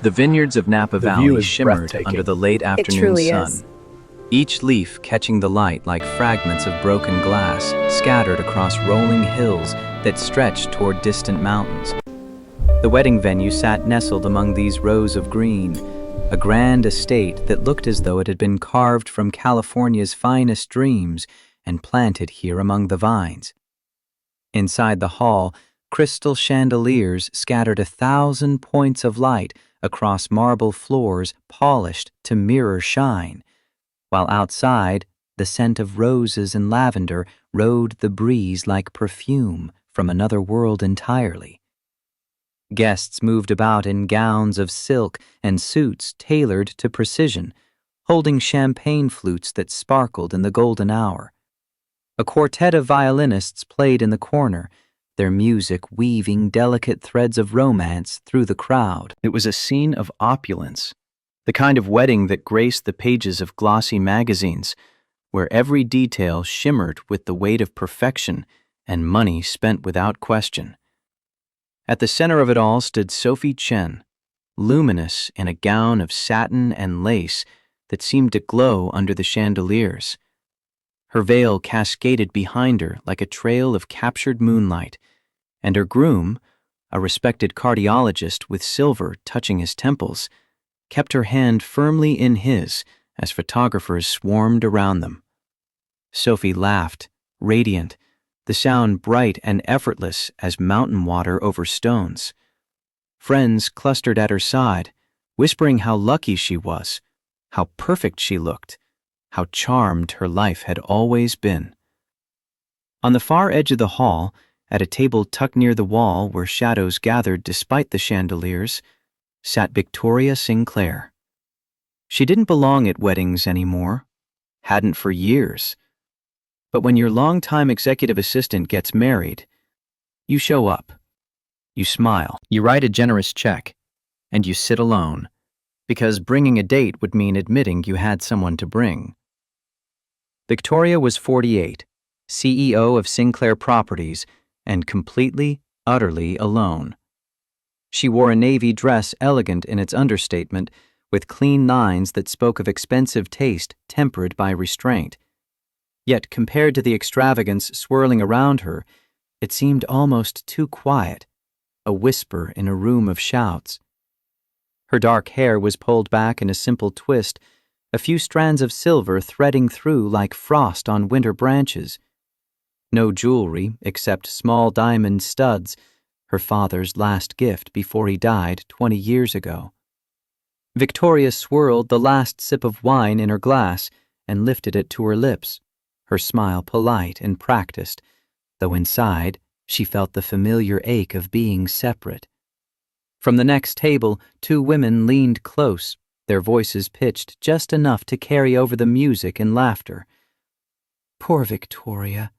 The vineyards of Napa The view Valley is shimmered breathtaking. under the late afternoon truly sun, is. each leaf catching the light like fragments of broken glass scattered across rolling hills that stretched toward distant mountains. The wedding venue sat nestled among these rows of green, a grand estate that looked as though it had been carved from California's finest dreams and planted here among the vines. Inside the hall, crystal chandeliers scattered 1,000 points of light across marble floors polished to mirror shine, while outside, the scent of roses and lavender rode the breeze like perfume from another world entirely. Guests moved about in gowns of silk and suits tailored to precision, holding champagne flutes that sparkled in the golden hour. A quartet of violinists played in the corner, their music weaving delicate threads of romance through the crowd. It was a scene of opulence, the kind of wedding that graced the pages of glossy magazines, where every detail shimmered with the weight of perfection and money spent without question. At the center of it all stood Sophie Chen, luminous in a gown of satin and lace that seemed to glow under the chandeliers. Her veil cascaded behind her like a trail of captured moonlight, and her groom, a respected cardiologist with silver touching his temples, kept her hand firmly in his as photographers swarmed around them. Sophie laughed, radiant, the sound bright and effortless as mountain water over stones. Friends clustered at her side, whispering how lucky she was, how perfect she looked, how charmed her life had always been. On the far edge of the hall, at a table tucked near the wall where shadows gathered despite the chandeliers, sat Victoria Sinclair. She didn't belong at weddings anymore, hadn't for years. But when your longtime executive assistant gets married, you show up, you smile, you write a generous check, and you sit alone, because bringing a date would mean admitting you had someone to bring. Victoria was 48, CEO of Sinclair Properties, and completely, utterly alone. She wore a navy dress elegant in its understatement, with clean lines that spoke of expensive taste tempered by restraint. Yet compared to the extravagance swirling around her, it seemed almost too quiet, a whisper in a room of shouts. Her dark hair was pulled back in a simple twist, a few strands of silver threading through like frost on winter branches. No jewelry except small diamond studs, her father's last gift before he died 20 years ago. Victoria swirled the last sip of wine in her glass and lifted it to her lips, her smile polite and practiced, though inside she felt the familiar ache of being separate. From the next table, 2 women leaned close, their voices pitched just enough to carry over the music and laughter. "Poor Victoria,"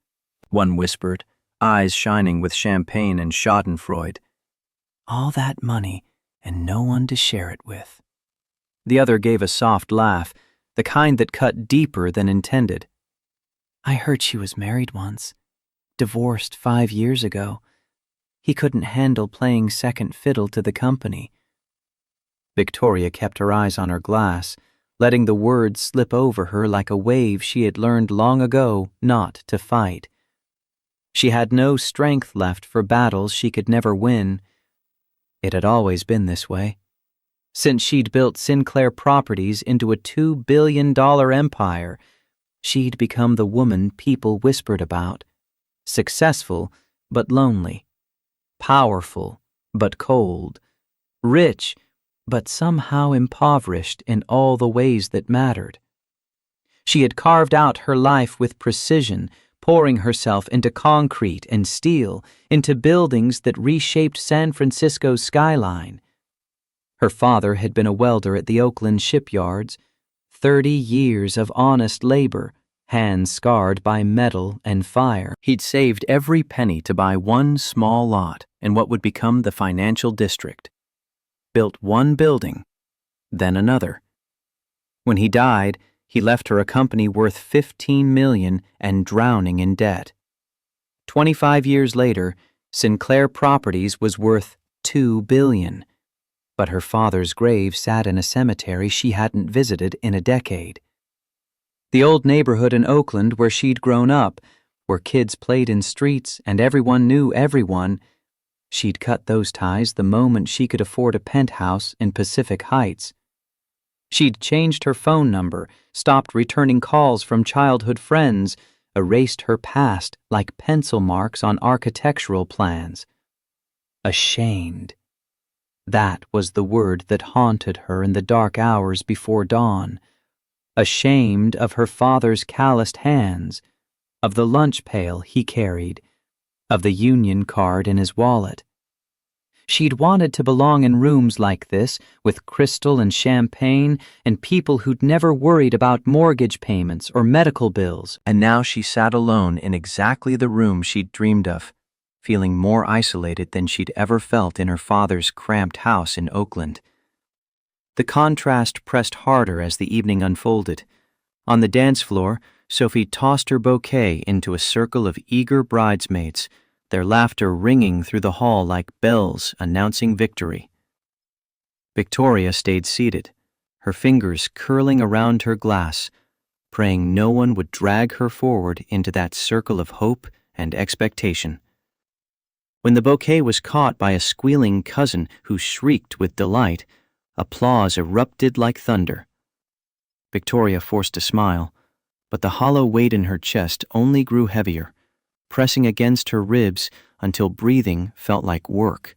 one whispered, eyes shining with champagne and schadenfreude. "All that money and no one to share it with." The other gave a soft laugh, the kind that cut deeper than intended. "I heard she was married once, divorced 5 years ago. He couldn't handle playing second fiddle to the company." Victoria kept her eyes on her glass, letting the words slip over her like a wave she had learned long ago not to fight. She had no strength left for battles she could never win. It had always been this way. Since she'd built Sinclair Properties into a $2 billion empire, she'd become the woman people whispered about. Successful, but lonely. Powerful, but cold. Rich, but somehow impoverished in all the ways that mattered. She had carved out her life with precision, pouring herself into concrete and steel, into buildings that reshaped San Francisco's skyline. Her father had been a welder at the Oakland shipyards, 30 years of honest labor, hands scarred by metal and fire. He'd saved every penny to buy one small lot in what would become the financial district. Built one building, then another. When he died, he left her a company worth $15 million and drowning in debt. 25 years later, Sinclair Properties was worth $2 billion. But her father's grave sat in a cemetery she hadn't visited in a decade. The old neighborhood in Oakland where she'd grown up, where kids played in streets and everyone knew everyone, she'd cut those ties the moment she could afford a penthouse in Pacific Heights. She'd changed her phone number, stopped returning calls from childhood friends, erased her past like pencil marks on architectural plans. Ashamed. That was the word that haunted her in the dark hours before dawn. Ashamed of her father's calloused hands, of the lunch pail he carried, of the union card in his wallet. She'd wanted to belong in rooms like this, with crystal and champagne and people who'd never worried about mortgage payments or medical bills. And now she sat alone in exactly the room she'd dreamed of, feeling more isolated than she'd ever felt in her father's cramped house in Oakland. The contrast pressed harder as the evening unfolded. On the dance floor, Sophie tossed her bouquet into a circle of eager bridesmaids, their laughter ringing through the hall like bells announcing victory. Victoria stayed seated, her fingers curling around her glass, praying no one would drag her forward into that circle of hope and expectation. When the bouquet was caught by a squealing cousin who shrieked with delight, applause erupted like thunder. Victoria forced a smile, but the hollow weight in her chest only grew heavier, pressing against her ribs until breathing felt like work.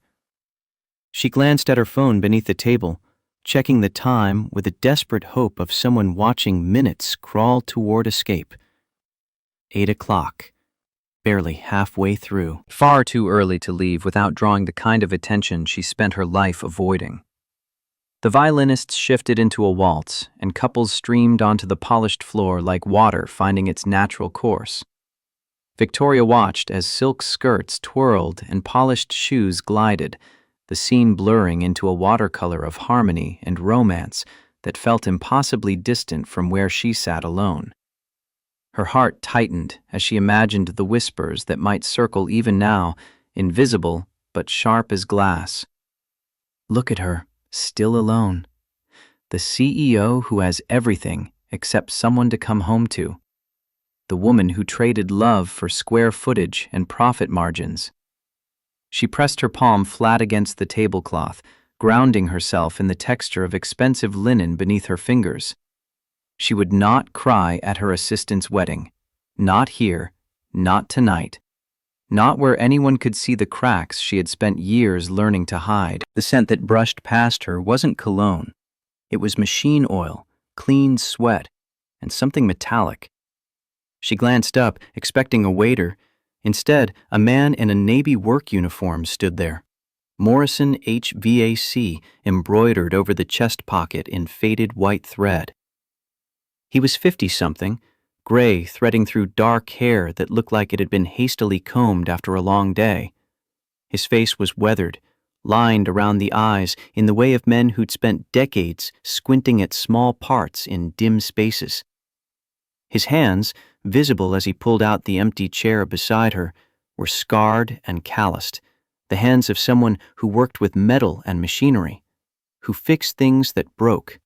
She glanced at her phone beneath the table, checking the time with a desperate hope of someone watching minutes crawl toward escape. 8 o'clock, barely halfway through. Far too early to leave without drawing the kind of attention she spent her life avoiding. The violinists shifted into a waltz, and couples streamed onto the polished floor like water finding its natural course. Victoria watched as silk skirts twirled and polished shoes glided, the scene blurring into a watercolor of harmony and romance that felt impossibly distant from where she sat alone. Her heart tightened as she imagined the whispers that might circle even now, invisible but sharp as glass. Look at her, still alone. The CEO who has everything except someone to come home to. The woman who traded love for square footage and profit margins. She pressed her palm flat against the tablecloth, grounding herself in the texture of expensive linen beneath her fingers. She would not cry at her assistant's wedding. Not here, not tonight. Not where anyone could see the cracks she had spent years learning to hide. The scent that brushed past her wasn't cologne. It was machine oil, clean sweat, and something metallic. She glanced up, expecting a waiter. Instead, a man in a Navy work uniform stood there. Morrison HVAC embroidered over the chest pocket in faded white thread. He was 50-something, gray threading through dark hair that looked like it had been hastily combed after a long day. His face was weathered, lined around the eyes in the way of men who'd spent decades squinting at small parts in dim spaces. His hands, visible as he pulled out the empty chair beside her, were scarred and calloused, the hands of someone who worked with metal and machinery, who fixed things that broke.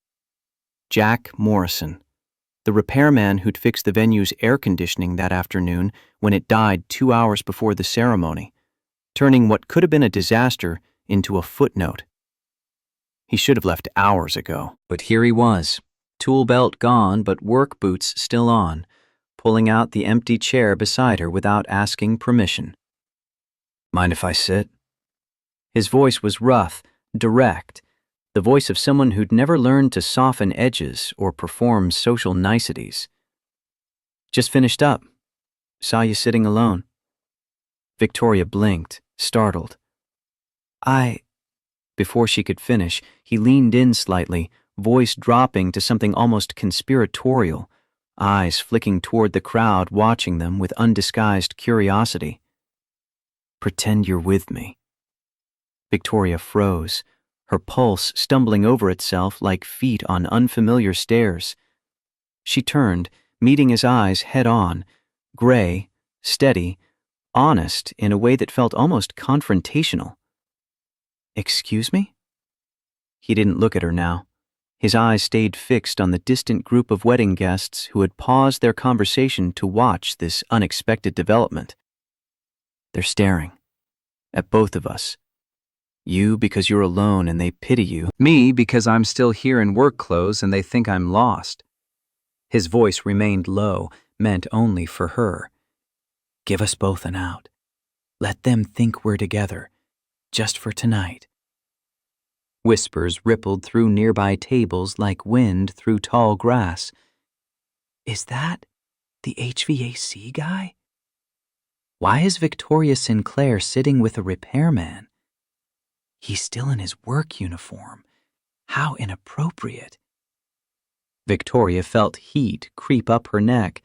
Jack Morrison, the repairman who'd fixed the venue's air conditioning that afternoon when it died 2 hours before the ceremony, turning what could have been a disaster into a footnote. He should have left hours ago. But here he was, tool belt gone but work boots still on, pulling out the empty chair beside her without asking permission. Mind if I sit? His voice was rough, direct, the voice of someone who'd never learned to soften edges or perform social niceties. Just finished up. Saw you sitting alone. Victoria blinked, startled. Before she could finish, he leaned in slightly, voice dropping to something almost conspiratorial, eyes flicking toward the crowd watching them with undisguised curiosity. Pretend you're with me. Victoria froze, her pulse stumbling over itself like feet on unfamiliar stairs. She turned, meeting his eyes head-on, gray, steady, honest in a way that felt almost confrontational. Excuse me? He didn't look at her now. His eyes stayed fixed on the distant group of wedding guests who had paused their conversation to watch this unexpected development. They're staring. At both of us. You because you're alone and they pity you. Me because I'm still here in work clothes and they think I'm lost. His voice remained low, meant only for her. Give us both an out. Let them think we're together. Just for tonight. Whispers rippled through nearby tables like wind through tall grass. Is that the HVAC guy? Why is Victoria Sinclair sitting with a repairman? He's still in his work uniform. How inappropriate. Victoria felt heat creep up her neck,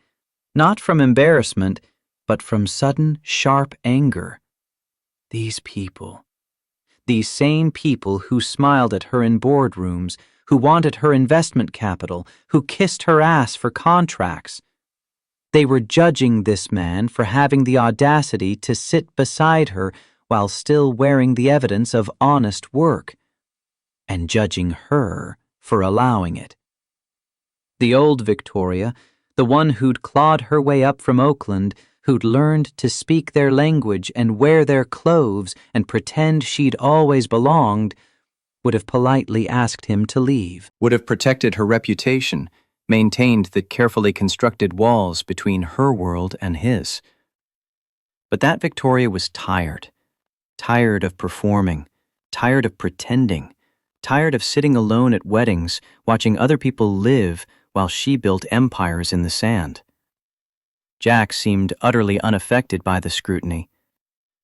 not from embarrassment, but from sudden, sharp anger. These people. These same people who smiled at her in boardrooms, who wanted her investment capital, who kissed her ass for contracts. They were judging this man for having the audacity to sit beside her while still wearing the evidence of honest work, and judging her for allowing it. The old Victoria, the one who'd clawed her way up from Oakland, who'd learned to speak their language and wear their clothes and pretend she'd always belonged, would have politely asked him to leave, would have protected her reputation, maintained the carefully constructed walls between her world and his. But that Victoria was tired of performing, tired of pretending, tired of sitting alone at weddings, watching other people live while she built empires in the sand. Jack seemed utterly unaffected by the scrutiny.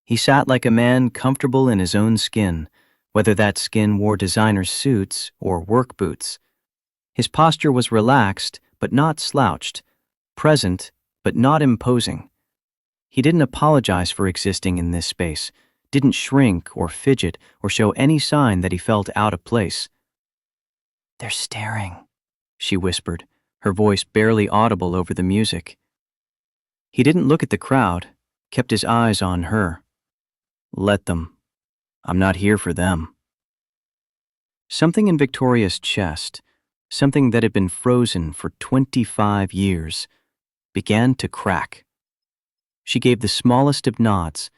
He sat like a man comfortable in his own skin, whether that skin wore designer suits or work boots. His posture was relaxed, but not slouched, present, but not imposing. He didn't apologize for existing in this space, didn't shrink or fidget or show any sign that he felt out of place. They're staring, she whispered, her voice barely audible over the music. He didn't look at the crowd, kept his eyes on her. Let them. I'm not here for them. Something in Victoria's chest, something that had been frozen for 25 years, began to crack. She gave the smallest of nods,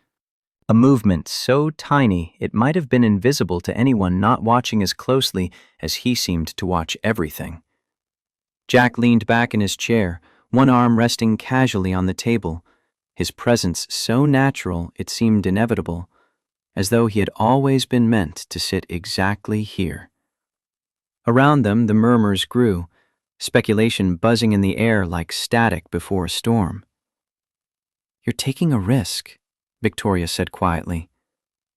a movement so tiny it might have been invisible to anyone not watching as closely as he seemed to watch everything. Jack leaned back in his chair, one arm resting casually on the table, his presence so natural it seemed inevitable, as though he had always been meant to sit exactly here. Around them the murmurs grew, speculation buzzing in the air like static before a storm. You're taking a risk, Victoria said quietly.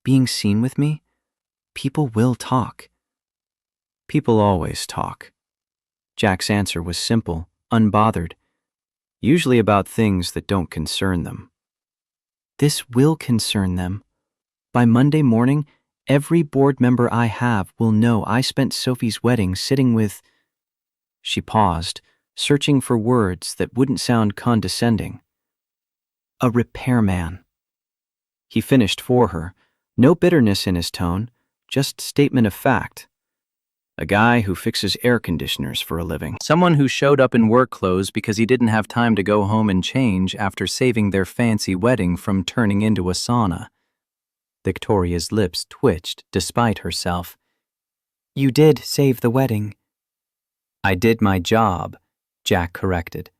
Being seen with me? People will talk. People always talk. Jack's answer was simple, unbothered, usually about things that don't concern them. This will concern them. By Monday morning, every board member I have will know I spent Sophie's wedding sitting with... She paused, searching for words that wouldn't sound condescending. A repairman. He finished for her, no bitterness in his tone, just statement of fact. A guy who fixes air conditioners for a living. Someone who showed up in work clothes because he didn't have time to go home and change after saving their fancy wedding from turning into a sauna. Victoria's lips twitched despite herself. You did save the wedding. I did my job, Jack corrected.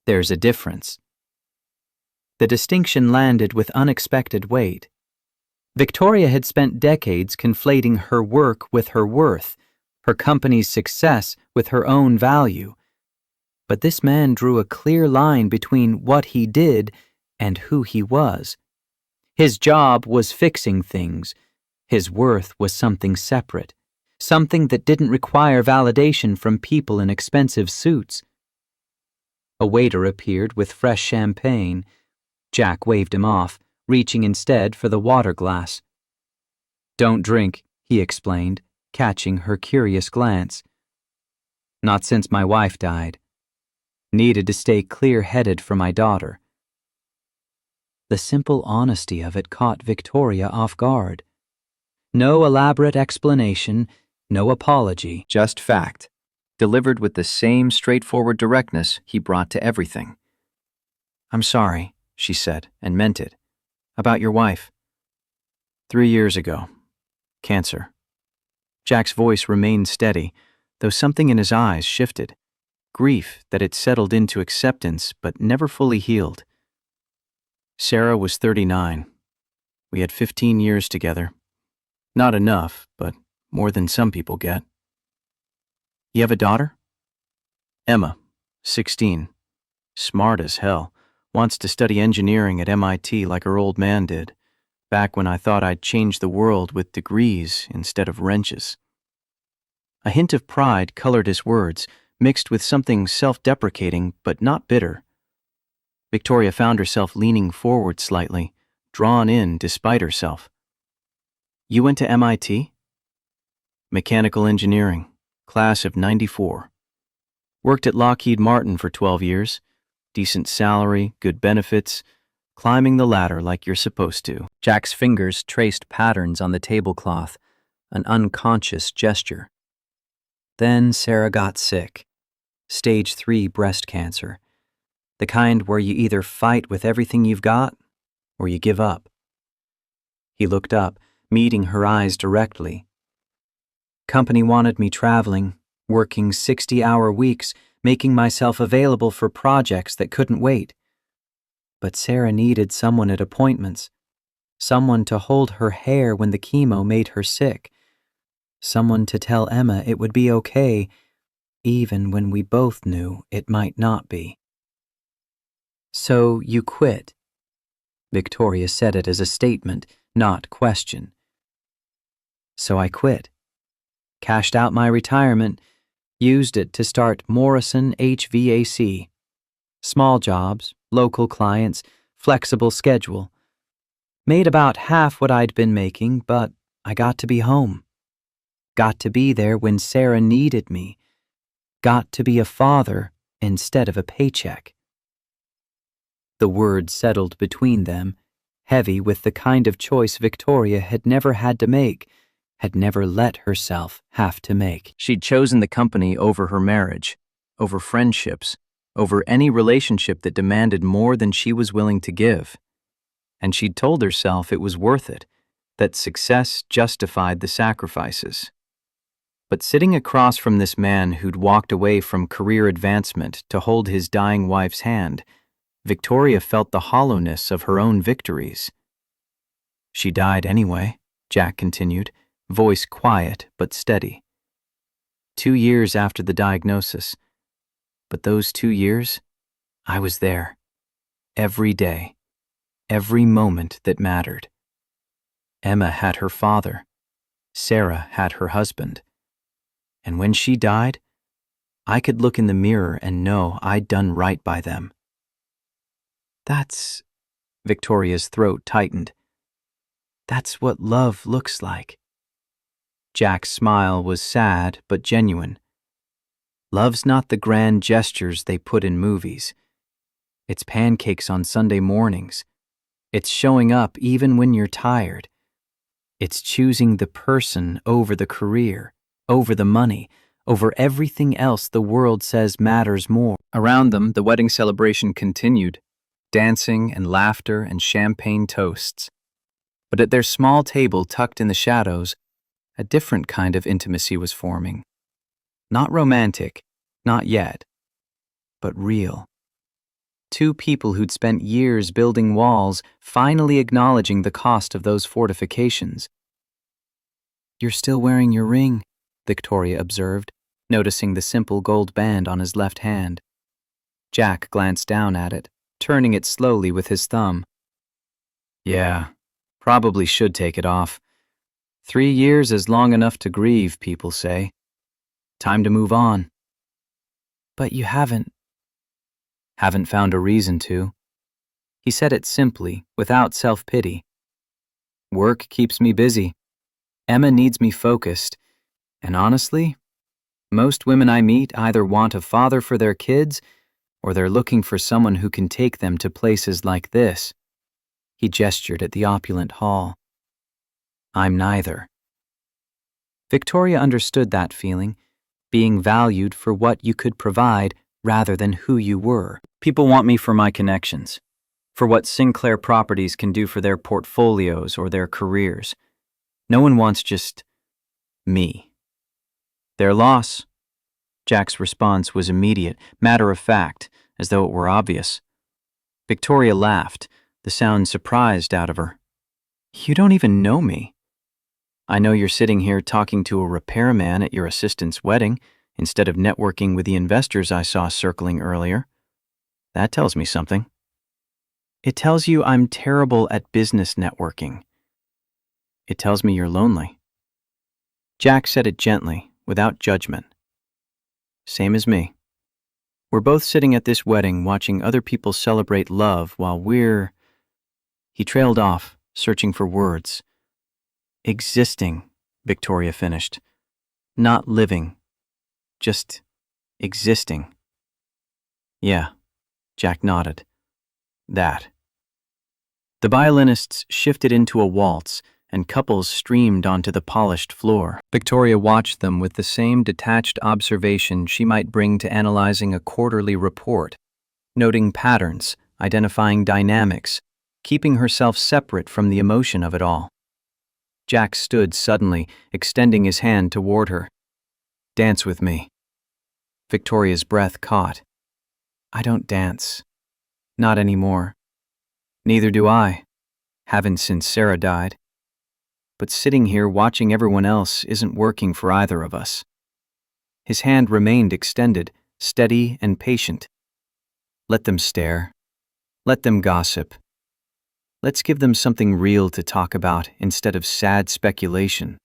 There's a difference. The distinction landed with unexpected weight. Victoria had spent decades conflating her work with her worth, her company's success with her own value. But this man drew a clear line between what he did and who he was. His job was fixing things. His worth was something separate, something that didn't require validation from people in expensive suits. A waiter appeared with fresh champagne. Jack waved him off, reaching instead for the water glass. Don't drink, he explained, catching her curious glance. Not since my wife died. Needed to stay clear-headed for my daughter. The simple honesty of it caught Victoria off guard. No elaborate explanation, No apology. Just fact, delivered with the same straightforward directness he brought to everything. I'm sorry, she said, and meant it. About your wife. 3 years ago. Cancer. Jack's voice remained steady, though something in his eyes shifted. Grief that had settled into acceptance but never fully healed. Sarah was 39. We had 15 years together. Not enough, but more than some people get. You have a daughter? Emma, 16. Smart as hell. Wants to study engineering at MIT like her old man did, back when I thought I'd change the world with degrees instead of wrenches. A hint of pride colored his words, mixed with something self-deprecating but not bitter. Victoria found herself leaning forward slightly, drawn in despite herself. You went to MIT? Mechanical engineering, class of 94. Worked at Lockheed Martin for 12 years. Decent salary, good benefits, climbing the ladder like you're supposed to. Jack's fingers traced patterns on the tablecloth, an unconscious gesture. Then Sarah got sick. Stage 3 breast cancer. The kind where you either fight with everything you've got, or you give up. He looked up, meeting her eyes directly. Company wanted me traveling, working 60-hour weeks, making myself available for projects that couldn't wait. But Sarah needed someone at appointments, someone to hold her hair when the chemo made her sick, someone to tell Emma it would be okay, even when we both knew it might not be. So you quit. Victoria said it as a statement, not question. So I quit. Cashed out my retirement, used it to start Morrison HVAC. Small jobs, local clients, flexible schedule. Made about half what I'd been making, but I got to be home. Got to be there when Sarah needed me. Got to be a father instead of a paycheck. The words settled between them, heavy with the kind of choice Victoria had never had to make, had never let herself have to make. She'd chosen the company over her marriage, over friendships, over any relationship that demanded more than she was willing to give. And she'd told herself it was worth it, that success justified the sacrifices. But sitting across from this man who'd walked away from career advancement to hold his dying wife's hand, Victoria felt the hollowness of her own victories. She died anyway, Jack continued, voice quiet but steady. 2 years after the diagnosis. But those 2 years, I was there. Every day. Every moment that mattered. Emma had her father. Sarah had her husband. And when she died, I could look in the mirror and know I'd done right by them. That's... Victoria's throat tightened. That's what love looks like. Jack's smile was sad but genuine. Love's not the grand gestures they put in movies. It's pancakes on Sunday mornings. It's showing up even when you're tired. It's choosing the person over the career, over the money, over everything else the world says matters more. Around them, the wedding celebration continued, dancing and laughter and champagne toasts. But at their small table tucked in the shadows, a different kind of intimacy was forming. Not romantic, not yet, but real. Two people who'd spent years building walls, finally acknowledging the cost of those fortifications. You're still wearing your ring, Victoria observed, noticing the simple gold band on his left hand. Jack glanced down at it, turning it slowly with his thumb. Yeah, probably should take it off. 3 years is long enough to grieve, people say. Time to move on. But you haven't found a reason to. He said it simply, without self-pity. Work keeps me busy. Emma needs me focused. And honestly, most women I meet either want a father for their kids or they're looking for someone who can take them to places like this. He gestured at the opulent hall. I'm neither. Victoria understood that feeling, being valued for what you could provide rather than who you were. People want me for my connections, for what Sinclair Properties can do for their portfolios or their careers. No one wants just me. Their loss. Jack's response was immediate, matter-of-fact, as though it were obvious. Victoria laughed, the sound surprised out of her. You don't even know me. I know you're sitting here talking to a repairman at your assistant's wedding instead of networking with the investors I saw circling earlier. That tells me something. It tells you I'm terrible at business networking. It tells me you're lonely. Jack said it gently, without judgment. Same as me. We're both sitting at this wedding watching other people celebrate love while we're... He trailed off, searching for words. Existing, Victoria finished. Not living. Just existing. Yeah, Jack nodded. That. The violinists shifted into a waltz, and couples streamed onto the polished floor. Victoria watched them with the same detached observation she might bring to analyzing a quarterly report, noting patterns, identifying dynamics, keeping herself separate from the emotion of it all. Jack stood suddenly, extending his hand toward her. Dance with me. Victoria's breath caught. I don't dance. Not anymore. Neither do I. Haven't since Sarah died. But sitting here watching everyone else isn't working for either of us. His hand remained extended, steady and patient. Let them stare. Let them gossip. Let's give them something real to talk about instead of sad speculation.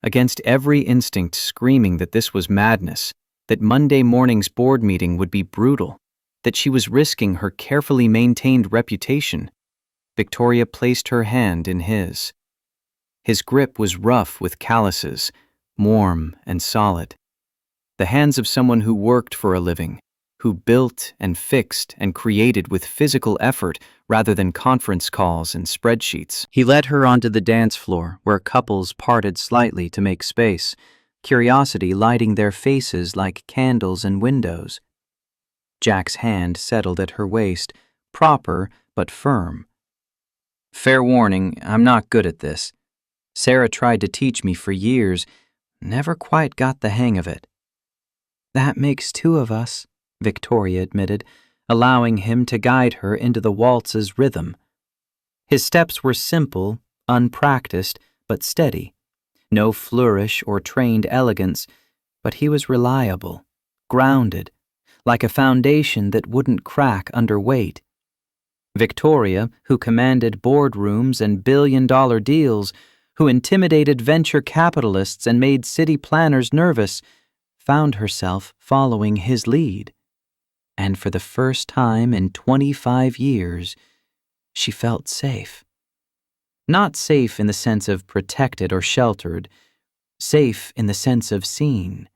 Against every instinct screaming that this was madness, that Monday morning's board meeting would be brutal, that she was risking her carefully maintained reputation, Victoria placed her hand in his. His grip was rough with calluses, warm and solid. The hands of someone who worked for a living, who built and fixed and created with physical effort rather than conference calls and spreadsheets. He led her onto the dance floor, where couples parted slightly to make space, curiosity lighting their faces like candles in windows. Jack's hand settled at her waist, proper but firm. Fair warning, I'm not good at this. Sarah tried to teach me for years, never quite got the hang of it. That makes two of us, Victoria admitted, allowing him to guide her into the waltz's rhythm. His steps were simple, unpracticed, but steady. No flourish or trained elegance, but he was reliable, grounded, like a foundation that wouldn't crack under weight. Victoria, who commanded boardrooms and billion-dollar deals, who intimidated venture capitalists and made city planners nervous, found herself following his lead. And for the first time in 25 years, she felt safe. Not safe in the sense of protected or sheltered, safe in the sense of seen,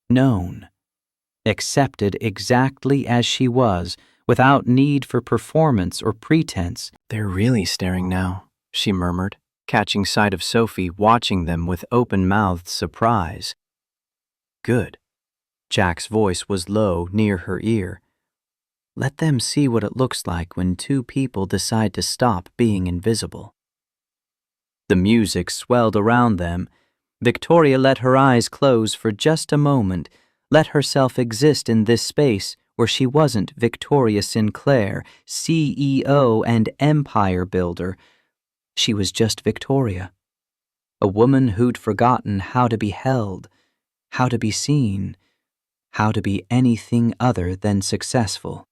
known, accepted exactly as she was, without need for performance or pretense. They're really staring now, she murmured, catching sight of Sophie watching them with open-mouthed surprise. Good. Jack's voice was low, near her ear. Let them see what it looks like when two people decide to stop being invisible. The music swelled around them. Victoria let her eyes close for just a moment, let herself exist in this space where she wasn't Victoria Sinclair, CEO and empire builder. She was just Victoria, a woman who'd forgotten how to be held, how to be seen, how to be anything other than successful.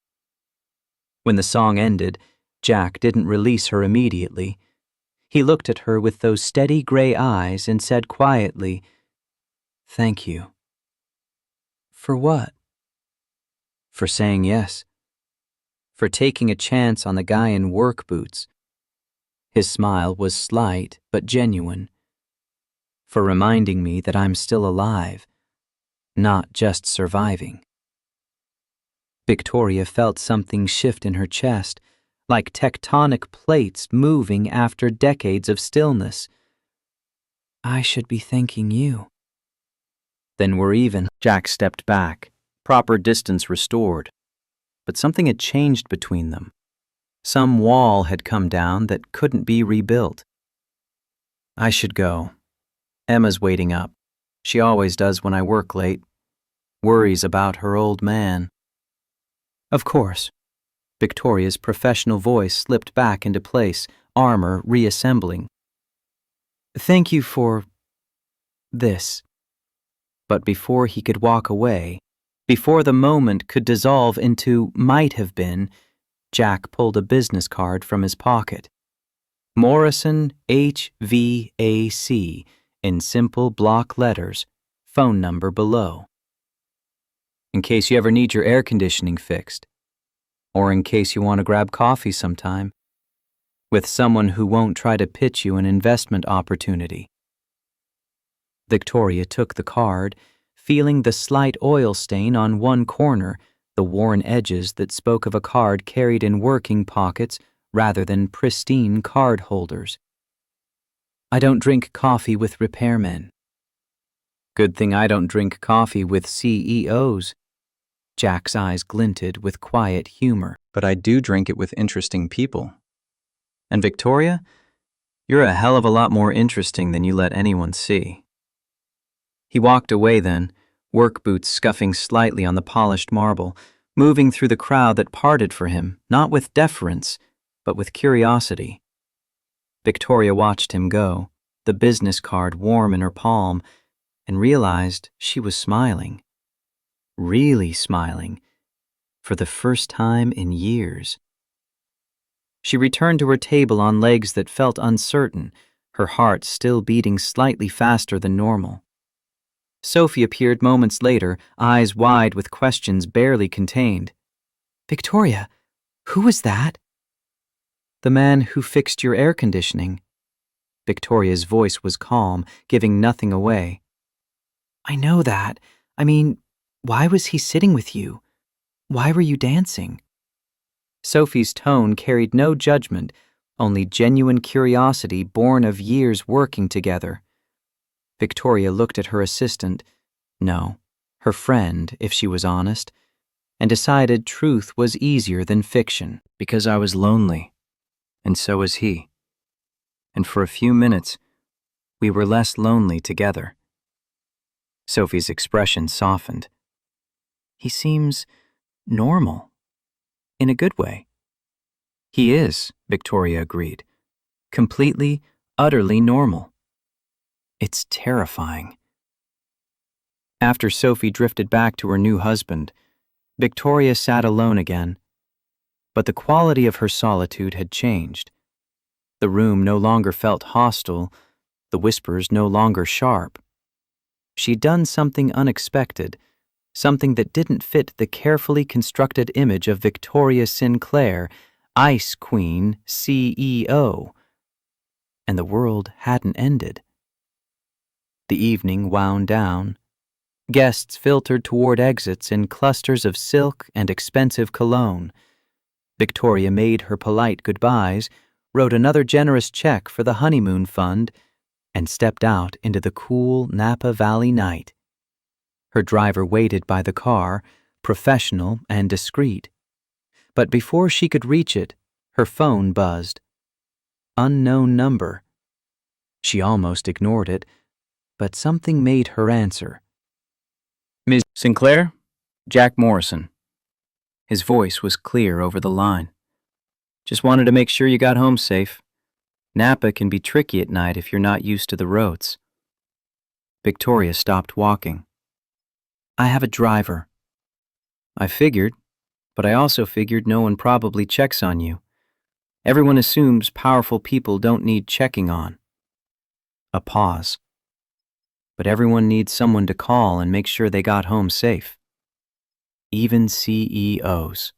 When the song ended, Jack didn't release her immediately. He looked at her with those steady gray eyes and said quietly, "Thank you." For what? For saying yes. For taking a chance on the guy in work boots. His smile was slight but genuine. For reminding me that I'm still alive, not just surviving. Victoria felt something shift in her chest, like tectonic plates moving after decades of stillness. I should be thanking you. Then we're even. Jack stepped back, proper distance restored. But something had changed between them. Some wall had come down that couldn't be rebuilt. I should go. Emma's waiting up. She always does when I work late. Worries about her old man. Of course. Victoria's professional voice slipped back into place, armor reassembling. Thank you for this. But before he could walk away, before the moment could dissolve into might have been, Jack pulled a business card from his pocket. Morrison HVAC in simple block letters, phone number below. In case you ever need your air conditioning fixed, or in case you want to grab coffee sometime, with someone who won't try to pitch you an investment opportunity. Victoria took the card, feeling the slight oil stain on one corner, the worn edges that spoke of a card carried in working pockets rather than pristine card holders. I don't drink coffee with repairmen. Good thing I don't drink coffee with CEOs. Jack's eyes glinted with quiet humor. But I do drink it with interesting people. And Victoria, you're a hell of a lot more interesting than you let anyone see. He walked away then, work boots scuffing slightly on the polished marble, moving through the crowd that parted for him, not with deference, but with curiosity. Victoria watched him go, the business card warm in her palm, and realized she was smiling. Really smiling, for the first time in years. She returned to her table on legs that felt uncertain, her heart still beating slightly faster than normal. Sophie appeared moments later, eyes wide with questions barely contained. Victoria, who was that? The man who fixed your air conditioning. Victoria's voice was calm, giving nothing away. I know that. I mean, why was he sitting with you? Why were you dancing? Sophie's tone carried no judgment, only genuine curiosity born of years working together. Victoria looked at her assistant, no, her friend, if she was honest, and decided truth was easier than fiction. Because I was lonely, and so was he. And for a few minutes, we were less lonely together. Sophie's expression softened. He seems normal. In a good way. He is, Victoria agreed. Completely, utterly normal. It's terrifying. After Sophie drifted back to her new husband, Victoria sat alone again. But the quality of her solitude had changed. The room no longer felt hostile, the whispers no longer sharp. She'd done something unexpected, something that didn't fit the carefully constructed image of Victoria Sinclair, Ice Queen, CEO. And the world hadn't ended. The evening wound down. Guests filtered toward exits in clusters of silk and expensive cologne. Victoria made her polite goodbyes, wrote another generous check for the honeymoon fund, and stepped out into the cool Napa Valley night. Her driver waited by the car, professional and discreet. But before she could reach it, her phone buzzed. Unknown number. She almost ignored it, but something made her answer. Ms. Sinclair? Jack Morrison. His voice was clear over the line. Just wanted to make sure you got home safe. Napa can be tricky at night if you're not used to the roads. Victoria stopped walking. I have a driver. I figured, but I also figured no one probably checks on you. Everyone assumes powerful people don't need checking on. A pause. But everyone needs someone to call and make sure they got home safe. Even CEOs.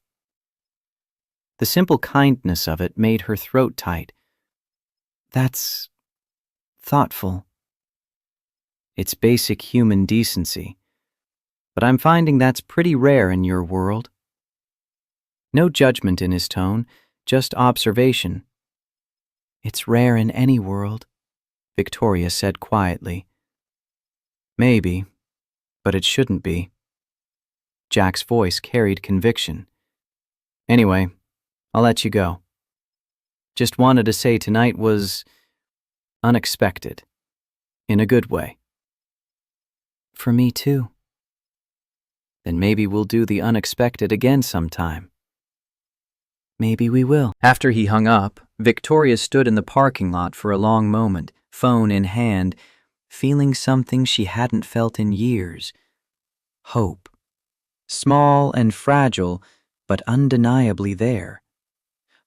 The simple kindness of it made her throat tight. That's thoughtful. It's basic human decency. But I'm finding that's pretty rare in your world. No judgment in his tone, just observation. It's rare in any world, Victoria said quietly. Maybe, but it shouldn't be. Jack's voice carried conviction. Anyway, I'll let you go. Just wanted to say tonight was unexpected, in a good way. For me too. Then maybe we'll do the unexpected again sometime. Maybe we will. After he hung up, Victoria stood in the parking lot for a long moment, phone in hand, feeling something she hadn't felt in years. Hope. Small and fragile, but undeniably there.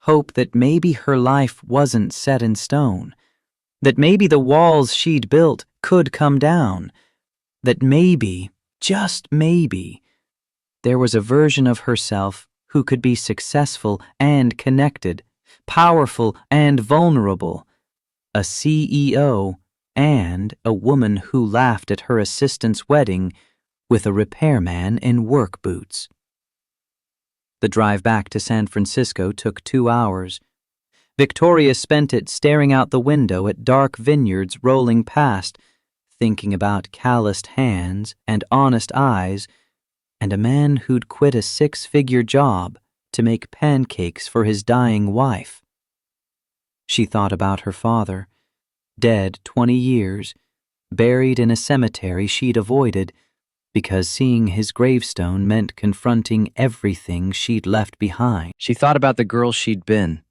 Hope that maybe her life wasn't set in stone, that maybe the walls she'd built could come down, that maybe, just maybe, there was a version of herself who could be successful and connected, powerful and vulnerable, a CEO and a woman who laughed at her assistant's wedding with a repairman in work boots. The drive back to San Francisco took 2 hours. Victoria spent it staring out the window at dark vineyards rolling past, thinking about calloused hands and honest eyes, and a man who'd quit a 6-figure job to make pancakes for his dying wife. She thought about her father, dead 20 years, buried in a cemetery she'd avoided, because seeing his gravestone meant confronting everything she'd left behind. She thought about the girl she'd been,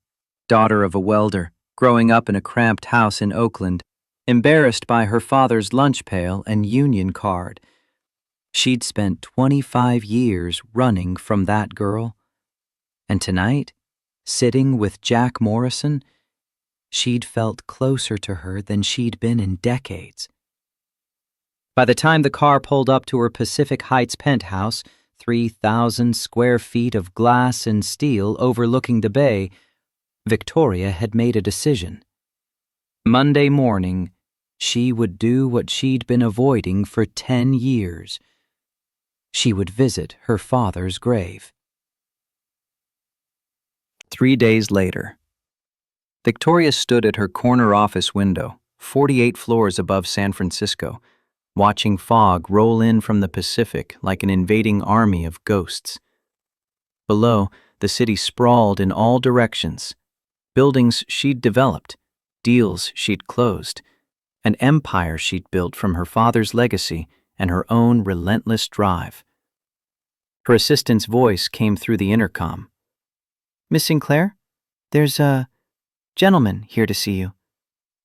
daughter of a welder, growing up in a cramped house in Oakland, embarrassed by her father's lunch pail and union card. She'd spent 25 years running from that girl. And tonight, sitting with Jack Morrison, she'd felt closer to her than she'd been in decades. By the time the car pulled up to her Pacific Heights penthouse, 3,000 square feet of glass and steel overlooking the bay, Victoria had made a decision. Monday morning, she would do what she'd been avoiding for 10 years. She would visit her father's grave. 3 days later, Victoria stood at her corner office window, 48 floors above San Francisco, watching fog roll in from the Pacific like an invading army of ghosts. Below, the city sprawled in all directions. Buildings she'd developed, deals she'd closed, an empire she'd built from her father's legacy and her own relentless drive. Her assistant's voice came through the intercom. "Miss Sinclair, there's a gentleman here to see you.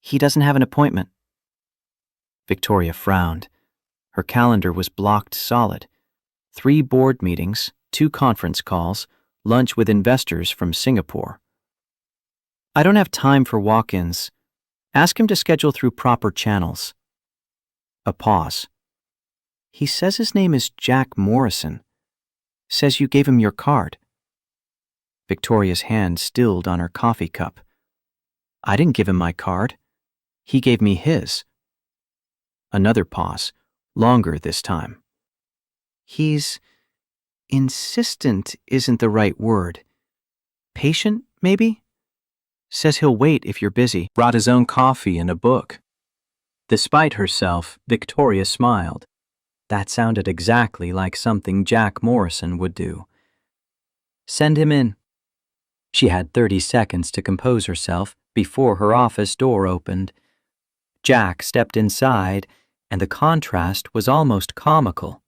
He doesn't have an appointment." Victoria frowned. Her calendar was blocked solid. 3 board meetings, 2 conference calls, lunch with investors from Singapore. "I don't have time for walk-ins. Ask him to schedule through proper channels." A pause. "He says his name is Jack Morrison. Says you gave him your card." Victoria's hand stilled on her coffee cup. "I didn't give him my card. He gave me his." Another pause, longer this time. "He's insistent isn't the right word. Patient, maybe? Says he'll wait if you're busy." Brought his own coffee and a book. Despite herself, Victoria smiled. That sounded exactly like something Jack Morrison would do. "Send him in." She had 30 seconds to compose herself before her office door opened. Jack stepped inside, and the contrast was almost comical.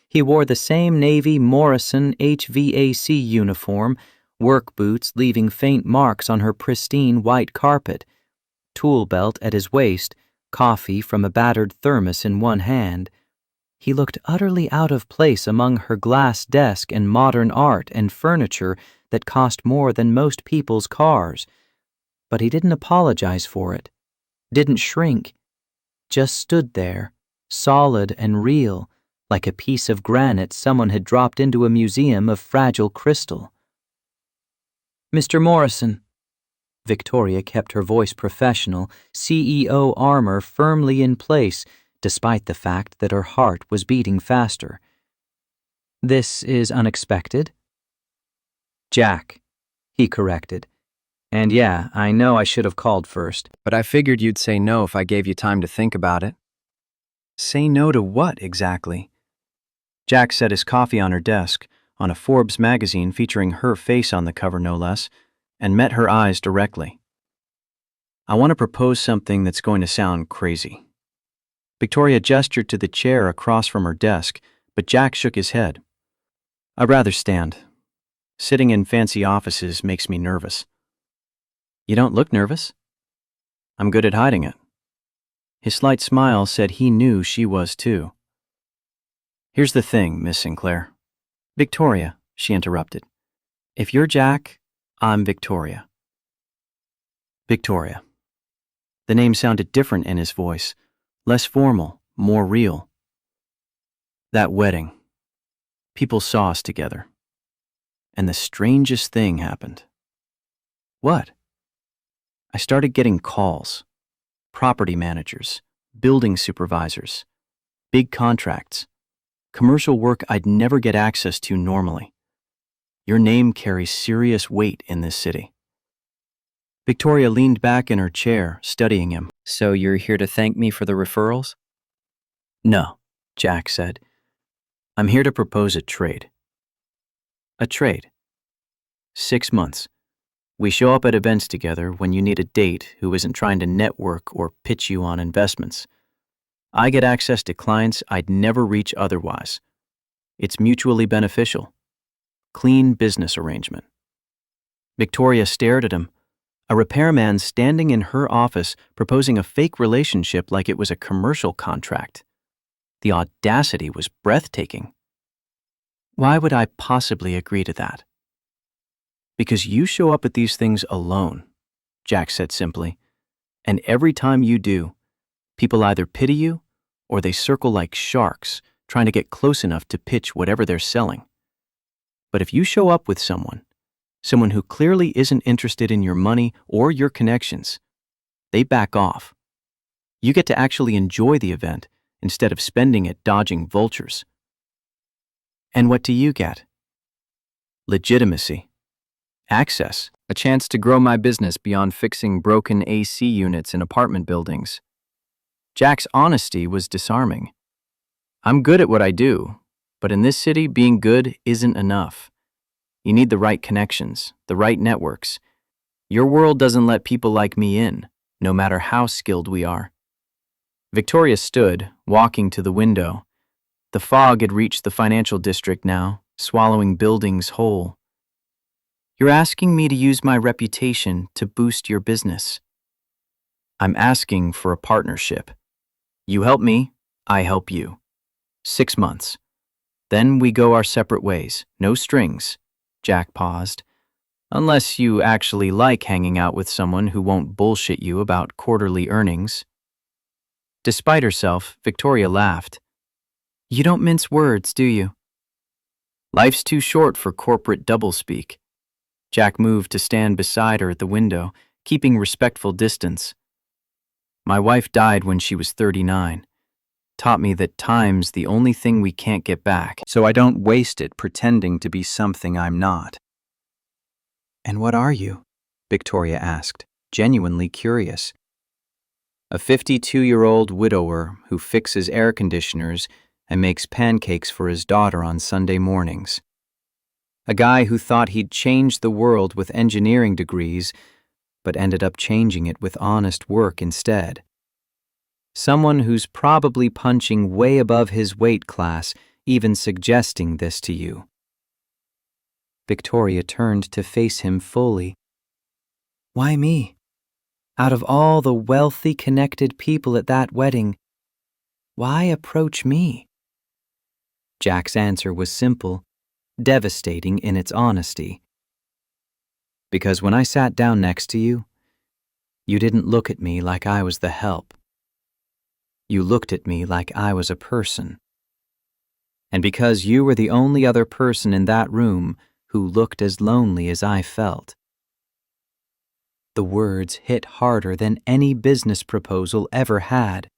He wore the same navy Morrison HVAC uniform, work boots leaving faint marks on her pristine white carpet, tool belt at his waist, coffee from a battered thermos in one hand. He looked utterly out of place among her glass desk and modern art and furniture that cost more than most people's cars. But he didn't apologize for it, didn't shrink, just stood there, solid and real, like a piece of granite someone had dropped into a museum of fragile crystal. "Mr. Morrison." Victoria kept her voice professional, CEO armor firmly in place, despite the fact that her heart was beating faster. "This is unexpected." "Jack," he corrected. And yeah, I know I should have called first. But I figured you'd say no if I gave you time to think about it. Say no to what exactly? Jack set his coffee on her desk, on a Forbes magazine featuring her face on the cover no less, and met her eyes directly. I want to propose something that's going to sound crazy. Victoria gestured to the chair across from her desk, but Jack shook his head. I'd rather stand. Sitting in fancy offices makes me nervous. You don't look nervous. I'm good at hiding it. His slight smile said he knew she was too. Here's the thing, Miss Sinclair. Victoria, she interrupted. If you're Jack, I'm Victoria. Victoria. The name sounded different in his voice, less formal, more real. That wedding. People saw us together. And the strangest thing happened. What? I started getting calls. Property managers, building supervisors, big contracts, commercial work I'd never get access to normally. Your name carries serious weight in this city. Victoria leaned back in her chair, studying him. So you're here to thank me for the referrals? No, Jack said. I'm here to propose a trade. A trade. 6 months. We show up at events together when you need a date who isn't trying to network or pitch you on investments. I get access to clients I'd never reach otherwise. It's mutually beneficial. Clean business arrangement. Victoria stared at him, a repairman standing in her office proposing a fake relationship like it was a commercial contract. The audacity was breathtaking. Why would I possibly agree to that? Because you show up at these things alone, Jack said simply, and every time you do, people either pity you or they circle like sharks, trying to get close enough to pitch whatever they're selling. But if you show up with someone who clearly isn't interested in your money or your connections, they back off. You get to actually enjoy the event instead of spending it dodging vultures. And what do you get? Legitimacy. Access. A chance to grow my business beyond fixing broken AC units in apartment buildings. Jack's honesty was disarming. I'm good at what I do, but in this city, being good isn't enough. You need the right connections, the right networks. Your world doesn't let people like me in, no matter how skilled we are. Victoria stood, walking to the window. The fog had reached the financial district now, swallowing buildings whole. You're asking me to use my reputation to boost your business. I'm asking for a partnership. You help me, I help you. 6 months. Then we go our separate ways. No strings. Jack paused. Unless you actually like hanging out with someone who won't bullshit you about quarterly earnings. Despite herself, Victoria laughed. You don't mince words, do you? Life's too short for corporate doublespeak. Jack moved to stand beside her at the window, keeping respectful distance. My wife died when she was 39. Taught me that time's the only thing we can't get back, so I don't waste it pretending to be something I'm not. And what are you? Victoria asked, genuinely curious. A 52-year-old widower who fixes air conditioners and makes pancakes for his daughter on Sunday mornings. A guy who thought he'd change the world with engineering degrees, but ended up changing it with honest work instead. Someone who's probably punching way above his weight class, even suggesting this to you. Victoria turned to face him fully. Why me? Out of all the wealthy, connected people at that wedding, why approach me? Jack's answer was simple, devastating in its honesty. Because when I sat down next to you, you didn't look at me like I was the help. You looked at me like I was a person. And because you were the only other person in that room who looked as lonely as I felt. The words hit harder than any business proposal ever had.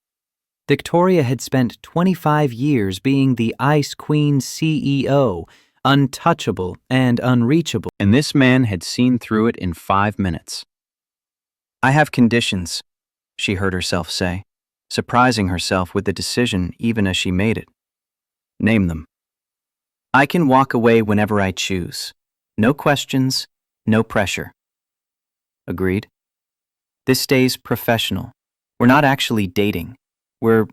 Victoria had spent 25 years being the Ice Queen CEO untouchable and unreachable. And this man had seen through it in 5 minutes. I have conditions, she heard herself say, surprising herself with the decision even as she made it. Name them. I can walk away whenever I choose. No questions, no pressure. Agreed. This stays professional. We're not actually dating. We're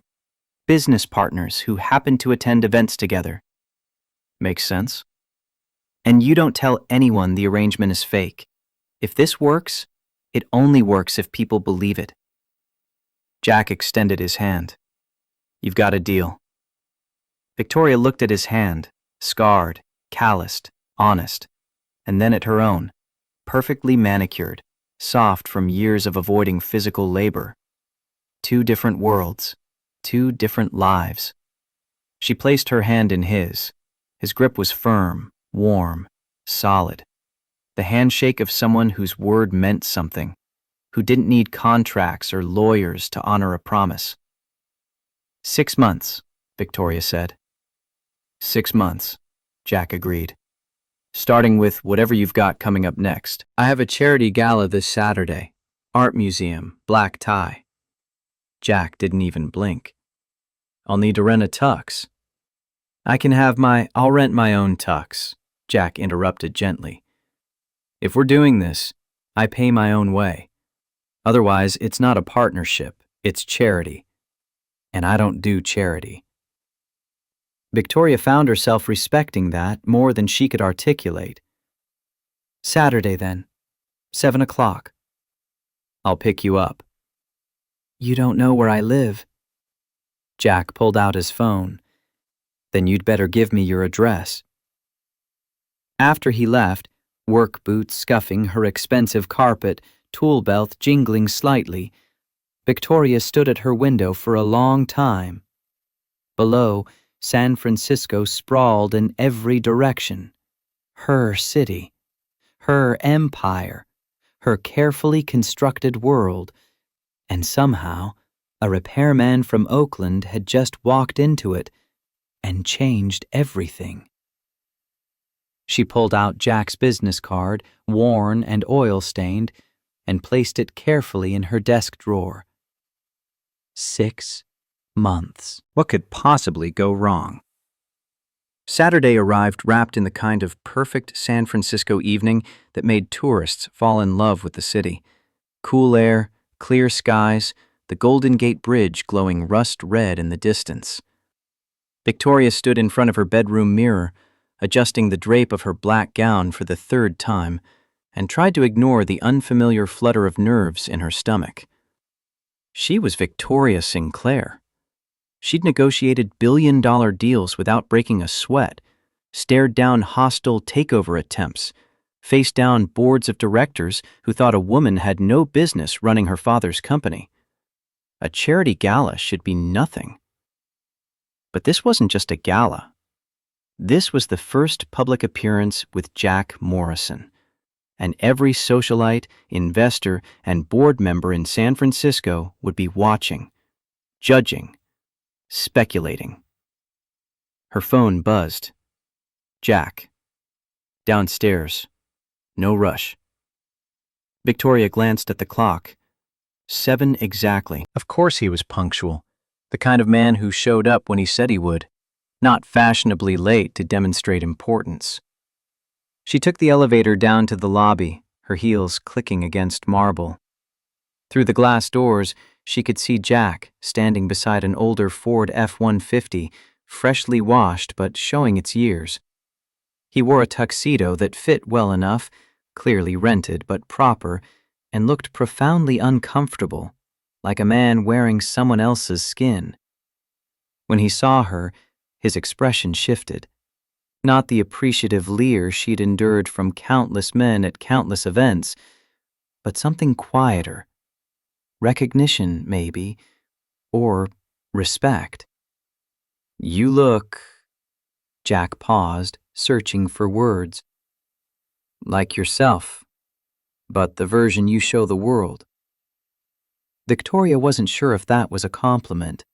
business partners who happen to attend events together. Makes sense? And you don't tell anyone the arrangement is fake. If this works, it only works if people believe it. Jack extended his hand. You've got a deal. Victoria looked at his hand, scarred, calloused, honest, and then at her own, perfectly manicured, soft from years of avoiding physical labor. 2 different worlds, 2 different lives. She placed her hand in his. His grip was firm, warm, solid. The handshake of someone whose word meant something, who didn't need contracts or lawyers to honor a promise. 6 months, Victoria said. 6 months, Jack agreed. Starting with whatever you've got coming up next. I have a charity gala this Saturday. Art museum, black tie. Jack didn't even blink. I'll need to rent a tux. I'll rent my own tux, Jack interrupted gently. If we're doing this, I pay my own way. Otherwise, it's not a partnership, it's charity. And I don't do charity. Victoria found herself respecting that more than she could articulate. Saturday, then. 7 o'clock. I'll pick you up. You don't know where I live. Jack pulled out his phone. Then you'd better give me your address. After he left, work boots scuffing her expensive carpet, tool belt jingling slightly, Victoria stood at her window for a long time. Below, San Francisco sprawled in every direction. Her city, her empire, her carefully constructed world, and somehow a repairman from Oakland had just walked into it and changed everything. She pulled out Jack's business card, worn and oil-stained, and placed it carefully in her desk drawer. 6 months. What could possibly go wrong? Saturday arrived wrapped in the kind of perfect San Francisco evening that made tourists fall in love with the city. Cool air, clear skies, the Golden Gate Bridge glowing rust red in the distance. Victoria stood in front of her bedroom mirror, adjusting the drape of her black gown for the 3rd time, and tried to ignore the unfamiliar flutter of nerves in her stomach. She was Victoria Sinclair. She'd negotiated billion-dollar deals without breaking a sweat, stared down hostile takeover attempts, faced down boards of directors who thought a woman had no business running her father's company. A charity gala should be nothing. But this wasn't just a gala. This was the first public appearance with Jack Morrison, and every socialite, investor, and board member in San Francisco would be watching, judging, speculating. Her phone buzzed. Jack. Downstairs. No rush. Victoria glanced at the clock. 7 exactly. Of course he was punctual. The kind of man who showed up when he said he would, not fashionably late to demonstrate importance. She took the elevator down to the lobby, her heels clicking against marble. Through the glass doors, she could see Jack standing beside an older Ford F-150, freshly washed but showing its years. He wore a tuxedo that fit well enough, clearly rented but proper, and looked profoundly uncomfortable, like a man wearing someone else's skin. When he saw her, his expression shifted. Not the appreciative leer she'd endured from countless men at countless events, but something quieter. Recognition, maybe, or respect. You look... Jack paused, searching for words. Like yourself, but the version you show the world. Victoria wasn't sure if that was a compliment.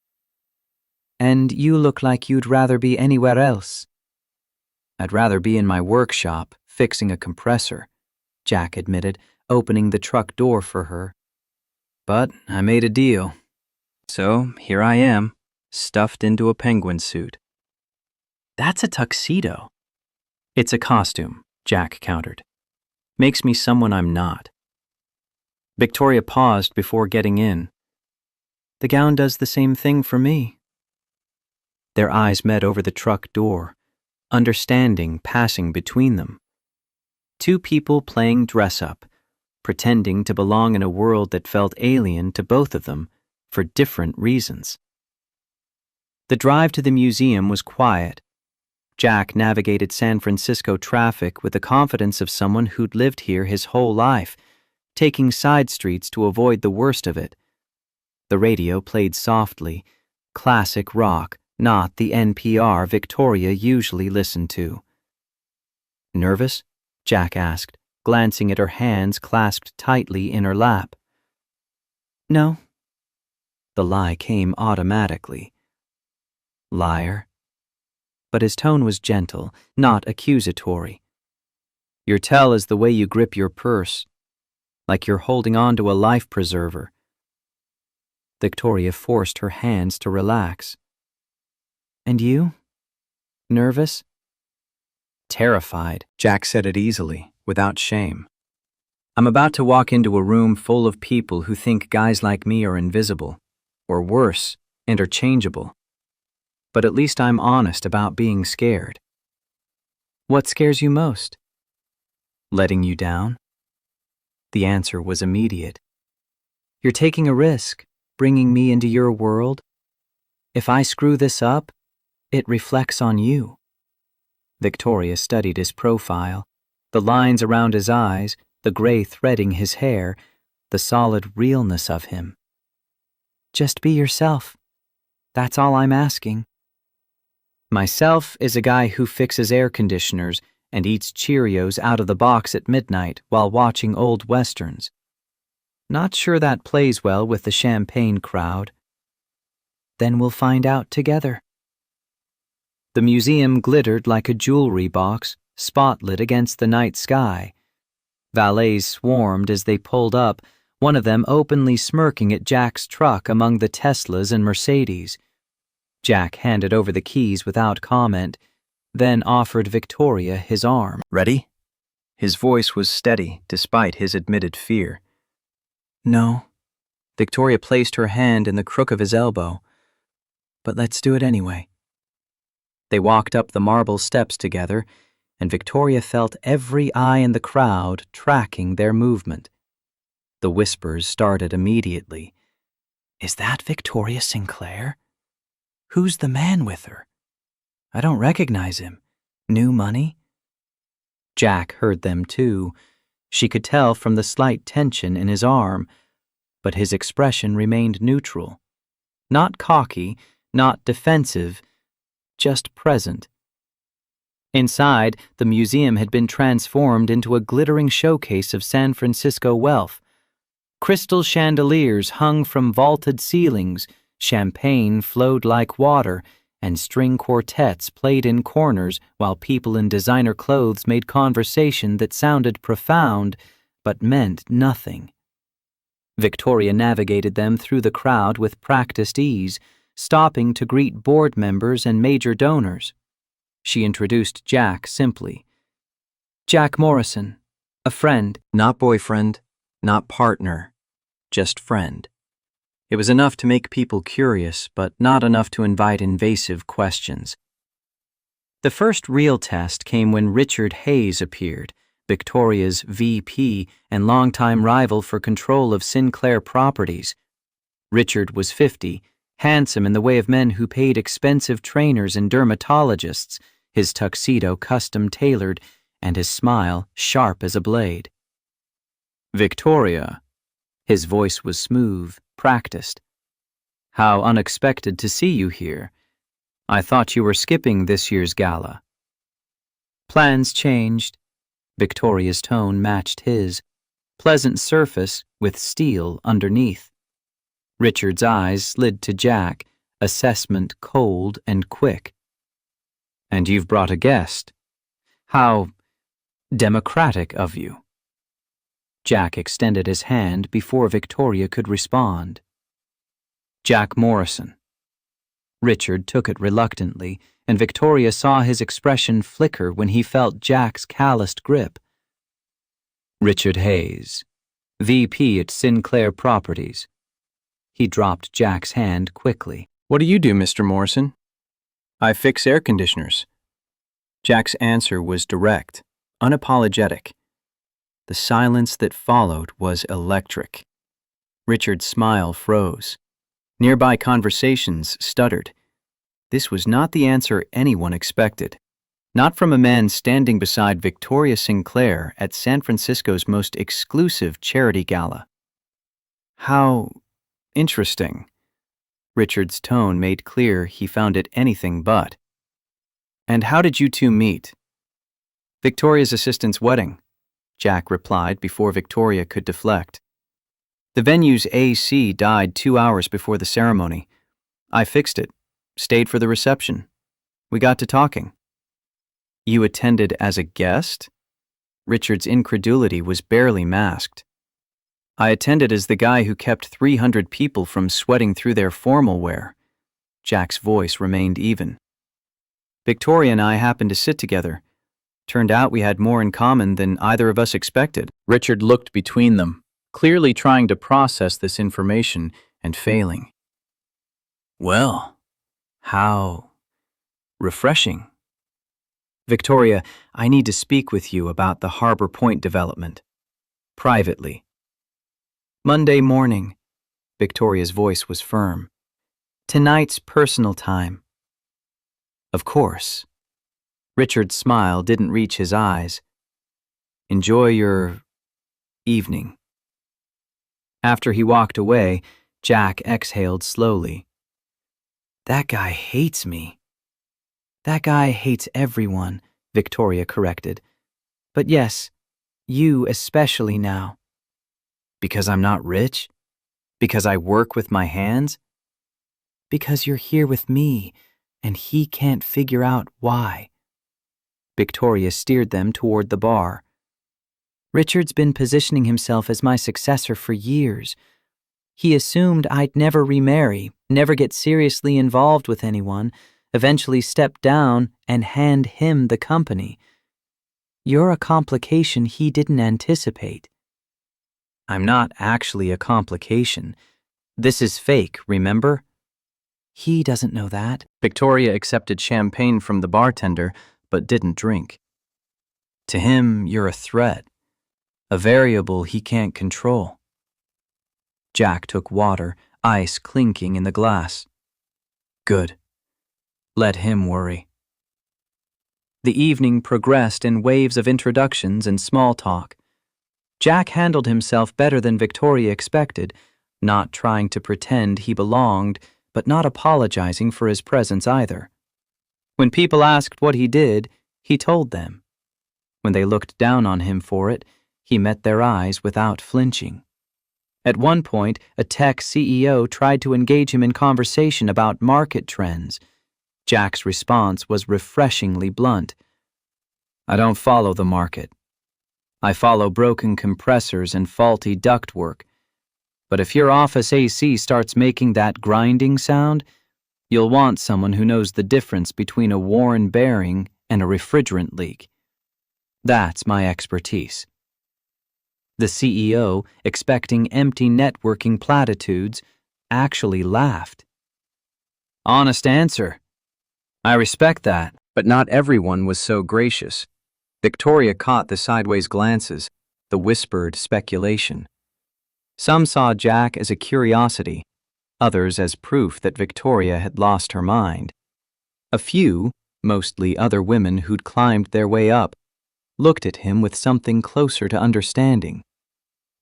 And you look like you'd rather be anywhere else. I'd rather be in my workshop, fixing a compressor, Jack admitted, opening the truck door for her. But I made a deal. So here I am, stuffed into a penguin suit. That's a tuxedo. It's a costume, Jack countered. Makes me someone I'm not. Victoria paused before getting in. The gown does the same thing for me. Their eyes met over the truck door, understanding passing between them. Two people playing dress-up, pretending to belong in a world that felt alien to both of them for different reasons. The drive to the museum was quiet. Jack navigated San Francisco traffic with the confidence of someone who'd lived here his whole life, taking side streets to avoid the worst of it. The radio played softly, classic rock, not the NPR Victoria usually listened to. Nervous? Jack asked, glancing at her hands clasped tightly in her lap. No. The lie came automatically. Liar. But his tone was gentle, not accusatory. Your tell is the way you grip your purse, like you're holding on to a life preserver. Victoria forced her hands to relax. And you? Nervous? Terrified, Jack said it easily, without shame. I'm about to walk into a room full of people who think guys like me are invisible, or worse, interchangeable. But at least I'm honest about being scared. What scares you most? Letting you down? The answer was immediate. You're taking a risk, bringing me into your world. If I screw this up, it reflects on you. Victoria studied his profile, the lines around his eyes, the gray threading his hair, the solid realness of him. Just be yourself. That's all I'm asking. Myself is a guy who fixes air conditioners and eats Cheerios out of the box at midnight while watching old westerns. Not sure that plays well with the champagne crowd. Then we'll find out together. The museum glittered like a jewelry box, spotlit against the night sky. Valets swarmed as they pulled up, one of them openly smirking at Jack's truck among the Teslas and Mercedes. Jack handed over the keys without comment, then offered Victoria his arm. Ready? His voice was steady, despite his admitted fear. No. Victoria placed her hand in the crook of his elbow. But let's do it anyway. They walked up the marble steps together, and Victoria felt every eye in the crowd tracking their movement. The whispers started immediately. Is that Victoria Sinclair? Who's the man with her? I don't recognize him. New money? Jack heard them too. She could tell from the slight tension in his arm, but his expression remained neutral. Not cocky, not defensive, just present. Inside, the museum had been transformed into a glittering showcase of San Francisco wealth. Crystal chandeliers hung from vaulted ceilings, champagne flowed like water, and string quartets played in corners while people in designer clothes made conversation that sounded profound but meant nothing. Victoria navigated them through the crowd with practiced ease, stopping to greet board members and major donors. She introduced Jack simply. Jack Morrison, a friend. Not boyfriend, not partner, just friend. It was enough to make people curious, but not enough to invite invasive questions. The first real test came when Richard Hayes appeared, Victoria's VP and longtime rival for control of Sinclair Properties. Richard was 50, handsome in the way of men who paid expensive trainers and dermatologists, his tuxedo custom-tailored, and his smile sharp as a blade. Victoria. His voice was smooth, practiced. How unexpected to see you here. I thought you were skipping this year's gala. Plans changed. Victoria's tone matched his. Pleasant surface with steel underneath. Richard's eyes slid to Jack, assessment cold and quick. And you've brought a guest. How democratic of you." Jack extended his hand before Victoria could respond. "Jack Morrison." Richard took it reluctantly, and Victoria saw his expression flicker when he felt Jack's calloused grip. "Richard Hayes, VP at Sinclair Properties." He dropped Jack's hand quickly. "What do you do, Mr. Morrison?" "I fix air conditioners." Jack's answer was direct, unapologetic. The silence that followed was electric. Richard's smile froze. Nearby conversations stuttered. This was not the answer anyone expected. Not from a man standing beside Victoria Sinclair at San Francisco's most exclusive charity gala. "How interesting." Richard's tone made clear he found it anything but. "And how did you two meet?" "Victoria's assistant's wedding," Jack replied before Victoria could deflect. "The venue's AC died 2 hours before the ceremony. I fixed it, stayed for the reception. We got to talking." "You attended as a guest?" Richard's incredulity was barely masked. "I attended as the guy who kept 300 people from sweating through their formal wear." Jack's voice remained even. "Victoria and I happened to sit together. Turned out we had more in common than either of us expected." Richard looked between them, clearly trying to process this information and failing. "Well, how refreshing." "Victoria, I need to speak with you about the Harbor Point development. Privately." "Monday morning." Victoria's voice was firm. "Tonight's personal time." "Of course." Richard's smile didn't reach his eyes. "Enjoy your evening." After he walked away, Jack exhaled slowly. "That guy hates me." "That guy hates everyone," Victoria corrected. "But yes, you especially now." "Because I'm not rich? Because I work with my hands?" "Because you're here with me, and he can't figure out why." Victoria steered them toward the bar. "Richard's been positioning himself as my successor for years. He assumed I'd never remarry, never get seriously involved with anyone, eventually step down and hand him the company. You're a complication he didn't anticipate." "I'm not actually a complication. This is fake, remember?" "He doesn't know that." Victoria accepted champagne from the bartender, but didn't drink. "To him, you're a threat, a variable he can't control." Jack took water, ice clinking in the glass. "Good. Let him worry." The evening progressed in waves of introductions and small talk. Jack handled himself better than Victoria expected, not trying to pretend he belonged, but not apologizing for his presence either. When people asked what he did, he told them. When they looked down on him for it, he met their eyes without flinching. At one point, a tech CEO tried to engage him in conversation about market trends. Jack's response was refreshingly blunt. "I don't follow the market. I follow broken compressors and faulty ductwork. But if your office AC starts making that grinding sound, you'll want someone who knows the difference between a worn bearing and a refrigerant leak. That's my expertise." The CEO, expecting empty networking platitudes, actually laughed. "Honest answer. I respect that." But not everyone was so gracious. Victoria caught the sideways glances, the whispered speculation. Some saw Jack as a curiosity, others as proof that Victoria had lost her mind. A few, mostly other women who'd climbed their way up, looked at him with something closer to understanding.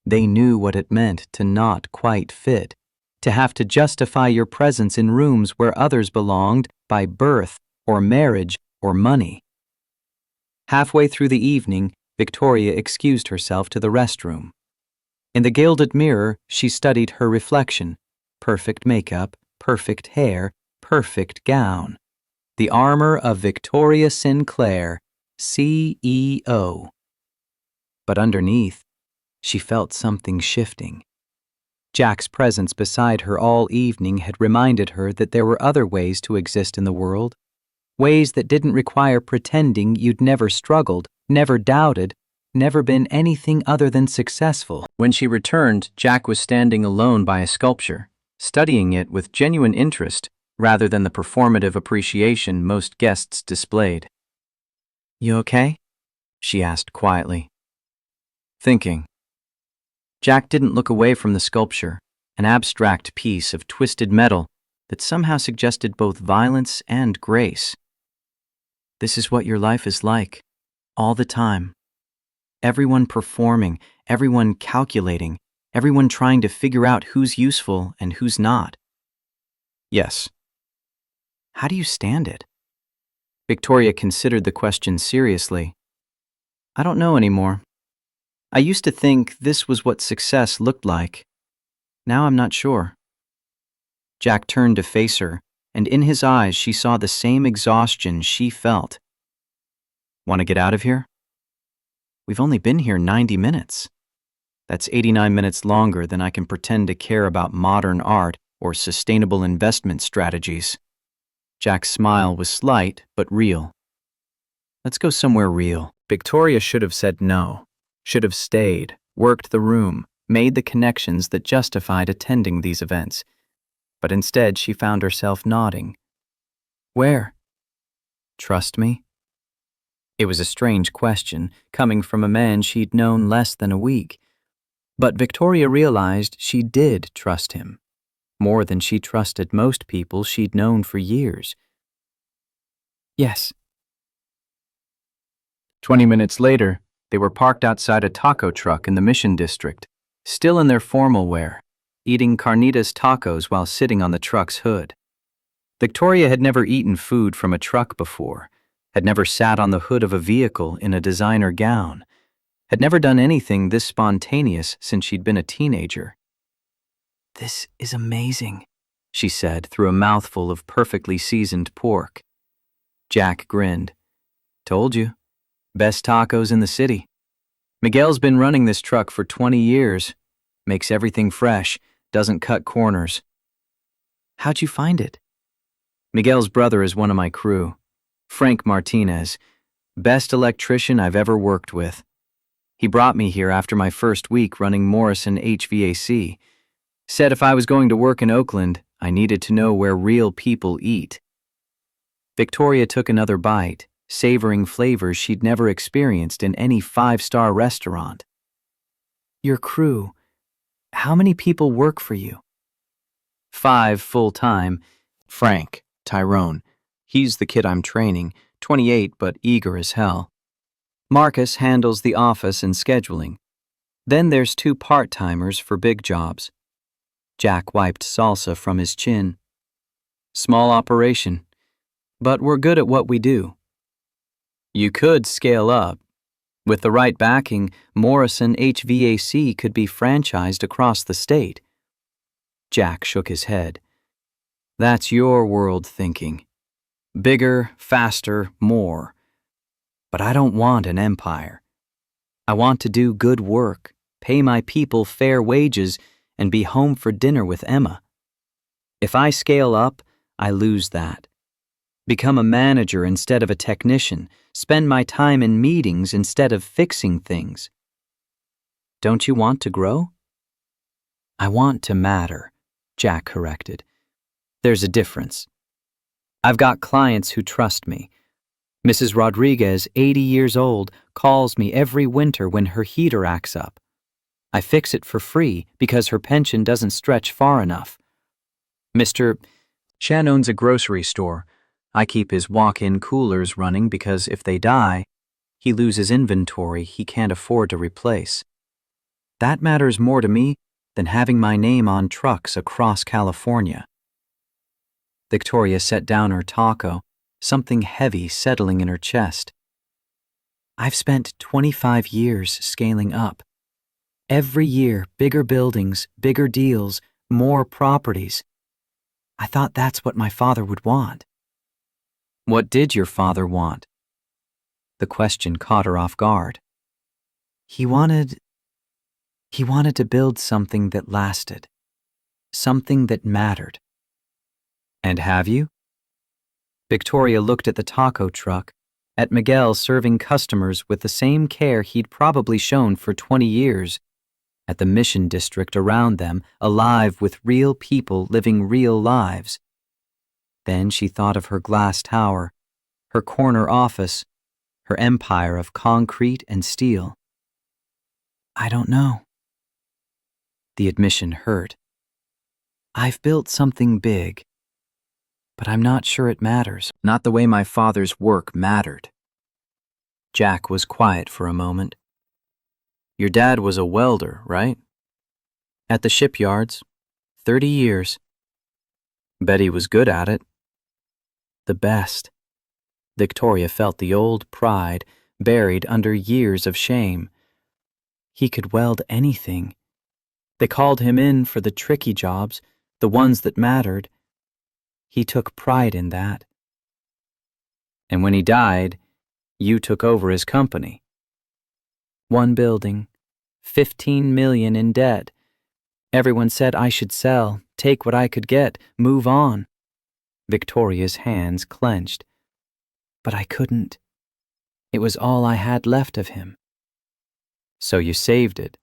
They knew what it meant to not quite fit, to have to justify your presence in rooms where others belonged by birth or marriage or money. Halfway through the evening, Victoria excused herself to the restroom. In the gilded mirror, she studied her reflection. Perfect makeup, perfect hair, perfect gown. The armor of Victoria Sinclair, CEO. But underneath, she felt something shifting. Jack's presence beside her all evening had reminded her that there were other ways to exist in the world, ways that didn't require pretending you'd never struggled, never doubted, never been anything other than successful. When she returned, Jack was standing alone by a sculpture, studying it with genuine interest rather than the performative appreciation most guests displayed. "You okay?" she asked quietly. Thinking. Jack didn't look away from the sculpture, an abstract piece of twisted metal that somehow suggested both violence and grace. This is what your life is like, all the time. Everyone performing, everyone calculating, everyone trying to figure out who's useful and who's not. Yes. How do you stand it? Victoria considered the question seriously. I don't know anymore. I used to think this was what success looked like. Now I'm not sure. Jack turned to face her, and in his eyes she saw the same exhaustion she felt. Want to get out of here? We've only been here 90 minutes. That's 89 minutes longer than I can pretend to care about modern art or sustainable investment strategies. Jack's smile was slight but real. Let's go somewhere real. Victoria should have said no, should have stayed, worked the room, made the connections that justified attending these events. But instead she found herself nodding. Where? Trust me? It was a strange question, coming from a man she'd known less than a week. But Victoria realized she did trust him, more than she trusted most people she'd known for years. Yes. 20 minutes later, they were parked outside a taco truck in the Mission District, still in their formal wear, eating carnitas tacos while sitting on the truck's hood. Victoria had never eaten food from a truck before, had never sat on the hood of a vehicle in a designer gown, had never done anything this spontaneous since she'd been a teenager. This is amazing, she said through a mouthful of perfectly seasoned pork. Jack grinned. Told you. Best tacos in the city. Miguel's been running this truck for 20 years. Makes everything fresh, doesn't cut corners. How'd you find it? Miguel's brother is one of my crew. Frank Martinez. Best electrician I've ever worked with. He brought me here after my first week running Morrison HVAC. Said if I was going to work in Oakland, I needed to know where real people eat. Victoria took another bite, savoring flavors she'd never experienced in any 5-star restaurant. Your crew, how many people work for you? 5 full-time. Frank, Tyrone. He's the kid I'm training, 28 but eager as hell. Marcus handles the office and scheduling. Then there's 2 part-timers for big jobs. Jack wiped salsa from his chin. Small operation, but we're good at what we do. You could scale up. With the right backing, Morrison HVAC could be franchised across the state. Jack shook his head. That's your world thinking. Bigger, faster, more. But I don't want an empire. I want to do good work, pay my people fair wages, and be home for dinner with Emma. If I scale up, I lose that. Become a manager instead of a technician, spend my time in meetings instead of fixing things. Don't you want to grow? I want to matter, Jack corrected. There's a difference. I've got clients who trust me. Mrs. Rodriguez, 80 years old, calls me every winter when her heater acts up. I fix it for free because her pension doesn't stretch far enough. Mr. Shan owns a grocery store. I keep his walk-in coolers running because if they die, he loses inventory he can't afford to replace. That matters more to me than having my name on trucks across California. Victoria set down her taco, something heavy settling in her chest. I've spent 25 years scaling up. Every year, bigger buildings, bigger deals, more properties. I thought that's what my father would want. What did your father want? The question caught her off guard. He wanted to build something that lasted, something that mattered. And have you? Victoria looked at the taco truck, at Miguel serving customers with the same care he'd probably shown for 20 years, at the mission district around them, alive with real people living real lives. Then she thought of her glass tower, her corner office, her empire of concrete and steel. I don't know. The admission hurt. I've built something big, but I'm not sure it matters. Not the way my father's work mattered. Jack was quiet for a moment. Your dad was a welder, right? At the shipyards, 30 years. Bet he was good at it. The best. Victoria felt the old pride buried under years of shame. He could weld anything. They called him in for the tricky jobs, the ones that mattered. He took pride in that. And when he died, you took over his company. One building, 15 million in debt. Everyone said I should sell, take what I could get, move on. Victoria's hands clenched. But I couldn't. It was all I had left of him. So you saved it,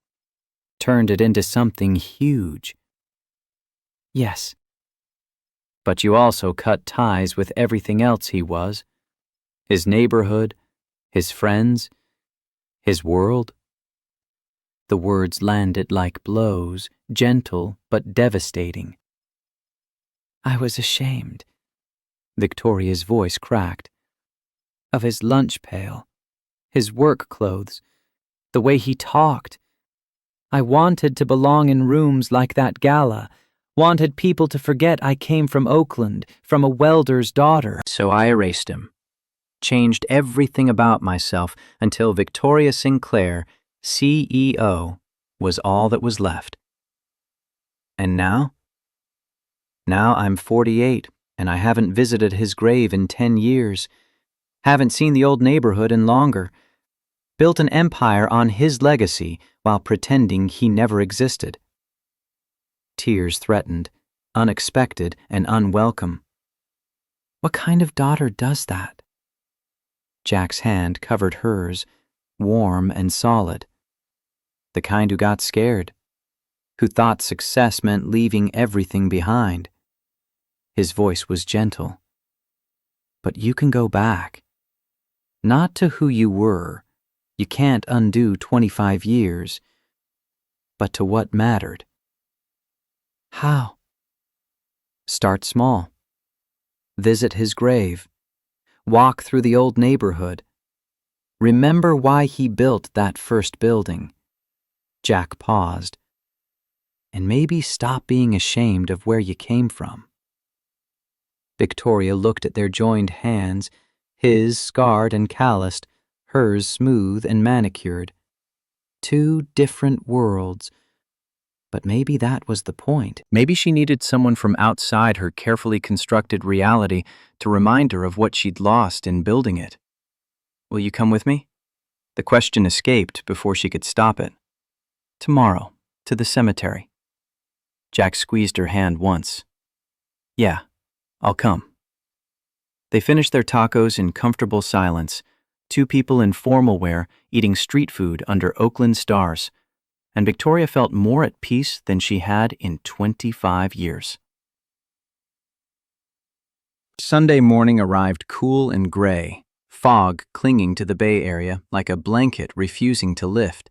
turned it into something huge. Yes. But you also cut ties with everything else he was. His neighborhood, his friends, his world. The words landed like blows, gentle but devastating. I was ashamed. Victoria's voice cracked. Of his lunch pail, his work clothes, the way he talked. I wanted to belong in rooms like that gala, wanted people to forget I came from Oakland, from a welder's daughter. So I erased him, changed everything about myself until Victoria Sinclair, CEO, was all that was left. And now? Now I'm 48, and I haven't visited his grave in 10 years. Haven't seen the old neighborhood in longer. Built an empire on his legacy while pretending he never existed. Tears threatened, unexpected and unwelcome. What kind of daughter does that? Jack's hand covered hers, warm and solid. The kind who got scared, who thought success meant leaving everything behind. His voice was gentle. But you can go back. Not to who you were. You can't undo 25 years. But to what mattered. How? Start small. Visit his grave. Walk through the old neighborhood. Remember why he built that first building. Jack paused. And maybe stop being ashamed of where you came from. Victoria looked at their joined hands, his scarred and calloused, hers smooth and manicured. Two different worlds. But maybe that was the point. Maybe she needed someone from outside her carefully constructed reality to remind her of what she'd lost in building it. Will you come with me? The question escaped before she could stop it. Tomorrow, to the cemetery. Jack squeezed her hand once. Yeah, I'll come. They finished their tacos in comfortable silence, two people in formal wear eating street food under Oakland stars, and Victoria felt more at peace than she had in 25 years. Sunday morning arrived cool and gray, fog clinging to the Bay Area like a blanket refusing to lift.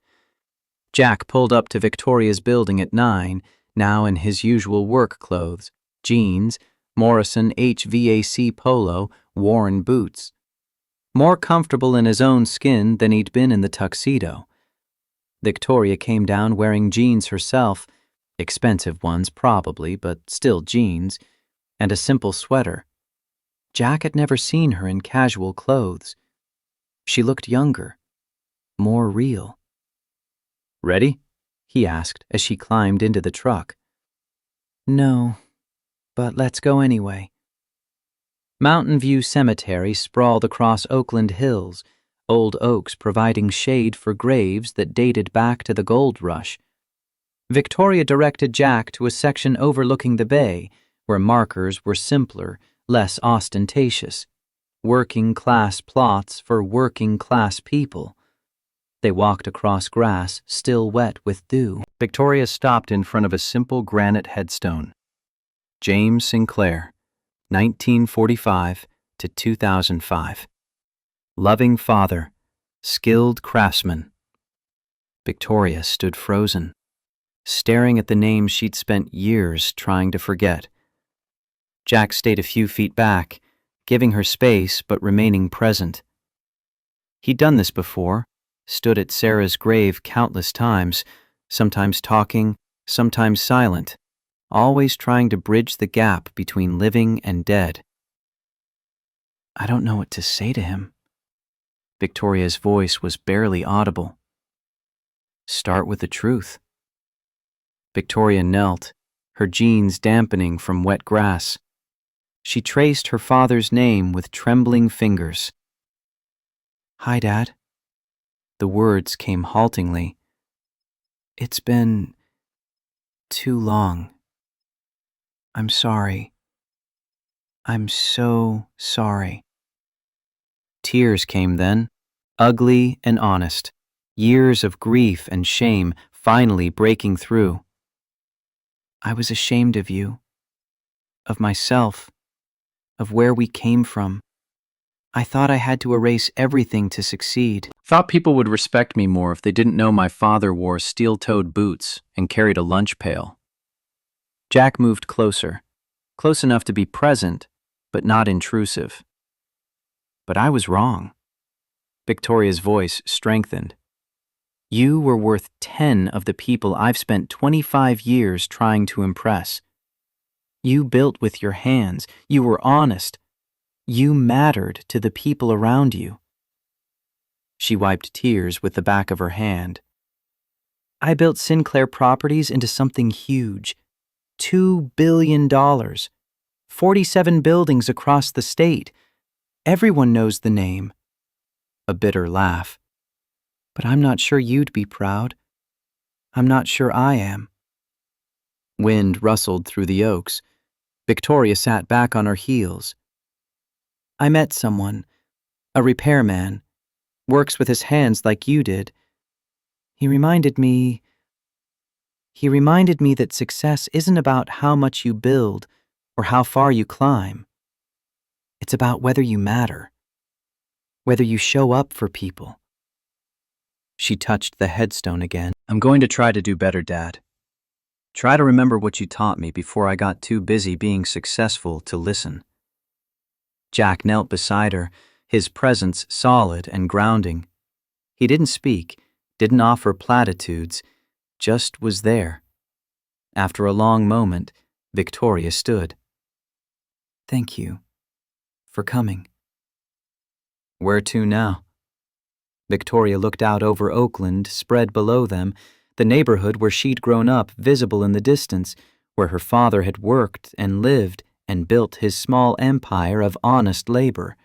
Jack pulled up to Victoria's building at 9, now in his usual work clothes, jeans, Morrison HVAC polo, worn boots. More comfortable in his own skin than he'd been in the tuxedo. Victoria came down wearing jeans herself, expensive ones probably, but still jeans, and a simple sweater. Jack had never seen her in casual clothes. She looked younger, more real. Ready? He asked as she climbed into the truck. No, but let's go anyway. Mountain View Cemetery sprawled across Oakland Hills, old oaks providing shade for graves that dated back to the gold rush. Victoria directed Jack to a section overlooking the bay, where markers were simpler, less ostentatious. Working-class plots for working-class people. They walked across grass still wet with dew. Victoria stopped in front of a simple granite headstone. James Sinclair, 1945 to 2005. Loving father, skilled craftsman. Victoria stood frozen, staring at the name she'd spent years trying to forget. Jack stayed a few feet back, giving her space but remaining present. He'd done this before, stood at Sarah's grave countless times, sometimes talking, sometimes silent, always trying to bridge the gap between living and dead. I don't know what to say to him. Victoria's voice was barely audible. Start with the truth. Victoria knelt, her jeans dampening from wet grass. She traced her father's name with trembling fingers. Hi, Dad. The words came haltingly. It's been too long. I'm sorry. I'm so sorry. Tears came then, ugly and honest, years of grief and shame finally breaking through. I was ashamed of you, of myself, of where we came from. I thought I had to erase everything to succeed. Thought people would respect me more if they didn't know my father wore steel-toed boots and carried a lunch pail. Jack moved closer, close enough to be present, but not intrusive. But I was wrong. Victoria's voice strengthened. You were worth 10 of the people I've spent 25 years trying to impress. You built with your hands. You were honest. You mattered to the people around you. She wiped tears with the back of her hand. I built Sinclair Properties into something huge. $2 billion. 47 buildings across the state. Everyone knows the name. A bitter laugh. But I'm not sure you'd be proud. I'm not sure I am. Wind rustled through the oaks. Victoria sat back on her heels. I met someone, a repairman, works with his hands like you did. He reminded me that success isn't about how much you build or how far you climb. It's about whether you matter, whether you show up for people. She touched the headstone again. I'm going to try to do better, Dad. Try to remember what you taught me before I got too busy being successful to listen. Jack knelt beside her, his presence solid and grounding. He didn't speak, didn't offer platitudes, just was there. After a long moment, Victoria stood. Thank you for coming. Where to now? Victoria looked out over Oakland, spread below them, the neighborhood where she'd grown up visible in the distance, where her father had worked and lived and built his small empire of honest labor.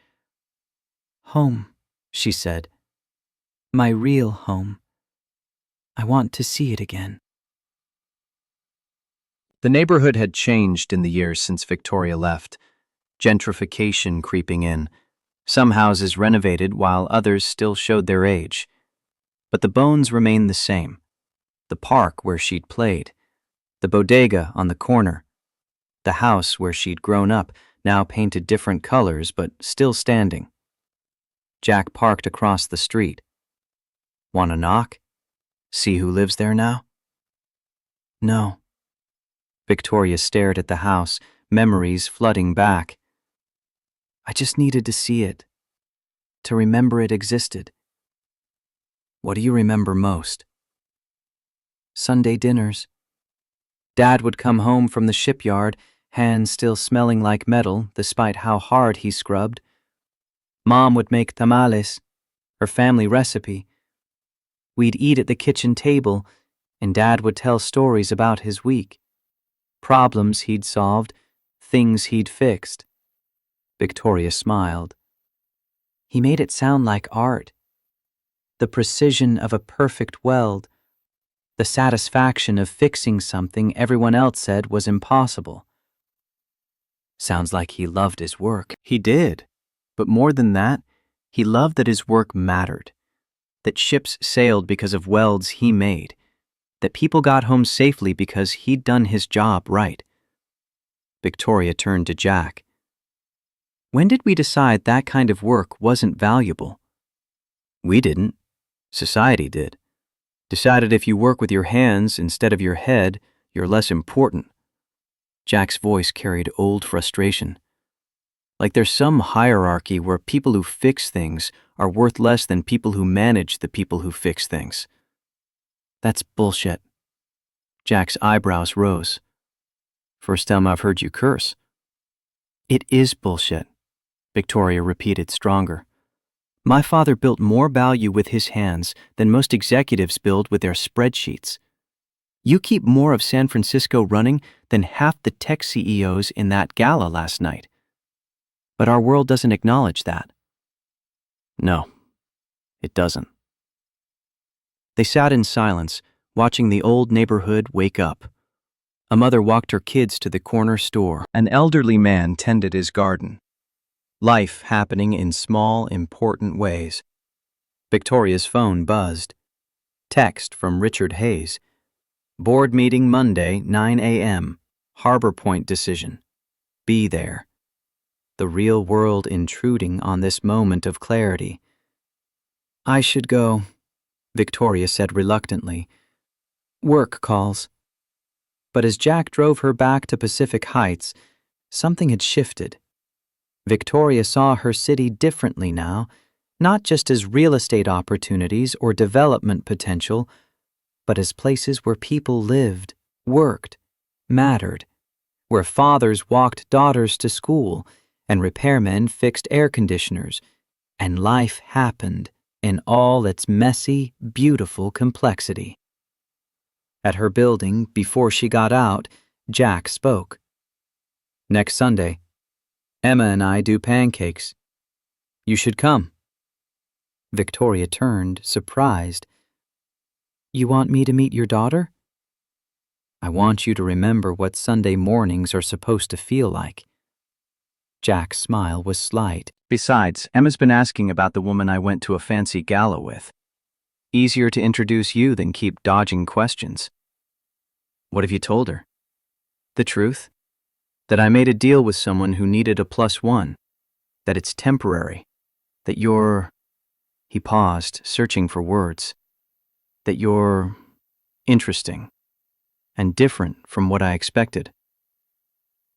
Home, she said. My real home. I want to see it again. The neighborhood had changed in the years since Victoria left. Gentrification creeping in. Some houses renovated while others still showed their age. But the bones remained the same. The park where she'd played. The bodega on the corner. The house where she'd grown up, now painted different colors but still standing. Jack parked across the street. Want to knock? See who lives there now? No. Victoria stared at the house, memories flooding back. I just needed to see it, to remember it existed. What do you remember most? Sunday dinners. Dad would come home from the shipyard, hands still smelling like metal despite how hard he scrubbed. Mom would make tamales, her family recipe. We'd eat at the kitchen table, and Dad would tell stories about his week. Problems he'd solved, things he'd fixed. Victoria smiled. He made it sound like art, the precision of a perfect weld, the satisfaction of fixing something everyone else said was impossible. Sounds like he loved his work. He did. But more than that, he loved that his work mattered, that ships sailed because of welds he made, that people got home safely because he'd done his job right. Victoria turned to Jack. When did we decide that kind of work wasn't valuable? We didn't. Society did. Decided if you work with your hands instead of your head, you're less important. Jack's voice carried old frustration. Like there's some hierarchy where people who fix things are worth less than people who manage the people who fix things. That's bullshit. Jack's eyebrows rose. First time I've heard you curse. It is bullshit, Victoria repeated stronger. My father built more value with his hands than most executives build with their spreadsheets. You keep more of San Francisco running than half the tech CEOs in that gala last night. But our world doesn't acknowledge that. No, it doesn't. They sat in silence, watching the old neighborhood wake up. A mother walked her kids to the corner store. An elderly man tended his garden. Life happening in small, important ways. Victoria's phone buzzed. Text from Richard Hayes. Board meeting Monday, 9 a.m. Harbor Point decision. Be there. The real world intruding on this moment of clarity. I should go, Victoria said reluctantly. Work calls. But as Jack drove her back to Pacific Heights, something had shifted. Victoria saw her city differently now, not just as real estate opportunities or development potential, but as places where people lived, worked, mattered, where fathers walked daughters to school and repairmen fixed air conditioners, and life happened in all its messy, beautiful complexity. At her building, before she got out, Jack spoke. Next Sunday, Emma and I do pancakes. You should come. Victoria turned, surprised. You want me to meet your daughter? I want you to remember what Sunday mornings are supposed to feel like. Jack's smile was slight. Besides, Emma's been asking about the woman I went to a fancy gala with. Easier to introduce you than keep dodging questions. What have you told her? The truth? That I made a deal with someone who needed a +1. That it's temporary. That you're... He paused, searching for words. That you're... interesting. And different from what I expected.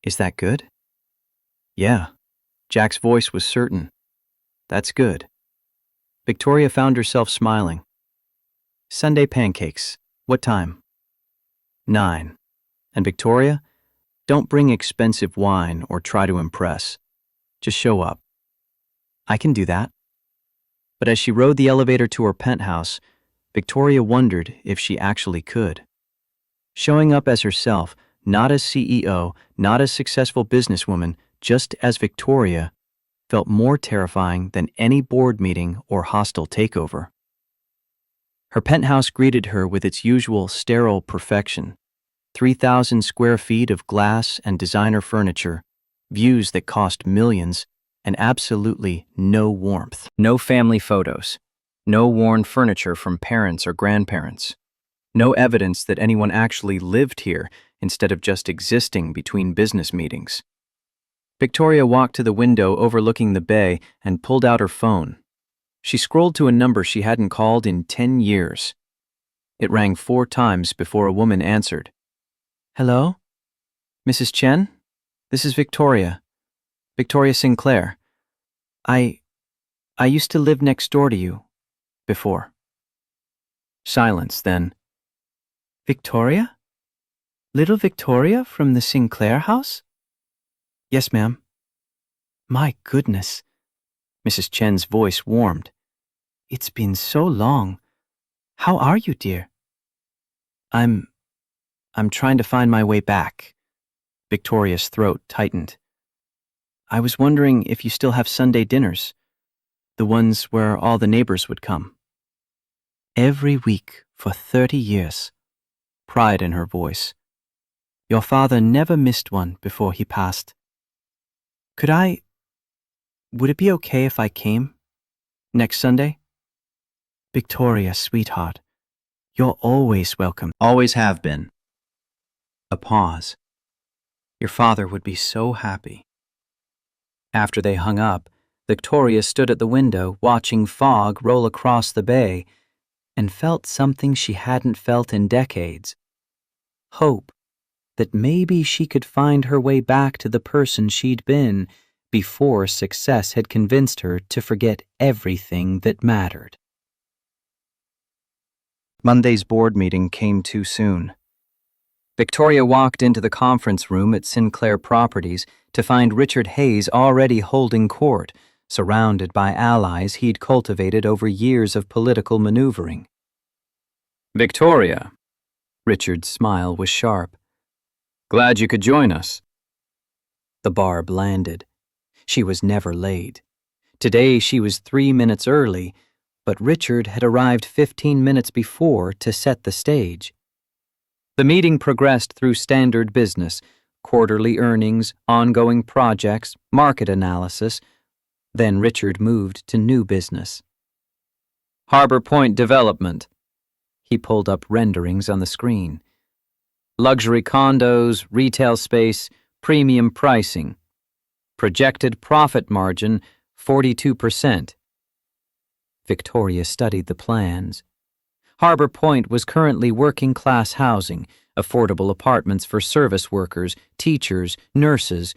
Is that good? Yeah. Jack's voice was certain. That's good. Victoria found herself smiling. Sunday pancakes. What time? 9. And Victoria, don't bring expensive wine or try to impress. Just show up. I can do that. But as she rode the elevator to her penthouse, Victoria wondered if she actually could. Showing up as herself, not as CEO, not as successful businesswoman, just as Victoria, felt more terrifying than any board meeting or hostile takeover. Her penthouse greeted her with its usual sterile perfection. 3,000 square feet of glass and designer furniture, views that cost millions, and absolutely no warmth. No family photos. No worn furniture from parents or grandparents. No evidence that anyone actually lived here instead of just existing between business meetings. Victoria walked to the window overlooking the bay and pulled out her phone. She scrolled to a number she hadn't called in 10 years. It rang 4 times before a woman answered. Hello? Mrs. Chen? This is Victoria. Victoria Sinclair. I used to live next door to you. Before. Silence, then. Victoria? Little Victoria from the Sinclair house? Yes, ma'am. My goodness. Mrs. Chen's voice warmed. It's been so long. How are you, dear? I'm trying to find my way back. Victoria's throat tightened. I was wondering if you still have Sunday dinners, the ones where all the neighbors would come. every week for 30 years. Pride in her voice. Your father never missed one before he passed. Would it be okay if I came? Next Sunday? Victoria, sweetheart, you're always welcome. Always have been. A pause. Your father would be so happy. After they hung up, Victoria stood at the window watching fog roll across the bay and felt something she hadn't felt in decades. Hope that maybe she could find her way back to the person she'd been before success had convinced her to forget everything that mattered. Monday's board meeting came too soon. Victoria walked into the conference room at Sinclair Properties to find Richard Hayes already holding court, surrounded by allies he'd cultivated over years of political maneuvering. Victoria. Richard's smile was sharp. Glad you could join us. The barb landed. She was never late. Today she was 3 minutes early, but Richard had arrived 15 minutes before to set the stage. The meeting progressed through standard business, quarterly earnings, ongoing projects, market analysis. Then Richard moved to new business. Harbor Point Development. He pulled up renderings on the screen. Luxury condos, retail space, premium pricing. Projected profit margin, 42%. Victoria studied the plans. Harbor Point was currently working-class housing, affordable apartments for service workers, teachers, nurses,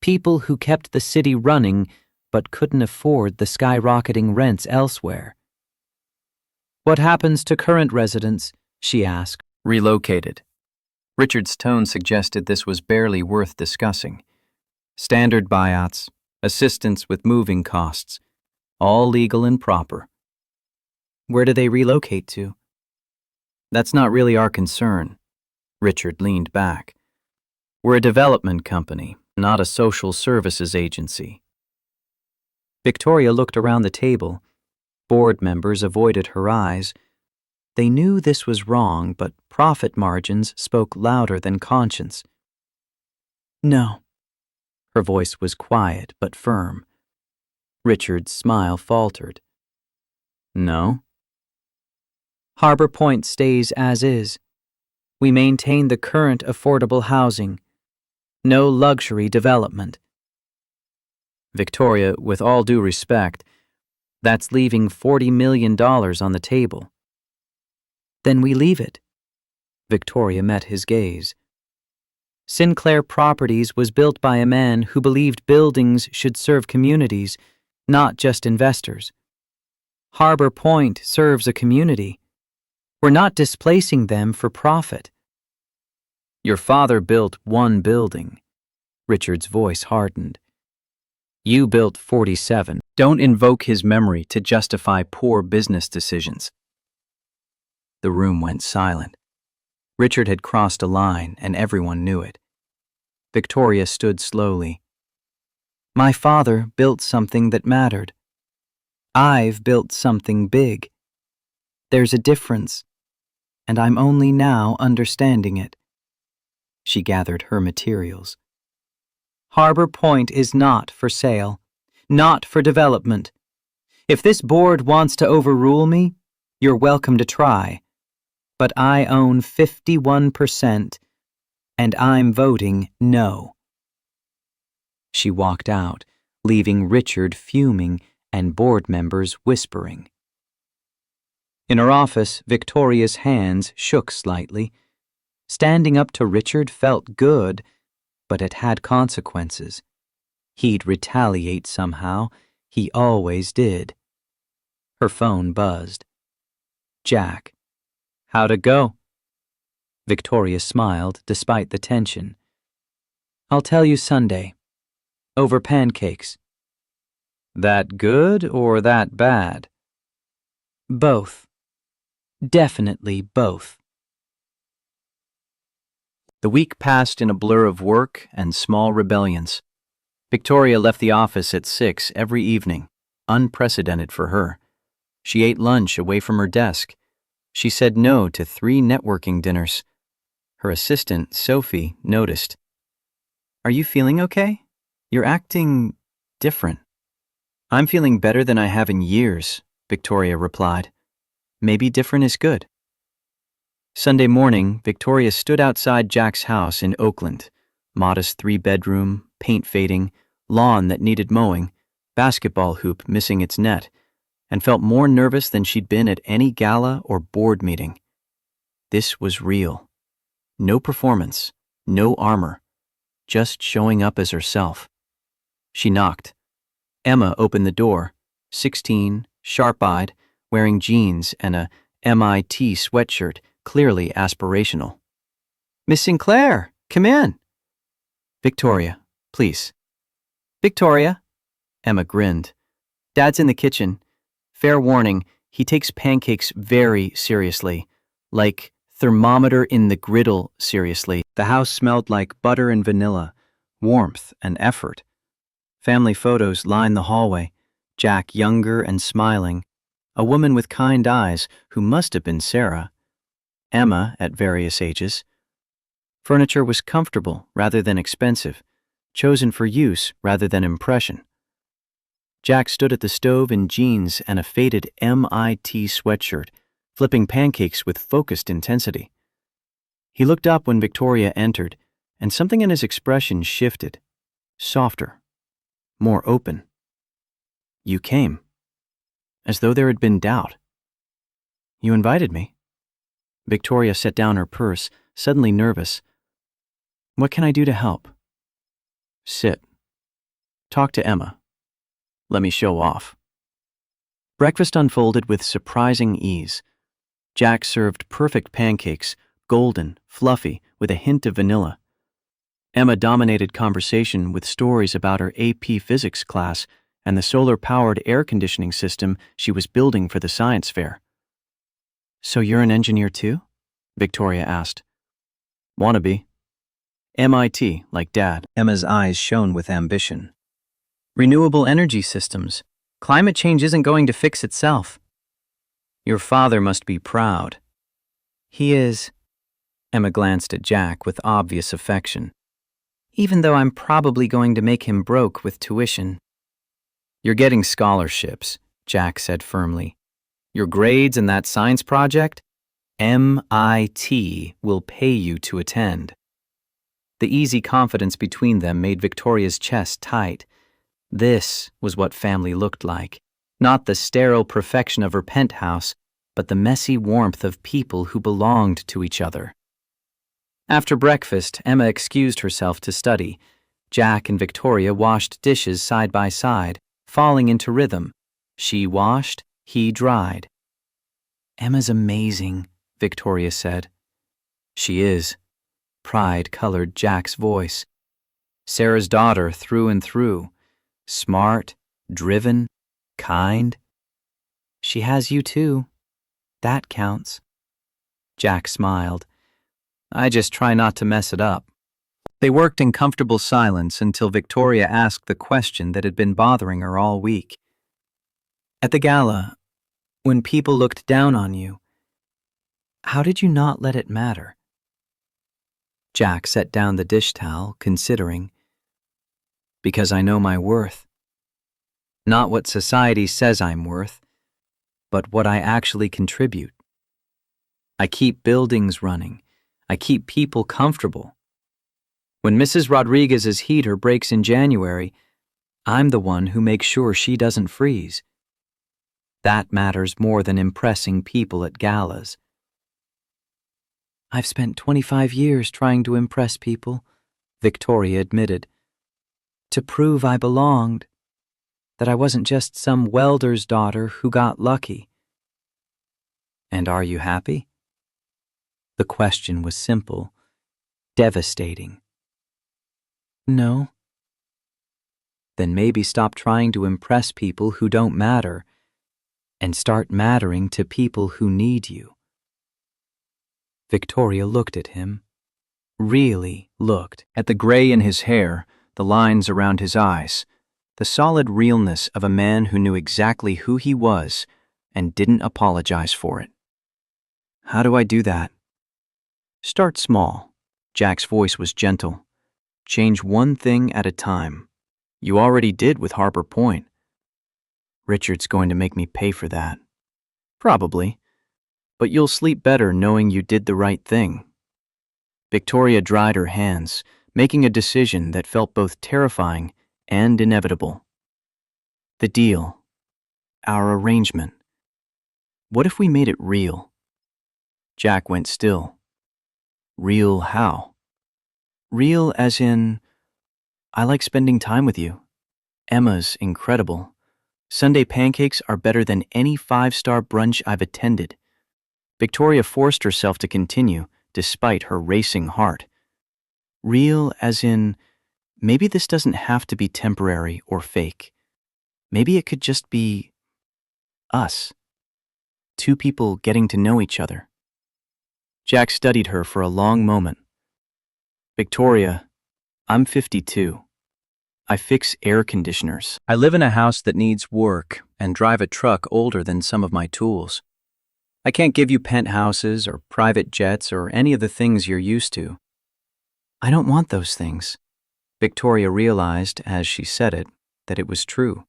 people who kept the city running but couldn't afford the skyrocketing rents elsewhere. What happens to current residents? She asked. Relocated. Richard's tone suggested this was barely worth discussing. Standard buyouts, assistance with moving costs, all legal and proper. Where do they relocate to? That's not really our concern. Richard leaned back. We're a development company, not a social services agency. Victoria looked around the table. Board members avoided her eyes. They knew this was wrong, but profit margins spoke louder than conscience. No. Her voice was quiet but firm. Richard's smile faltered. No? Harbor Point stays as is. We maintain the current affordable housing. No luxury development. Victoria, with all due respect, that's leaving $40 million on the table. Then we leave it. Victoria met his gaze. Sinclair Properties was built by a man who believed buildings should serve communities, not just investors. Harbor Point serves a community. We're not displacing them for profit. Your father built one building. Richard's voice hardened. You built 47. Don't invoke his memory to justify poor business decisions. The room went silent. Richard had crossed a line, and everyone knew it. Victoria stood slowly. My father built something that mattered. I've built something big. There's a difference, and I'm only now understanding it. She gathered her materials. Harbor Point is not for sale, not for development. If this board wants to overrule me, you're welcome to try. But I own 51%, and I'm voting no. She walked out, leaving Richard fuming and board members whispering. In her office, Victoria's hands shook slightly. Standing up to Richard felt good, but it had consequences. He'd retaliate somehow. He always did. Her phone buzzed. Jack. How'd it go? Victoria smiled despite the tension. I'll tell you Sunday. Over pancakes. That good or that bad? Both. Definitely both. The week passed in a blur of work and small rebellions. Victoria left the office at 6 every evening, unprecedented for her. She ate lunch away from her desk, She said no to 3 networking dinners. Her assistant, Sophie, noticed. "Are you feeling okay? You're acting different." "I'm feeling better than I have in years," Victoria replied. "Maybe different is good." Sunday morning, Victoria stood outside Jack's house in Oakland. Modest 3-bedroom, paint fading, lawn that needed mowing, basketball hoop missing its net, and felt more nervous than she'd been at any gala or board meeting. This was real. No performance, no armor, just showing up as herself. She knocked. Emma opened the door, 16, sharp-eyed, wearing jeans and a MIT sweatshirt, clearly aspirational. "Miss Sinclair, come in." "Victoria, please." "Victoria." Emma grinned. "Dad's in the kitchen. Fair warning, he takes pancakes very seriously, like thermometer in the griddle seriously." The house smelled like butter and vanilla, warmth and effort. Family photos lined the hallway, Jack younger and smiling, a woman with kind eyes who must have been Sarah, Emma at various ages. Furniture was comfortable rather than expensive, chosen for use rather than impression. Jack stood at the stove in jeans and a faded MIT sweatshirt, flipping pancakes with focused intensity. He looked up when Victoria entered, and something in his expression shifted, softer, more open. "You came," as though there had been doubt. "You invited me." Victoria set down her purse, suddenly nervous. "What can I do to help?" "Sit. Talk to Emma. Let me show off." Breakfast unfolded with surprising ease. Jack served perfect pancakes, golden, fluffy, with a hint of vanilla. Emma dominated conversation with stories about her AP physics class and the solar-powered air conditioning system she was building for the science fair. "So you're an engineer too?" Victoria asked. "Wanna be. MIT, like Dad." Emma's eyes shone with ambition. "Renewable energy systems. Climate change isn't going to fix itself." "Your father must be proud." "He is." Emma glanced at Jack with obvious affection. "Even though I'm probably going to make him broke with tuition." "You're getting scholarships," Jack said firmly. "Your grades in that science project? MIT will pay you to attend." The easy confidence between them made Victoria's chest tight. This was what family looked like. Not the sterile perfection of her penthouse, but the messy warmth of people who belonged to each other. After breakfast, Emma excused herself to study. Jack and Victoria washed dishes side by side, falling into rhythm. She washed, he dried. "Emma's amazing," Victoria said. "She is." Pride colored Jack's voice. "Sarah's daughter through and through. Smart, driven, kind." "She has you too. That counts." Jack smiled. "I just try not to mess it up." They worked in comfortable silence until Victoria asked the question that had been bothering her all week. "At the gala, when people looked down on you, how did you not let it matter?" Jack set down the dish towel, considering. "Because I know my worth. Not what society says I'm worth, but what I actually contribute. I keep buildings running. I keep people comfortable. When Mrs. Rodriguez's heater breaks in January, I'm the one who makes sure she doesn't freeze. That matters more than impressing people at galas." "I've spent 25 years trying to impress people," Victoria admitted. "To prove I belonged, that I wasn't just some welder's daughter who got lucky." "And are you happy?" The question was simple, devastating. "No." "Then maybe stop trying to impress people who don't matter and start mattering to people who need you." Victoria looked at him, really looked at the gray in his hair, the lines around his eyes, the solid realness of a man who knew exactly who he was and didn't apologize for it. How do I do that? Start small. Jack's voice was gentle. Change one thing at a time. You already did with Harbor Point. Richard's going to make me pay for that. Probably. But you'll sleep better knowing you did the right thing. Victoria dried her hands, making a decision that felt both terrifying and inevitable. The deal. Our arrangement. What if we made it real? Jack went still. Real how? Real as in, I like spending time with you. Emma's incredible. Sunday pancakes are better than any 5-star brunch I've attended. Victoria forced herself to continue, despite her racing heart. Real as in, maybe this doesn't have to be temporary or fake. Maybe it could just be us. 2 people getting to know each other. Jack studied her for a long moment. Victoria, I'm 52. I fix air conditioners. I live in a house that needs work and drive a truck older than some of my tools. I can't give you penthouses or private jets or any of the things you're used to. I don't want those things. Victoria realized, as she said it, that it was true.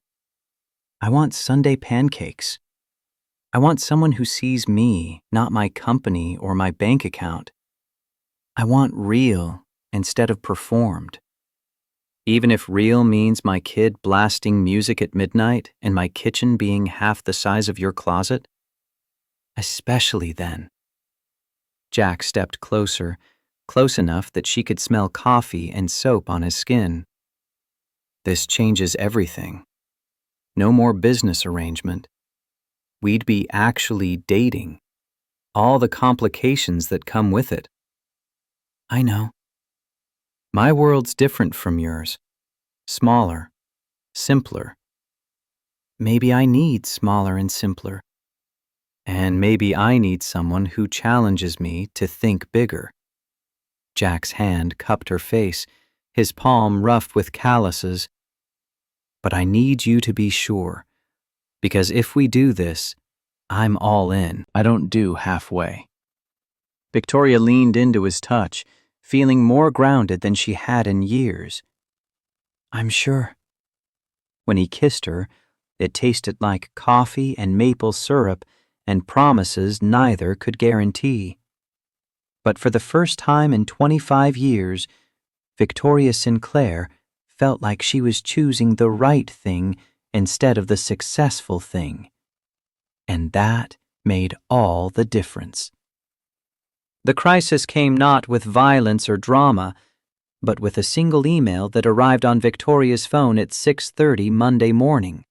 I want Sunday pancakes. I want someone who sees me, not my company or my bank account. I want real instead of performed. Even if real means my kid blasting music at midnight and my kitchen being half the size of your closet. Especially then. Jack stepped closer, close enough that she could smell coffee and soap on his skin. This changes everything. No more business arrangement. We'd be actually dating. All the complications that come with it. I know. My world's different from yours. Smaller. Simpler. Maybe I need smaller and simpler. And maybe I need someone who challenges me to think bigger. Jack's hand cupped her face, his palm rough with calluses. But I need you to be sure, because if we do this, I'm all in. I don't do halfway. Victoria leaned into his touch, feeling more grounded than she had in years. I'm sure. When he kissed her, it tasted like coffee and maple syrup and promises neither could guarantee. But for the first time in 25 years, Victoria Sinclair felt like she was choosing the right thing instead of the successful thing. And that made all the difference. The crisis came not with violence or drama, but with a single email that arrived on Victoria's phone at 6:30 Monday morning.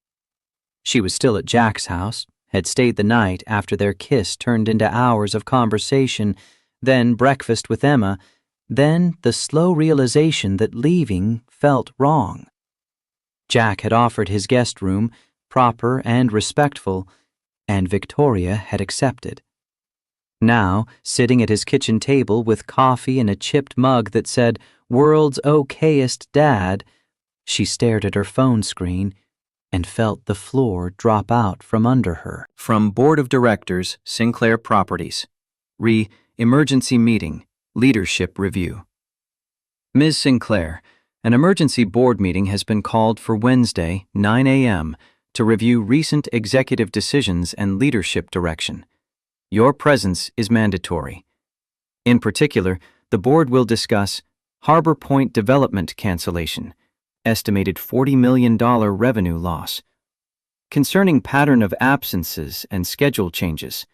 She was still at Jack's house, had stayed the night after their kiss turned into hours of conversation, then breakfast with Emma, then the slow realization that leaving felt wrong. Jack had offered his guest room, proper and respectful, and Victoria had accepted. Now, sitting at his kitchen table with coffee and a chipped mug that said, "World's okayest dad," she stared at her phone screen and felt the floor drop out from under her. From Board of Directors, Sinclair Properties. Emergency meeting, leadership review. Ms. Sinclair, an emergency board meeting has been called for Wednesday, 9 a.m., to review recent executive decisions and leadership direction. Your presence is mandatory. In particular, the board will discuss Harbor Point development cancellation, estimated $40 million revenue loss, concerning pattern of absences and schedule changes,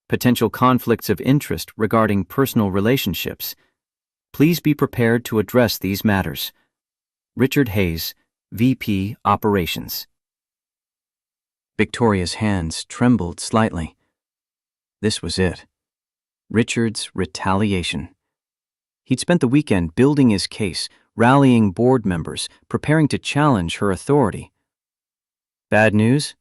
potential conflicts of interest regarding personal relationships. Please be prepared to address these matters. Richard Hayes, VP Operations. Victoria's hands trembled slightly. This was it. Richard's retaliation. He'd spent the weekend building his case, rallying board members, preparing to challenge her authority. Bad news?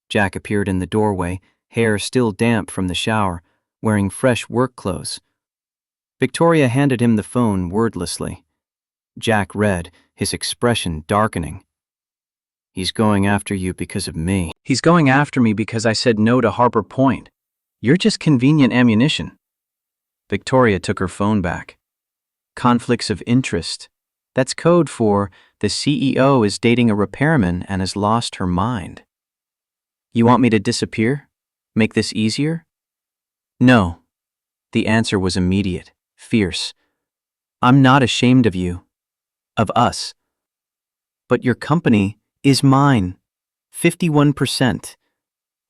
Jack appeared in the doorway, hair still damp from the shower, wearing fresh work clothes. Victoria handed him the phone wordlessly. Jack read, his expression darkening. He's going after you because of me. He's going after me because I said no to Harbor Point. You're just convenient ammunition. Victoria took her phone back. Conflicts of interest. That's code for the CEO is dating a repairman and has lost her mind. You want me to disappear? Make this easier? No. The answer was immediate, fierce. I'm not ashamed of you. Of us. But your company is mine. 51%.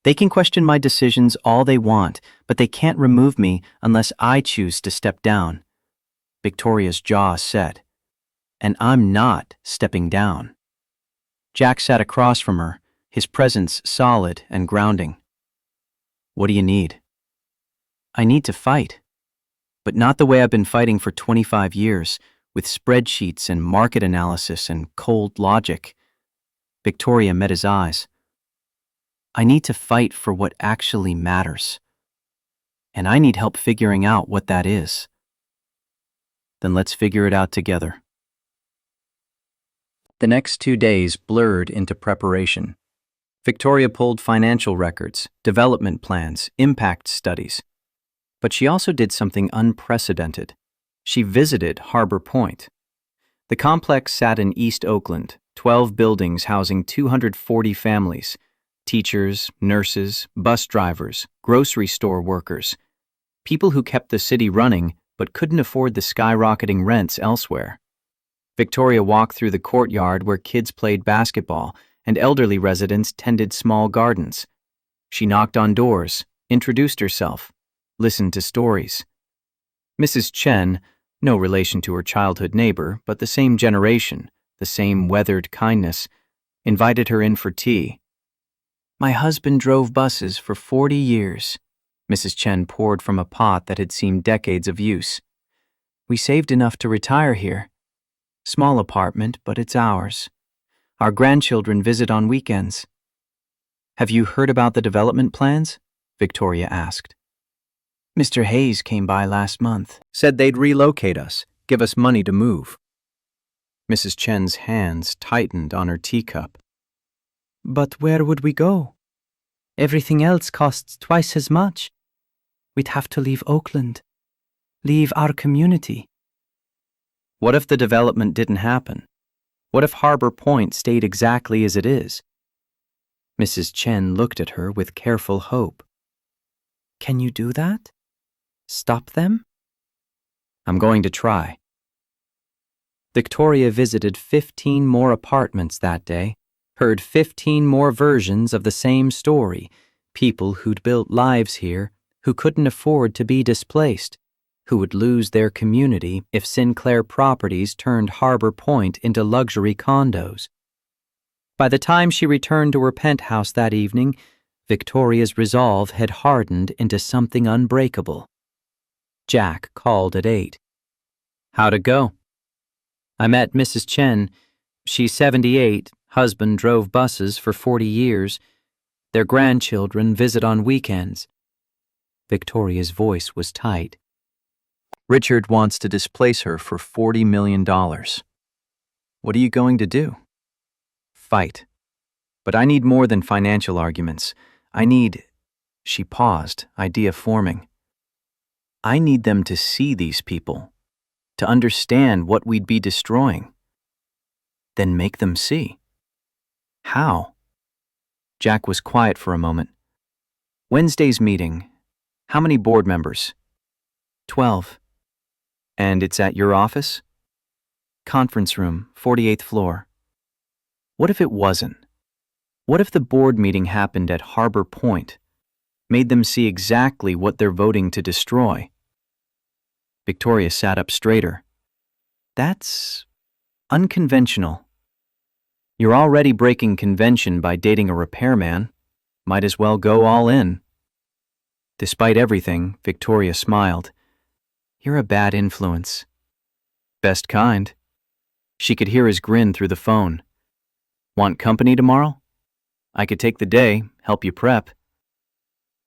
They can question my decisions all they want, but they can't remove me unless I choose to step down. Victoria's jaw set. And I'm not stepping down. Jack sat across from her, his presence solid and grounding. What do you need? I need to fight. But not the way I've been fighting for 25 years, with spreadsheets and market analysis and cold logic. Victoria met his eyes. I need to fight for what actually matters. And I need help figuring out what that is. Then let's figure it out together. The next 2 days blurred into preparation. Victoria pulled financial records, development plans, impact studies. But she also did something unprecedented. She visited Harbor Point. The complex sat in East Oakland, 12 buildings housing 240 families, teachers, nurses, bus drivers, grocery store workers, people who kept the city running but couldn't afford the skyrocketing rents elsewhere. Victoria walked through the courtyard where kids played basketball and elderly residents tended small gardens. She knocked on doors, introduced herself, listened to stories. Mrs. Chen, no relation to her childhood neighbor, but the same generation, the same weathered kindness, invited her in for tea. My husband drove buses for 40 years. Mrs. Chen poured from a pot that had seen decades of use. We saved enough to retire here. Small apartment, but it's ours. Our grandchildren visit on weekends. Have you heard about the development plans? Victoria asked. Mr. Hayes came by last month. Said they'd relocate us, give us money to move. Mrs. Chen's hands tightened on her teacup. But where would we go? Everything else costs twice as much. We'd have to leave Oakland. Leave our community. What if the development didn't happen? What if Harbor Point stayed exactly as it is? Mrs. Chen looked at her with careful hope. Can you do that? Stop them? I'm going to try. Victoria visited 15 more apartments that day, heard 15 more versions of the same story, people who'd built lives here, who couldn't afford to be displaced, who would lose their community if Sinclair Properties turned Harbor Point into luxury condos. By the time she returned to her penthouse that evening, Victoria's resolve had hardened into something unbreakable. Jack called at 8. How'd it go? I met Mrs. Chen. She's 78, husband drove buses for 40 years. Their grandchildren visit on weekends. Victoria's voice was tight. Richard wants to displace her for $40 million. What are you going to do? Fight. But I need more than financial arguments. I need... She paused, idea forming. I need them to see these people, to understand what we'd be destroying. Then make them see. How? Jack was quiet for a moment. Wednesday's meeting. How many board members? 12. And it's at your office? Conference room, 48th floor. What if it wasn't? What if the board meeting happened at Harbor Point, made them see exactly what they're voting to destroy? Victoria sat up straighter. That's unconventional. You're already breaking convention by dating a repairman. Might as well go all in. Despite everything, Victoria smiled. You're a bad influence. Best kind. She could hear his grin through the phone. Want company tomorrow? I could take the day, help you prep.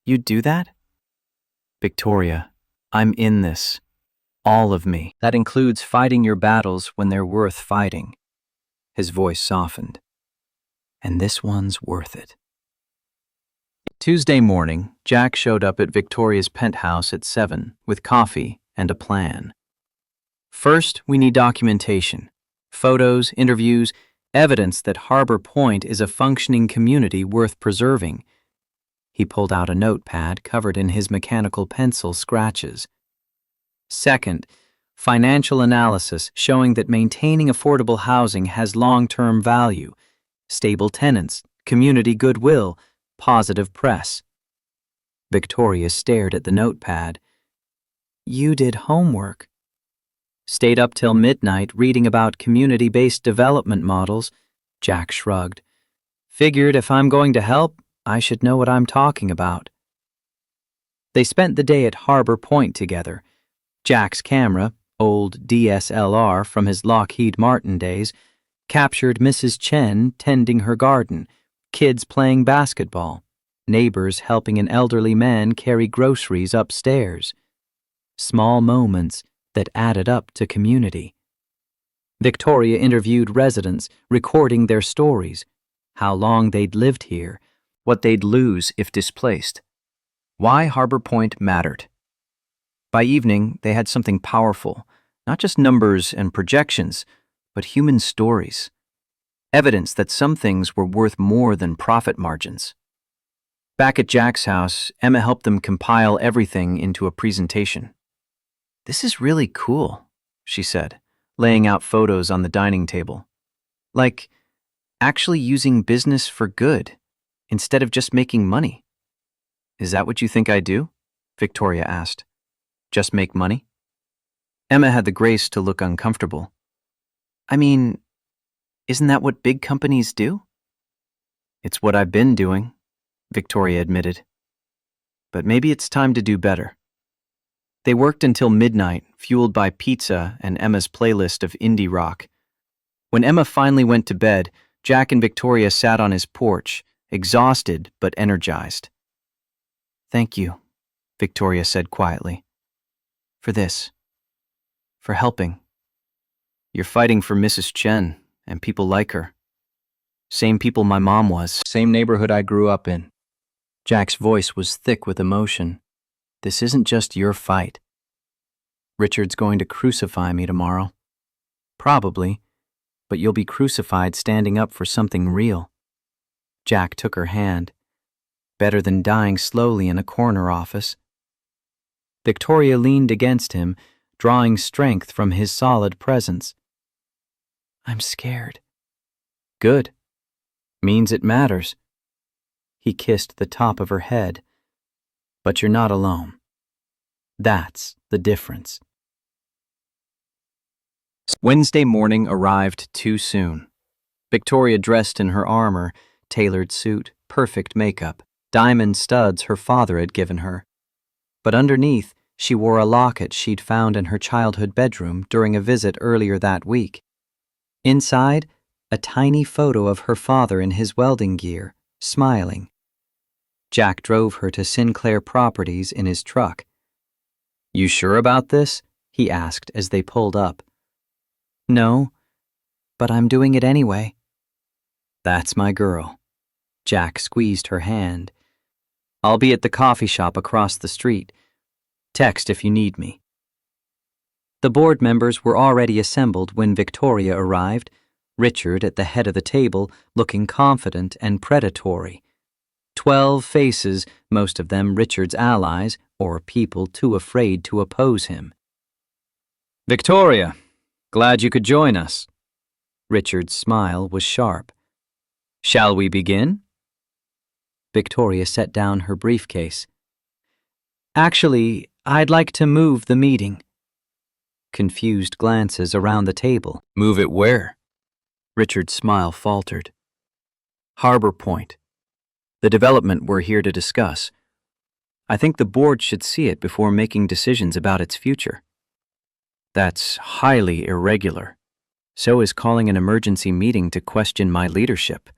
You'd do that? Victoria, I'm in this. All of me. That includes fighting your battles when they're worth fighting. His voice softened. And this one's worth it. Tuesday morning, Jack showed up at Victoria's penthouse at 7 with coffee and a plan. First, we need documentation. Photos, interviews, evidence that Harbor Point is a functioning community worth preserving. He pulled out a notepad covered in his mechanical pencil scratches. Second, financial analysis showing that maintaining affordable housing has long-term value, stable tenants, community goodwill, positive press. Victoria stared at the notepad. You did homework. Stayed up till midnight reading about community-based development models. Jack shrugged. Figured if I'm going to help, I should know what I'm talking about. They spent the day at Harbor Point together. Jack's camera, old DSLR from his Lockheed Martin days, captured Mrs. Chen tending her garden, kids playing basketball, neighbors helping an elderly man carry groceries upstairs. Small moments that added up to community. Victoria interviewed residents, recording their stories, how long they'd lived here, what they'd lose if displaced, why Harbor Point mattered. By evening, they had something powerful, not just numbers and projections, but human stories. Evidence that some things were worth more than profit margins. Back at Jack's house, Emma helped them compile everything into a presentation. This is really cool, she said, laying out photos on the dining table. Like, actually using business for good, instead of just making money. Is that what you think I do? Victoria asked. Just make money? Emma had the grace to look uncomfortable. I mean, isn't that what big companies do? It's what I've been doing, Victoria admitted. But maybe it's time to do better. They worked until midnight, fueled by pizza and Emma's playlist of indie rock. When Emma finally went to bed, Jack and Victoria sat on his porch, exhausted but energized. Thank you, Victoria said quietly. For this. For helping. You're fighting for Mrs. Chen and people like her. Same people my mom was, same neighborhood I grew up in. Jack's voice was thick with emotion. This isn't just your fight. Richard's going to crucify me tomorrow. Probably, but you'll be crucified standing up for something real. Jack took her hand. Better than dying slowly in a corner office. Victoria leaned against him, drawing strength from his solid presence. I'm scared. Good. Means it matters. He kissed the top of her head. But you're not alone. That's the difference. Wednesday morning arrived too soon. Victoria dressed in her armor, tailored suit, perfect makeup, diamond studs her father had given her. But underneath, she wore a locket she'd found in her childhood bedroom during a visit earlier that week. Inside, a tiny photo of her father in his welding gear, smiling. Jack drove her to Sinclair Properties in his truck. You sure about this? He asked as they pulled up. No, but I'm doing it anyway. That's my girl. Jack squeezed her hand. I'll be at the coffee shop across the street. Text if you need me. The board members were already assembled when Victoria arrived, Richard at the head of the table, looking confident and predatory. 12 faces, most of them Richard's allies, or people too afraid to oppose him. Victoria, glad you could join us. Richard's smile was sharp. Shall we begin? Victoria set down her briefcase. Actually, I'd like to move the meeting. Confused glances around the table. Move it where? Richard's smile faltered. Harbor Point. The development we're here to discuss. I think the board should see it before making decisions about its future. That's highly irregular. So is calling an emergency meeting to question my leadership.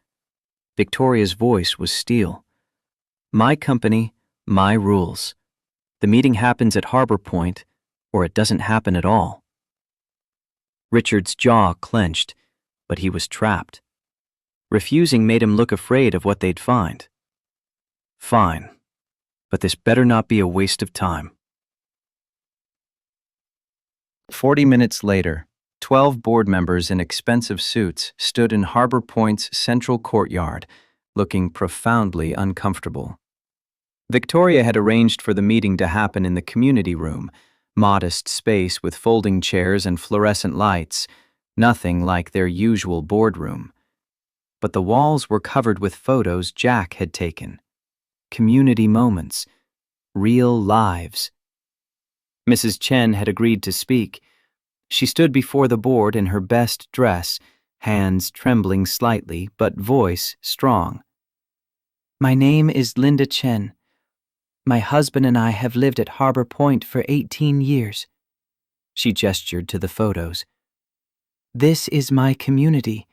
Victoria's voice was steel. My company, my rules. The meeting happens at Harbor Point, or it doesn't happen at all. Richard's jaw clenched, but he was trapped. Refusing made him look afraid of what they'd find. Fine, but this better not be a waste of time. 40 minutes later, 12 board members in expensive suits stood in Harbor Point's central courtyard, looking profoundly uncomfortable. Victoria had arranged for the meeting to happen in the community room, modest space with folding chairs and fluorescent lights, nothing like their usual boardroom. But the walls were covered with photos Jack had taken. Community moments, real lives. Mrs. Chen had agreed to speak. She stood before the board in her best dress, hands trembling slightly, but voice strong. My name is Linda Chen. My husband and I have lived at Harbor Point for 18 years. She gestured to the photos. This is my community.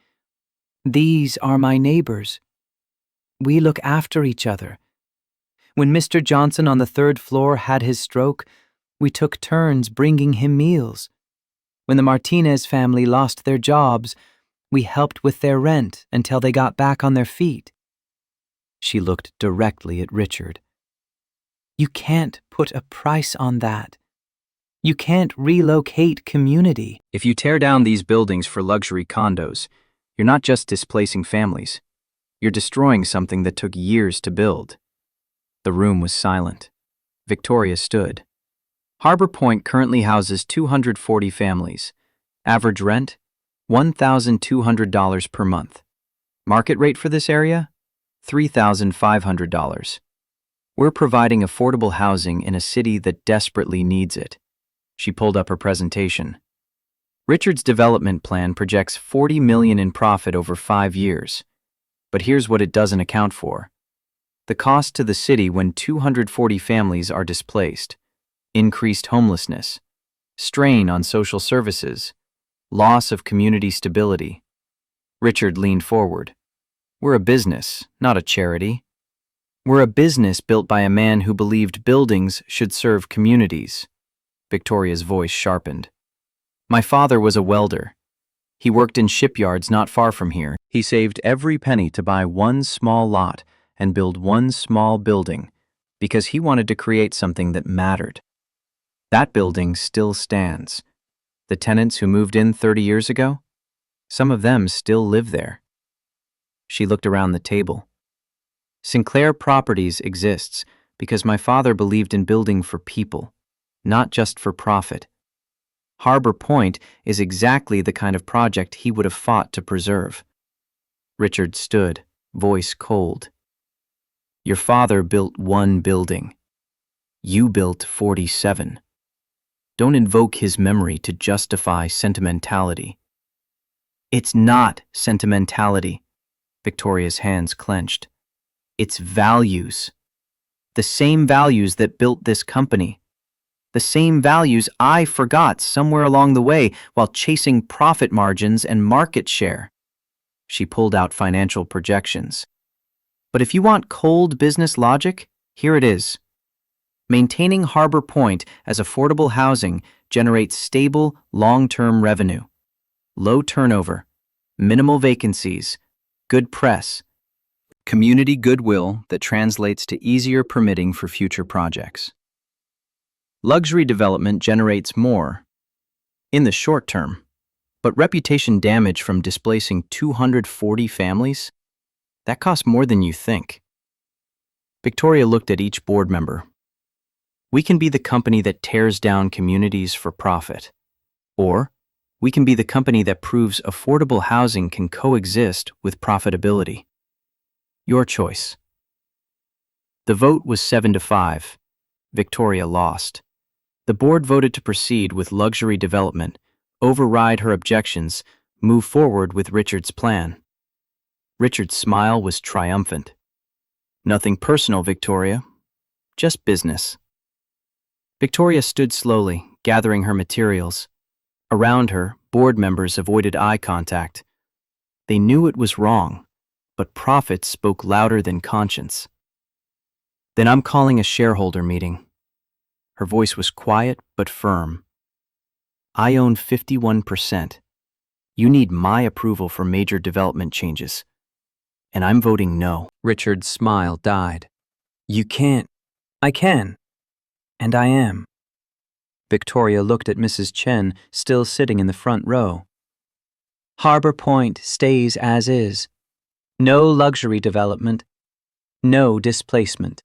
These are my neighbors. We look after each other. When Mr. Johnson on the 3rd floor had his stroke, we took turns bringing him meals. When the Martinez family lost their jobs, we helped with their rent until they got back on their feet. She looked directly at Richard. You can't put a price on that. You can't relocate community. If you tear down these buildings for luxury condos, you're not just displacing families. You're destroying something that took years to build. The room was silent. Victoria stood. Harbor Point currently houses 240 families. Average rent, $1,200 per month. Market rate for this area, $3,500. We're providing affordable housing in a city that desperately needs it. She pulled up her presentation. Richard's development plan projects $40 million in profit over 5 years. But here's what it doesn't account for. The cost to the city when 240 families are displaced. Increased homelessness, strain on social services, loss of community stability. Richard leaned forward. We're a business, not a charity. We're a business built by a man who believed buildings should serve communities. Victoria's voice sharpened. My father was a welder. He worked in shipyards not far from here. He saved every penny to buy one small lot and build one small building because he wanted to create something that mattered. That building still stands. The tenants who moved in 30 years ago, some of them still live there. She looked around the table. Sinclair Properties exists because my father believed in building for people, not just for profit. Harbor Point is exactly the kind of project he would have fought to preserve. Richard stood, voice cold. Your father built one building. You built 47. Don't invoke his memory to justify sentimentality. It's not sentimentality. Victoria's hands clenched. It's values. The same values that built this company. The same values I forgot somewhere along the way while chasing profit margins and market share. She pulled out financial projections. But if you want cold business logic, here it is. Maintaining Harbor Point as affordable housing generates stable, long-term revenue. Low turnover, minimal vacancies, good press, community goodwill that translates to easier permitting for future projects. Luxury development generates more in the short term, but reputation damage from displacing 240 families? That costs more than you think. Victoria looked at each board member. We can be the company that tears down communities for profit. Or we can be the company that proves affordable housing can coexist with profitability. Your choice. The vote was 7-5. Victoria lost. The board voted to proceed with luxury development, override her objections, move forward with Richard's plan. Richard's smile was triumphant. Nothing personal, Victoria. Just business. Victoria stood slowly, gathering her materials. Around her, board members avoided eye contact. They knew it was wrong, but profit spoke louder than conscience. Then I'm calling a shareholder meeting. Her voice was quiet but firm. I own 51%. You need my approval for major development changes. And I'm voting no. Richard's smile died. You can't. I can. And I am. Victoria looked at Mrs. Chen, still sitting in the front row. Harbor Point stays as is. No luxury development. No displacement.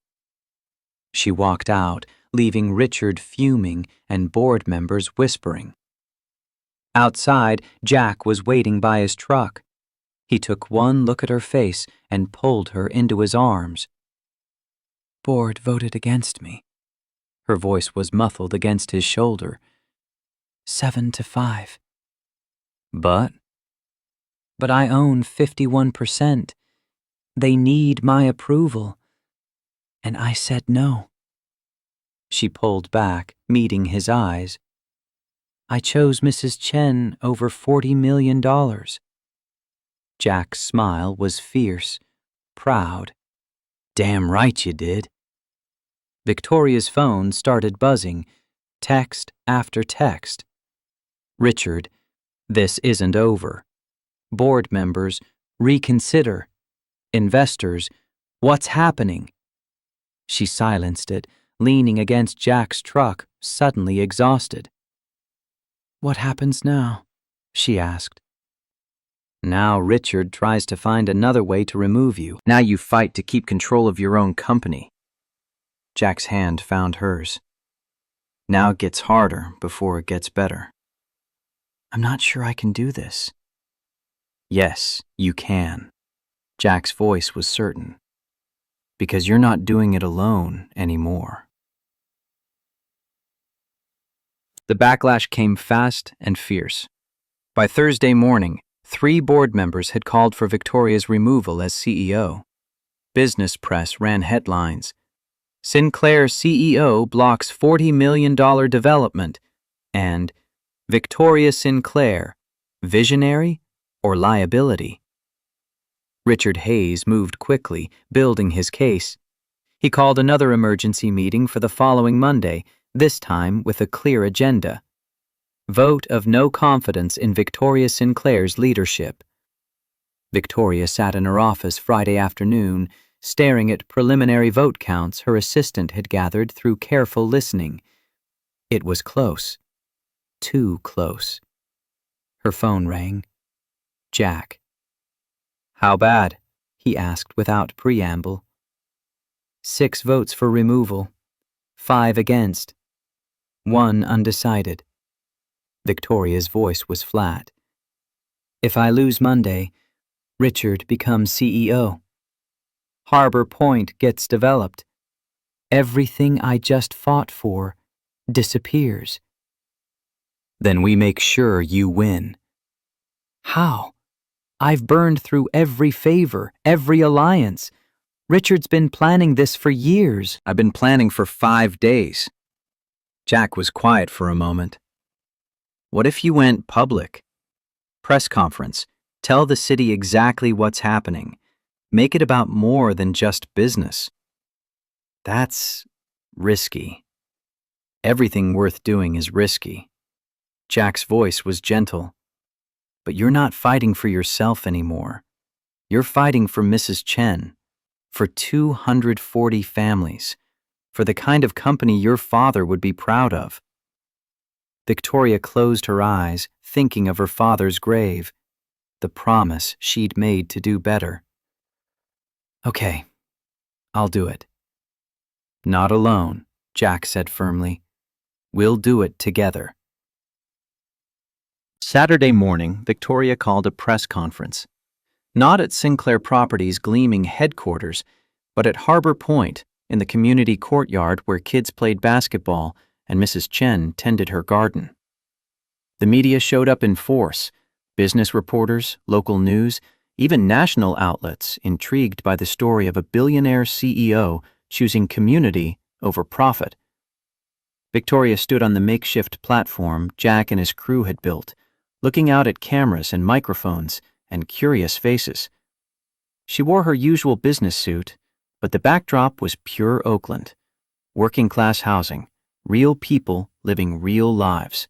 She walked out, leaving Richard fuming and board members whispering. Outside, Jack was waiting by his truck. He took one look at her face and pulled her into his arms. Board voted against me. Her voice was muffled against his shoulder. 7-5. But I own 51%. They need my approval. And I said no. She pulled back, meeting his eyes. I chose Mrs. Chen over $40 million. Jack's smile was fierce, proud. Damn right you did. Victoria's phone started buzzing, text after text. Richard, this isn't over. Board members, reconsider. Investors, what's happening? She silenced it, leaning against Jack's truck, suddenly exhausted. What happens now? She asked. Now Richard tries to find another way to remove you. Now you fight to keep control of your own company. Jack's hand found hers. Now it gets harder before it gets better. I'm not sure I can do this. Yes, you can. Jack's voice was certain. Because you're not doing it alone anymore. The backlash came fast and fierce. By Thursday morning, 3 board members had called for Victoria's removal as CEO. Business press ran headlines. Sinclair CEO blocks $40 million development, and Victoria Sinclair, visionary or liability? Richard Hayes moved quickly, building his case. He called another emergency meeting for the following Monday, this time with a clear agenda. Vote of no confidence in Victoria Sinclair's leadership. Victoria sat in her office Friday afternoon, staring at preliminary vote counts her assistant had gathered through careful listening. It was close. Too close. Her phone rang. Jack. How bad? He asked without preamble. 6 votes for removal. 5 against. 1 undecided. Victoria's voice was flat. If I lose Monday, Richard becomes CEO. Harbor Point gets developed. Everything I just fought for disappears. Then we make sure you win. How? I've burned through every favor, every alliance. Richard's been planning this for years. I've been planning for 5 days. Jack was quiet for a moment. What if you went public? Press conference. Tell the city exactly what's happening. Make it about more than just business. That's risky. Everything worth doing is risky. Jack's voice was gentle. But you're not fighting for yourself anymore. You're fighting for Mrs. Chen, for 240 families, for the kind of company your father would be proud of. Victoria closed her eyes, thinking of her father's grave, the promise she'd made to do better. Okay, I'll do it. Not alone, Jack said firmly. We'll do it together. Saturday morning, Victoria called a press conference. Not at Sinclair Properties' gleaming headquarters, but at Harbor Point, in the community courtyard where kids played basketball and Mrs. Chen tended her garden. The media showed up in force, business reporters, local news, even national outlets intrigued by the story of a billionaire CEO choosing community over profit. Victoria stood on the makeshift platform Jack and his crew had built, looking out at cameras and microphones and curious faces. She wore her usual business suit, but the backdrop was pure Oakland, working-class housing, real people living real lives.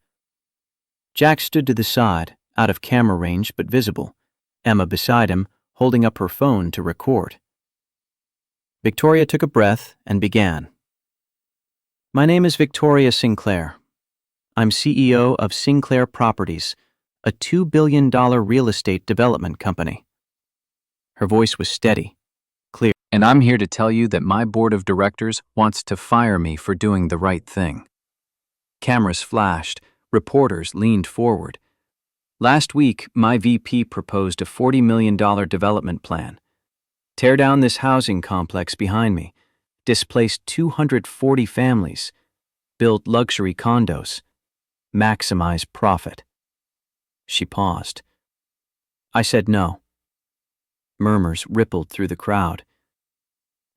Jack stood to the side, out of camera range but visible, Emma beside him, holding up her phone to record. Victoria took a breath and began. My name is Victoria Sinclair. I'm CEO of Sinclair Properties, a $2 billion real estate development company. Her voice was steady, clear. And I'm here to tell you that my board of directors wants to fire me for doing the right thing. Cameras flashed, reporters leaned forward. Last week, my VP proposed a $40 million development plan. Tear down this housing complex behind me, displace 240 families, build luxury condos, maximize profit. She paused. I said no. Murmurs rippled through the crowd.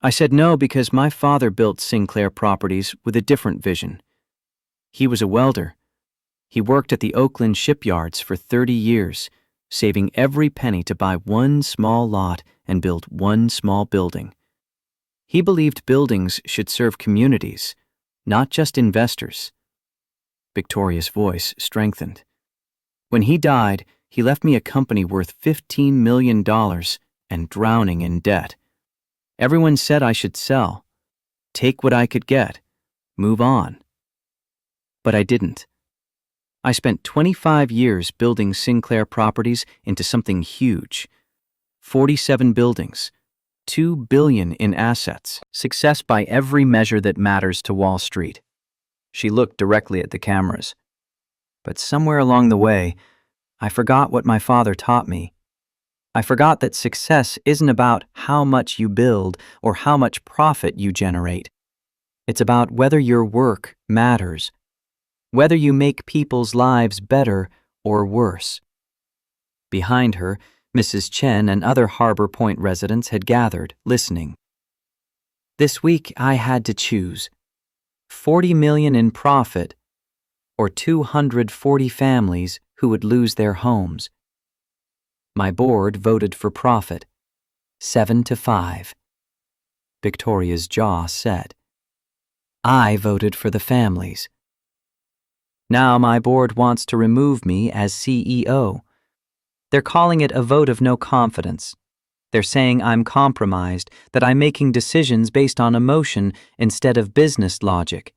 I said no because my father built Sinclair Properties with a different vision. He was a welder. He worked at the Oakland shipyards for 30 years, saving every penny to buy one small lot and build one small building. He believed buildings should serve communities, not just investors. Victoria's voice strengthened. When he died, he left me a company worth $15 million and drowning in debt. Everyone said I should sell, take what I could get, move on. But I didn't. I spent 25 years building Sinclair Properties into something huge. 47 buildings, $2 billion in assets, success by every measure that matters to Wall Street. She looked directly at the cameras. But somewhere along the way, I forgot what my father taught me. I forgot that success isn't about how much you build or how much profit you generate. It's about whether your work matters, whether you make people's lives better or worse. Behind her, Mrs. Chen and other Harbor Point residents had gathered, listening. This week I had to choose $40 million in profit or 240 families who would lose their homes. My board voted for profit, 7-5. Victoria's jaw set. I voted for the families. Now my board wants to remove me as CEO. They're calling it a vote of no confidence. They're saying I'm compromised, that I'm making decisions based on emotion instead of business logic.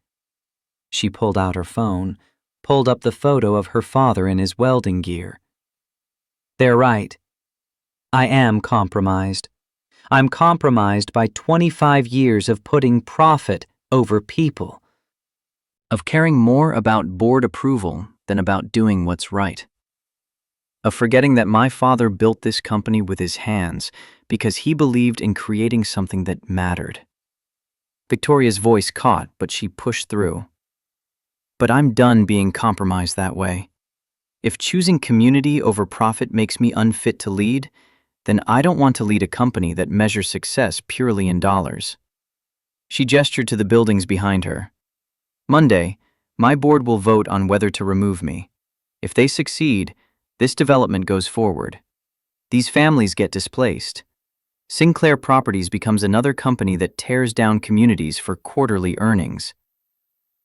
She pulled out her phone, pulled up the photo of her father in his welding gear. They're right. I am compromised. I'm compromised by 25 years of putting profit over people, of caring more about board approval than about doing what's right, of forgetting that my father built this company with his hands because he believed in creating something that mattered. Victoria's voice caught, but she pushed through. But I'm done being compromised that way. If choosing community over profit makes me unfit to lead, then I don't want to lead a company that measures success purely in dollars. She gestured to the buildings behind her. Monday, my board will vote on whether to remove me. If they succeed, this development goes forward. These families get displaced. Sinclair Properties becomes another company that tears down communities for quarterly earnings.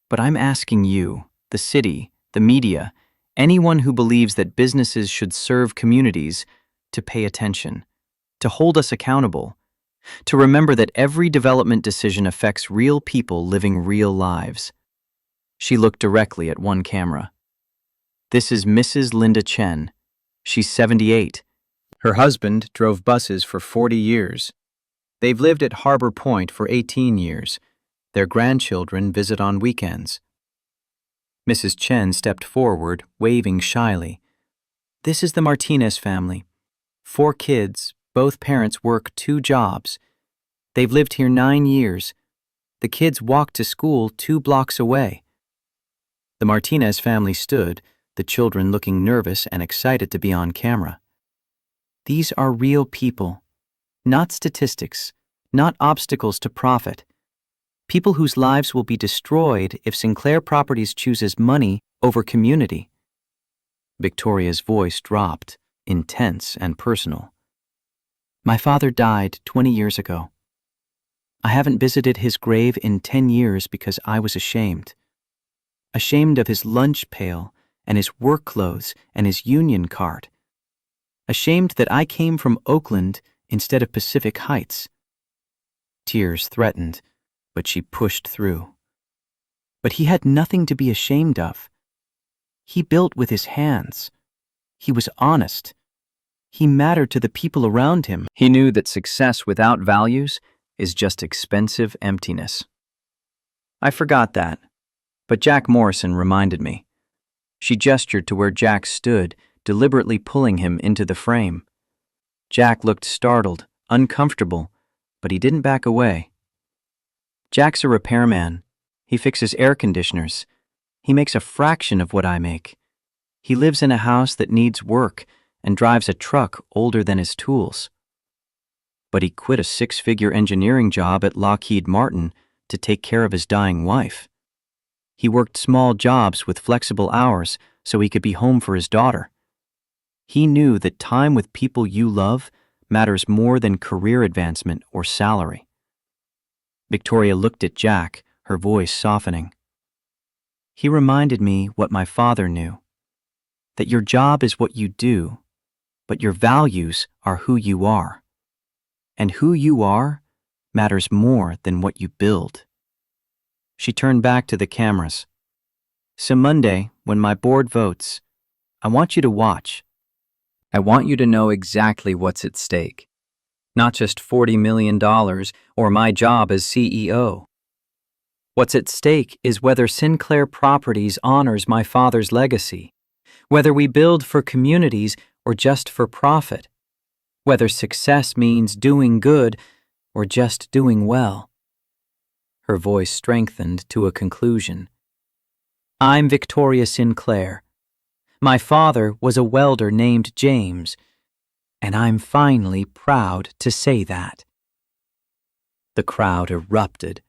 But I'm asking you, the city, the media, anyone who believes that businesses should serve communities, to pay attention, to hold us accountable, to remember that every development decision affects real people living real lives. She looked directly at one camera. This is Mrs. Linda Chen. She's 78. Her husband drove buses for 40 years. They've lived at Harbor Point for 18 years. Their grandchildren visit on weekends. Mrs. Chen stepped forward, waving shyly. This is the Martinez family. 4 kids, both parents work 2 jobs. They've lived here 9 years. The kids walk to school 2 blocks away. The Martinez family stood, the children looking nervous and excited to be on camera. These are real people, not statistics, not obstacles to profit. People whose lives will be destroyed if Sinclair Properties chooses money over community. Victoria's voice dropped, intense and personal. My father died 20 years ago. I haven't visited his grave in 10 years because I was ashamed. Ashamed of his lunch pail and his work clothes and his union card. Ashamed that I came from Oakland instead of Pacific Heights. Tears threatened, but she pushed through. But he had nothing to be ashamed of. He built with his hands. He was honest. He mattered to the people around him. He knew that success without values is just expensive emptiness. I forgot that, but Jack Morrison reminded me. She gestured to where Jack stood, deliberately pulling him into the frame. Jack looked startled, uncomfortable, but he didn't back away. Jack's a repairman. He fixes air conditioners. He makes a fraction of what I make. He lives in a house that needs work and drives a truck older than his tools. But he quit a 6-figure engineering job at Lockheed Martin to take care of his dying wife. He worked small jobs with flexible hours so he could be home for his daughter. He knew that time with people you love matters more than career advancement or salary. Victoria looked at Jack, her voice softening. He reminded me what my father knew, that your job is what you do, but your values are who you are. And who you are matters more than what you build. She turned back to the cameras. So Monday, when my board votes, I want you to watch. I want you to know exactly what's at stake. Not just $40 million or my job as CEO. What's at stake is whether Sinclair Properties honors my father's legacy, whether we build for communities or just for profit, whether success means doing good or just doing well. Her voice strengthened to a conclusion. I'm Victoria Sinclair. My father was a welder named James, and I'm finally proud to say that. The crowd erupted.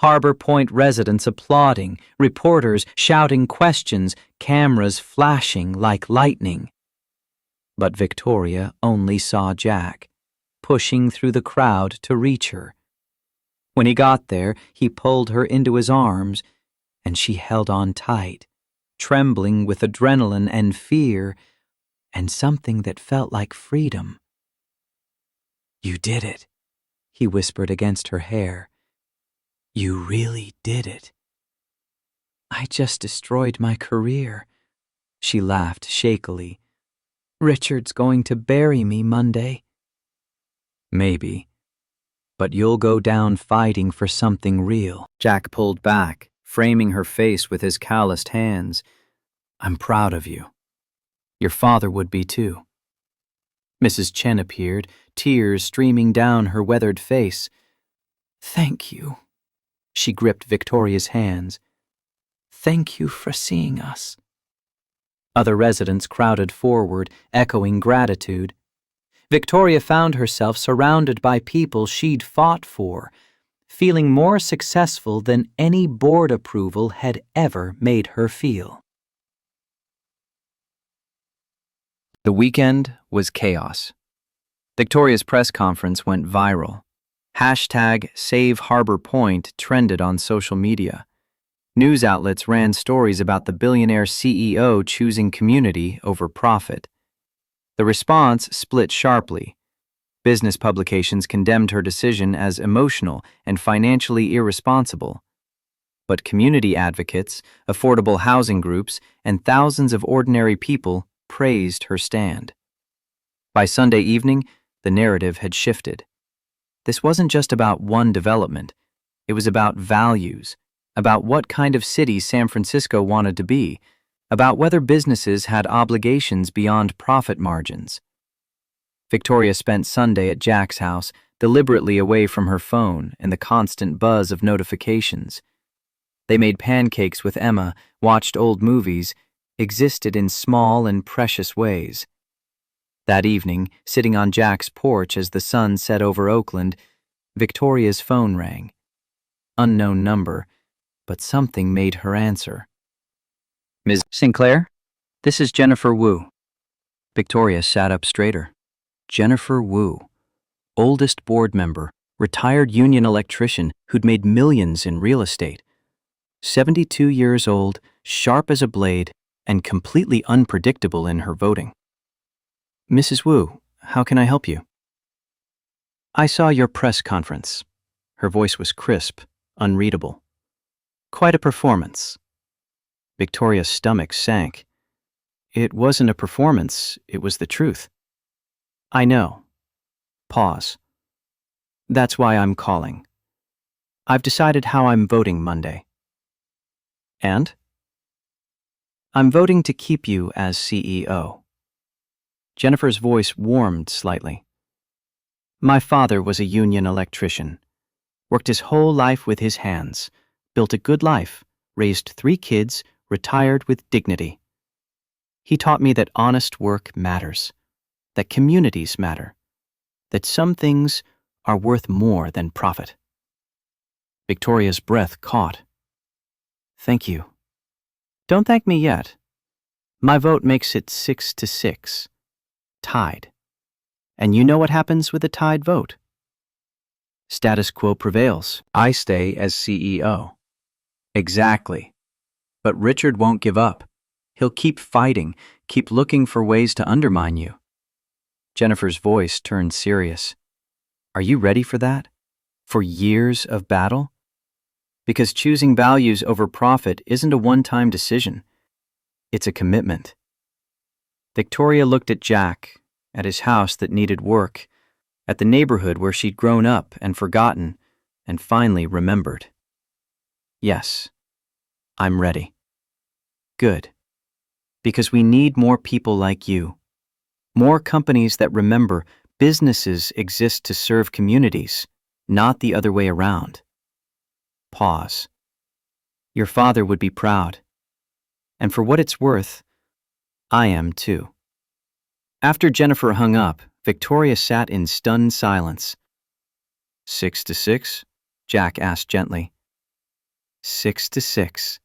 Harbor Point residents applauding, reporters shouting questions, cameras flashing like lightning. But Victoria only saw Jack, pushing through the crowd to reach her. When he got there, he pulled her into his arms, and she held on tight, trembling with adrenaline and fear, and something that felt like freedom. You did it, he whispered against her hair. You really did it. I just destroyed my career. She laughed shakily. Richard's going to bury me Monday. Maybe. But you'll go down fighting for something real. Jack pulled back, framing her face with his calloused hands. I'm proud of you. Your father would be too. Mrs. Chen appeared, tears streaming down her weathered face. Thank you. She gripped Victoria's hands. Thank you for seeing us. Other residents crowded forward, echoing gratitude. Victoria found herself surrounded by people she'd fought for, feeling more successful than any board approval had ever made her feel. The weekend was chaos. Victoria's press conference went viral. #SaveHarborPoint trended on social media. News outlets ran stories about the billionaire CEO choosing community over profit. The response split sharply. Business publications condemned her decision as emotional and financially irresponsible. But community advocates, affordable housing groups, and thousands of ordinary people praised her stand. By Sunday evening, the narrative had shifted. This wasn't just about one development. It was about values, about what kind of city San Francisco wanted to be, about whether businesses had obligations beyond profit margins. Victoria spent Sunday at Jack's house, deliberately away from her phone and the constant buzz of notifications. They made pancakes with Emma, watched old movies, existed in small and precious ways. That evening, sitting on Jack's porch as the sun set over Oakland, Victoria's phone rang. Unknown number, but something made her answer. Ms. Sinclair? This is Jennifer Wu. Victoria sat up straighter. Jennifer Wu, oldest board member, retired union electrician who'd made millions in real estate. 72 years old, sharp as a blade, and completely unpredictable in her voting. Mrs. Wu, how can I help you? I saw your press conference. Her voice was crisp, unreadable. Quite a performance. Victoria's stomach sank. It wasn't a performance, it was the truth. I know. Pause. That's why I'm calling. I've decided how I'm voting Monday. And? I'm voting to keep you as CEO. Jennifer's voice warmed slightly. My father was a union electrician, worked his whole life with his hands, built a good life, raised 3 kids, retired with dignity. He taught me that honest work matters, that communities matter, that some things are worth more than profit. Victoria's breath caught. Thank you. Don't thank me yet. My vote makes it 6-6. Tied. And you know what happens with a tied vote? Status quo prevails. I stay as CEO. Exactly. But Richard won't give up. He'll keep fighting, keep looking for ways to undermine you. Jennifer's voice turned serious. Are you ready for that? For years of battle? Because choosing values over profit isn't a one-time decision. It's a commitment. Victoria looked at Jack, at his house that needed work, at the neighborhood where she'd grown up and forgotten, and finally remembered. Yes, I'm ready. Good. Because we need more people like you. More companies that remember businesses exist to serve communities, not the other way around. Pause. Your father would be proud. And for what it's worth, I am too. After Jennifer hung up, Victoria sat in stunned silence. 6-6? Jack asked gently. 6-6.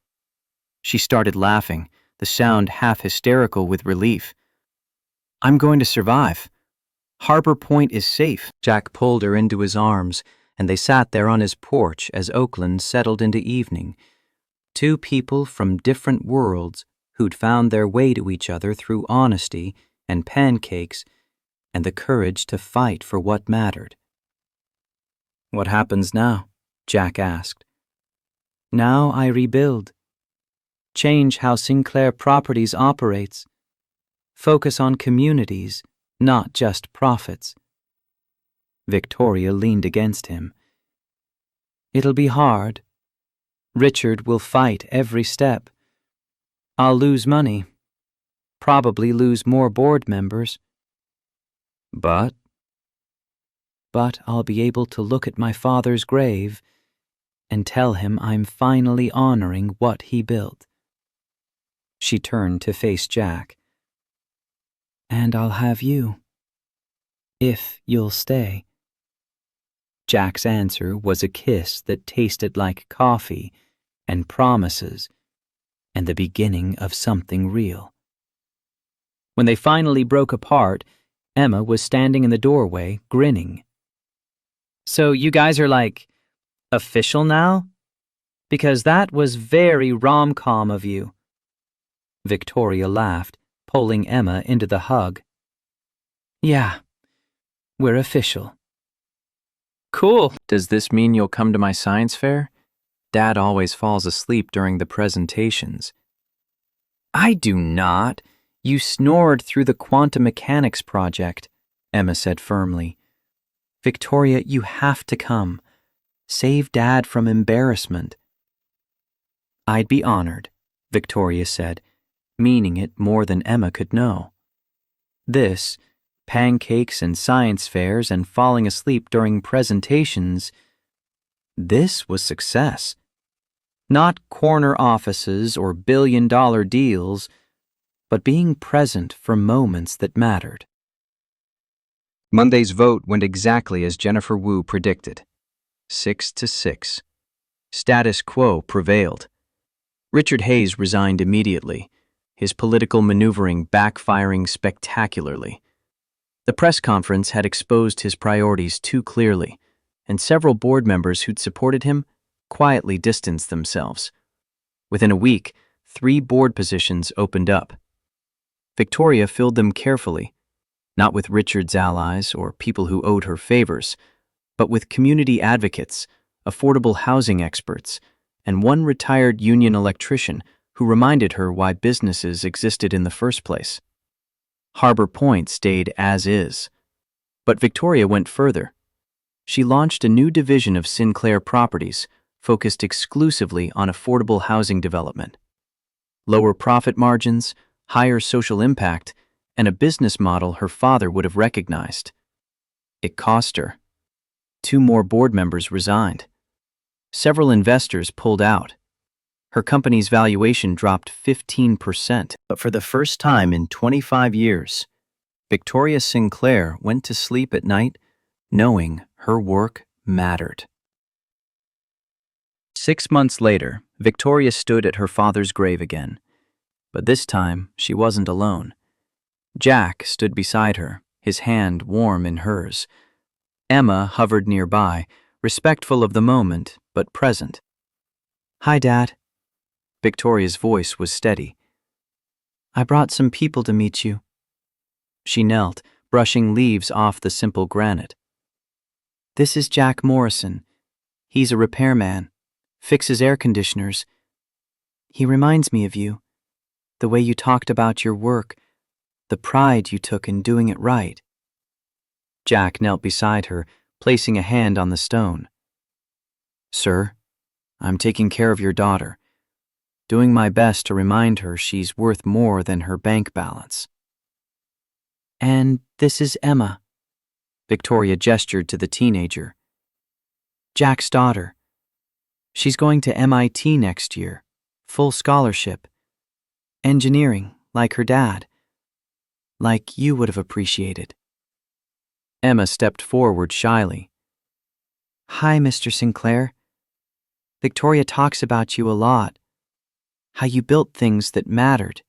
She started laughing, the sound half hysterical with relief. I'm going to survive. Harbor Point is safe. Jack pulled her into his arms, and they sat there on his porch as Oakland settled into evening. 2 people from different worlds who'd found their way to each other through honesty and pancakes and the courage to fight for what mattered. What happens now? Jack asked. Now I rebuild. Change how Sinclair Properties operates. Focus on communities, not just profits. Victoria leaned against him. It'll be hard. Richard will fight every step. I'll lose money. Probably lose more board members. But I'll be able to look at my father's grave and tell him I'm finally honoring what he built. She turned to face Jack. And I'll have you. If you'll stay. Jack's answer was a kiss that tasted like coffee and promises and the beginning of something real. When they finally broke apart, Emma was standing in the doorway, grinning. So you guys are like, official now? Because that was very rom-com of you. Victoria laughed, pulling Emma into the hug. Yeah, we're official. Cool. Does this mean you'll come to my science fair? Dad always falls asleep during the presentations. I do not. You snored through the quantum mechanics project, Emma said firmly. Victoria, you have to come. Save Dad from embarrassment. I'd be honored, Victoria said, meaning it more than Emma could know. This, pancakes and science fairs and falling asleep during presentations, this was success. Not corner offices or billion-dollar deals, but being present for moments that mattered. Monday's vote went exactly as Jennifer Wu predicted. 6-6. Status quo prevailed. Richard Hayes resigned immediately, his political maneuvering backfiring spectacularly. The press conference had exposed his priorities too clearly, and several board members who'd supported him quietly distanced themselves. Within a week, 3 board positions opened up. Victoria filled them carefully, not with Richard's allies or people who owed her favors, but with community advocates, affordable housing experts, and one retired union electrician who reminded her why businesses existed in the first place. Harbor Point stayed as is. But Victoria went further. She launched a new division of Sinclair Properties, focused exclusively on affordable housing development. Lower profit margins, higher social impact, and a business model her father would have recognized. It cost her. 2 more board members resigned. Several investors pulled out. Her company's valuation dropped 15%. But for the first time in 25 years, Victoria Sinclair went to sleep at night knowing her work mattered. 6 months later, Victoria stood at her father's grave again. But this time, she wasn't alone. Jack stood beside her, his hand warm in hers. Emma hovered nearby, respectful of the moment, but present. "Hi, Dad." Victoria's voice was steady. "I brought some people to meet you." She knelt, brushing leaves off the simple granite. "This is Jack Morrison. He's a repairman, fixes air conditioners. He reminds me of you, the way you talked about your work, the pride you took in doing it right." Jack knelt beside her, placing a hand on the stone. "Sir, I'm taking care of your daughter, doing my best to remind her she's worth more than her bank balance." "And this is Emma." Victoria gestured to the teenager. "Jack's daughter. She's going to MIT next year, full scholarship. Engineering, like her dad. Like you would have appreciated." Emma stepped forward shyly. "Hi, Mr. Sinclair. Victoria talks about you a lot. How you built things that mattered.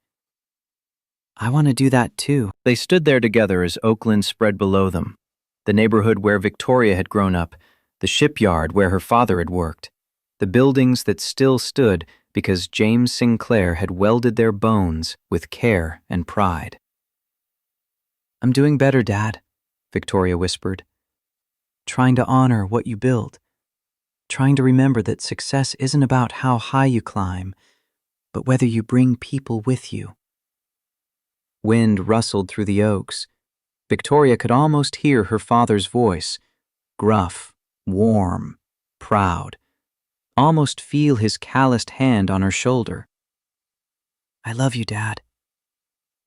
I want to do that too." They stood there together as Oakland spread below them, the neighborhood where Victoria had grown up, the shipyard where her father had worked, the buildings that still stood because James Sinclair had welded their bones with care and pride. "I'm doing better, Dad," Victoria whispered. "Trying to honor what you built. Trying to remember that success isn't about how high you climb, but whether you bring people with you." Wind rustled through the oaks. Victoria could almost hear her father's voice, gruff, warm, proud. Almost feel his calloused hand on her shoulder. "I love you, Dad.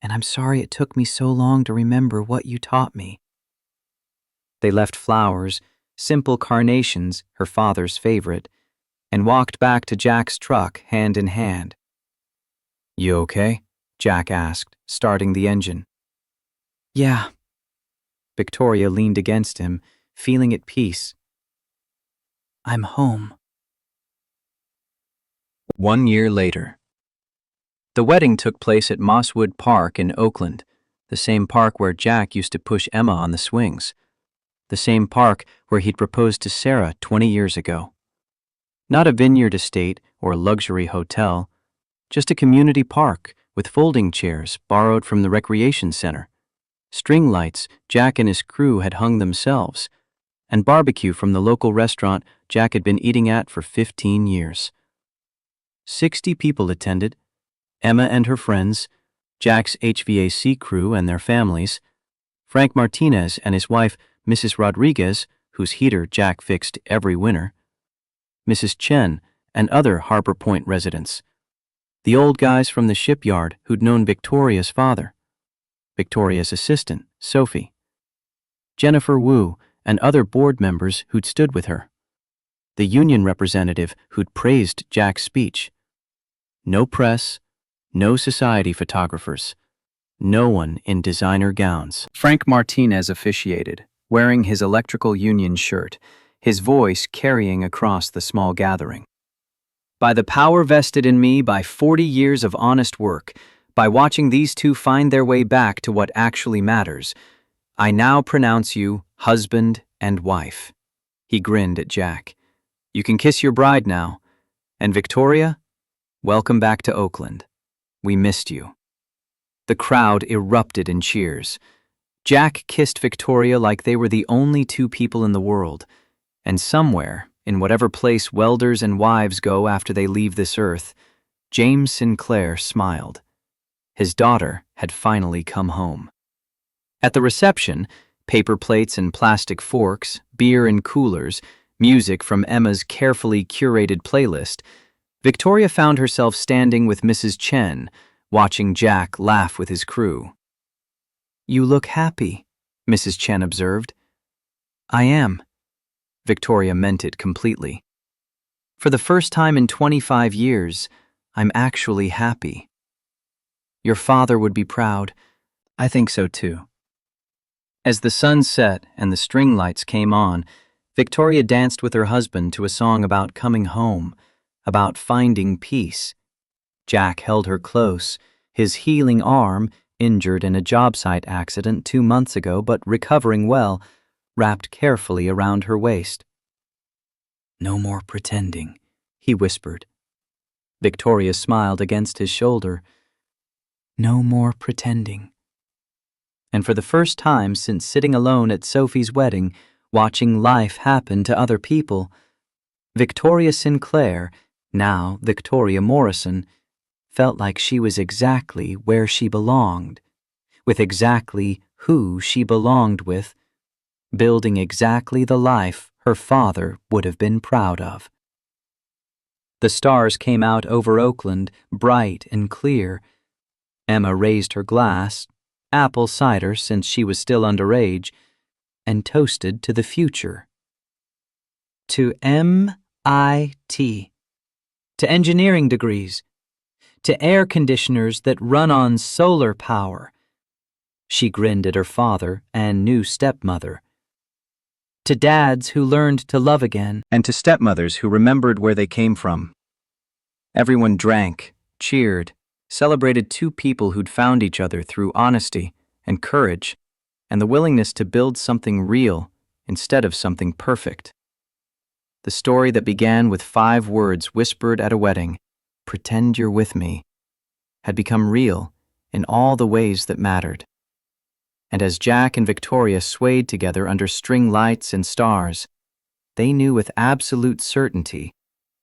And I'm sorry it took me so long to remember what you taught me." They left flowers, simple carnations, her father's favorite, and walked back to Jack's truck hand in hand. "You okay?" Jack asked, starting the engine. "Yeah." Victoria leaned against him, feeling at peace. "I'm home." 1 year later. The wedding took place at Mosswood Park in Oakland, the same park where Jack used to push Emma on the swings, the same park where he'd proposed to Sarah 20 years ago. Not a vineyard estate or luxury hotel, just a community park with folding chairs borrowed from the recreation center, string lights Jack and his crew had hung themselves, and barbecue from the local restaurant Jack had been eating at for 15 years. 60 people attended, Emma and her friends, Jack's HVAC crew and their families, Frank Martinez and his wife, Mrs. Rodriguez, whose heater Jack fixed every winter, Mrs. Chen, and other Harbor Point residents, the old guys from the shipyard who'd known Victoria's father, Victoria's assistant, Sophie, Jennifer Wu, and other board members who'd stood with her, the union representative who'd praised Jack's speech. No press, no society photographers, no one in designer gowns. Frank Martinez officiated, wearing his electrical union shirt, his voice carrying across the small gathering. "By the power vested in me by 40 years of honest work, by watching these two find their way back to what actually matters, I now pronounce you husband and wife." He grinned at Jack. "You can kiss your bride now. And Victoria, welcome back to Oakland. We missed you." The crowd erupted in cheers. Jack kissed Victoria like they were the only 2 people in the world, and somewhere, in whatever place welders and wives go after they leave this earth, James Sinclair smiled. His daughter had finally come home. At the reception, paper plates and plastic forks, beer in coolers, music from Emma's carefully curated playlist, Victoria found herself standing with Mrs. Chen, watching Jack laugh with his crew. "You look happy," Mrs. Chen observed. "I am." Victoria meant it completely. "For the first time in 25 years, I'm actually happy." "Your father would be proud." "I think so too." As the sun set and the string lights came on, Victoria danced with her husband to a song about coming home, about finding peace. Jack held her close, his healing arm, injured in a job site accident 2 months ago but recovering well, wrapped carefully around her waist. "No more pretending," he whispered. Victoria smiled against his shoulder. "No more pretending." And for the first time since sitting alone at Sophie's wedding, watching life happen to other people, Victoria Sinclair, now Victoria Morrison, felt like she was exactly where she belonged, with exactly who she belonged with, building exactly the life her father would have been proud of. The stars came out over Oakland, bright and clear. Emma raised her glass, apple cider since she was still underage, and toasted to the future. To MIT, to engineering degrees, to air conditioners that run on solar power. She grinned at her father and new stepmother. To dads who learned to love again, and to stepmothers who remembered where they came from. Everyone drank, cheered, celebrated two people who'd found each other through honesty and courage and the willingness to build something real instead of something perfect. The story that began with 5 words whispered at a wedding, "Pretend you're with me," had become real in all the ways that mattered. And as Jack and Victoria swayed together under string lights and stars, they knew with absolute certainty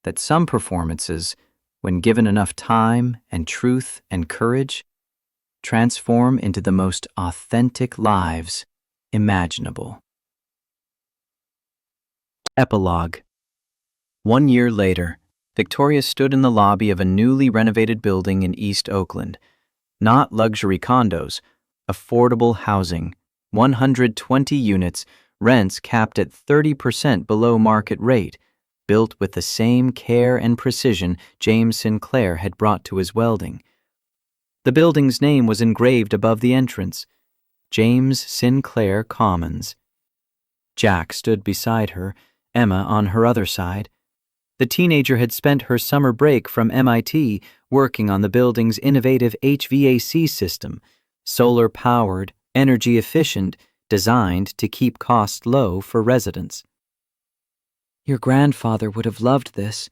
that some performances, when given enough time and truth and courage, transform into the most authentic lives imaginable. Epilogue. 1 year later, Victoria stood in the lobby of a newly renovated building in East Oakland. Not luxury condos, affordable housing, 120 units, rents capped at 30% below market rate, built with the same care and precision James Sinclair had brought to his welding. The building's name was engraved above the entrance, James Sinclair Commons. Jack stood beside her, Emma on her other side. The teenager had spent her summer break from MIT working on the building's innovative HVAC system, solar-powered, energy-efficient, designed to keep costs low for residents. "Your grandfather would have loved this,"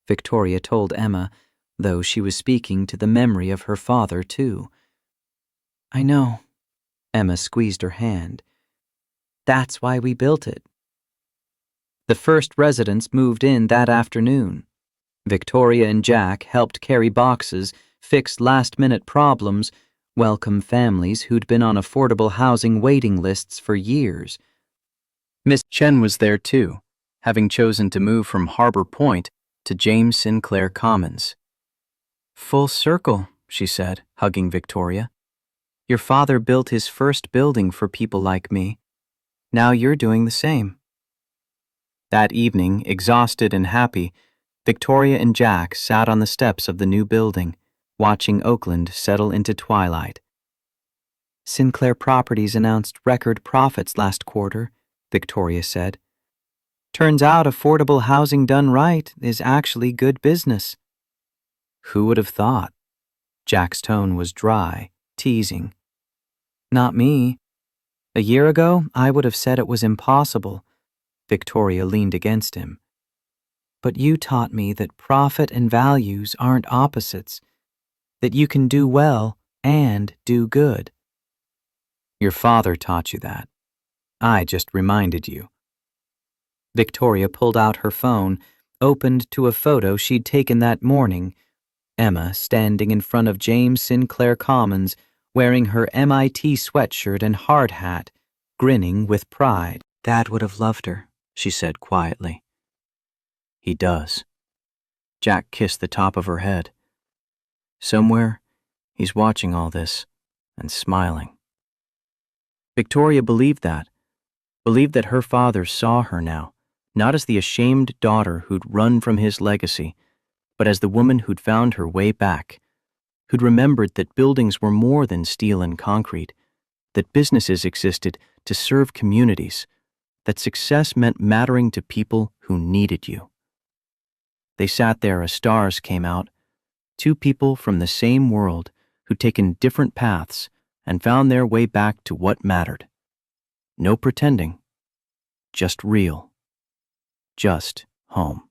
Victoria told Emma, though she was speaking to the memory of her father, too. "I know." Emma squeezed her hand. "That's why we built it." The first residents moved in that afternoon. Victoria and Jack helped carry boxes, fix last-minute problems, welcome families who'd been on affordable housing waiting lists for years. Miss Chen was there too, having chosen to move from Harbor Point to James Sinclair Commons. "Full circle," she said, hugging Victoria. "Your father built his first building for people like me. Now you're doing the same." That evening, exhausted and happy, Victoria and Jack sat on the steps of the new building, watching Oakland settle into twilight. "Sinclair Properties announced record profits last quarter," Victoria said. "Turns out affordable housing done right is actually good business." "Who would have thought?" Jack's tone was dry, teasing. "Not me. A year ago, I would have said it was impossible." Victoria leaned against him. "But you taught me that profit and values aren't opposites, that you can do well and do good." "Your father taught you that. I just reminded you." Victoria pulled out her phone, opened to a photo she'd taken that morning. Emma standing in front of James Sinclair Commons, wearing her MIT sweatshirt and hard hat, grinning with pride. Dad would have loved her, she said quietly. He does. Jack kissed the top of her head. Somewhere, he's watching all this and smiling. Victoria believed that her father saw her now, not as the ashamed daughter who'd run from his legacy, but as the woman who'd found her way back, who'd remembered that buildings were more than steel and concrete, that businesses existed to serve communities, that success meant mattering to people who needed you. They sat there as stars came out, two people from the same world who'd taken different paths and found their way back to what mattered. No pretending, just real, just home.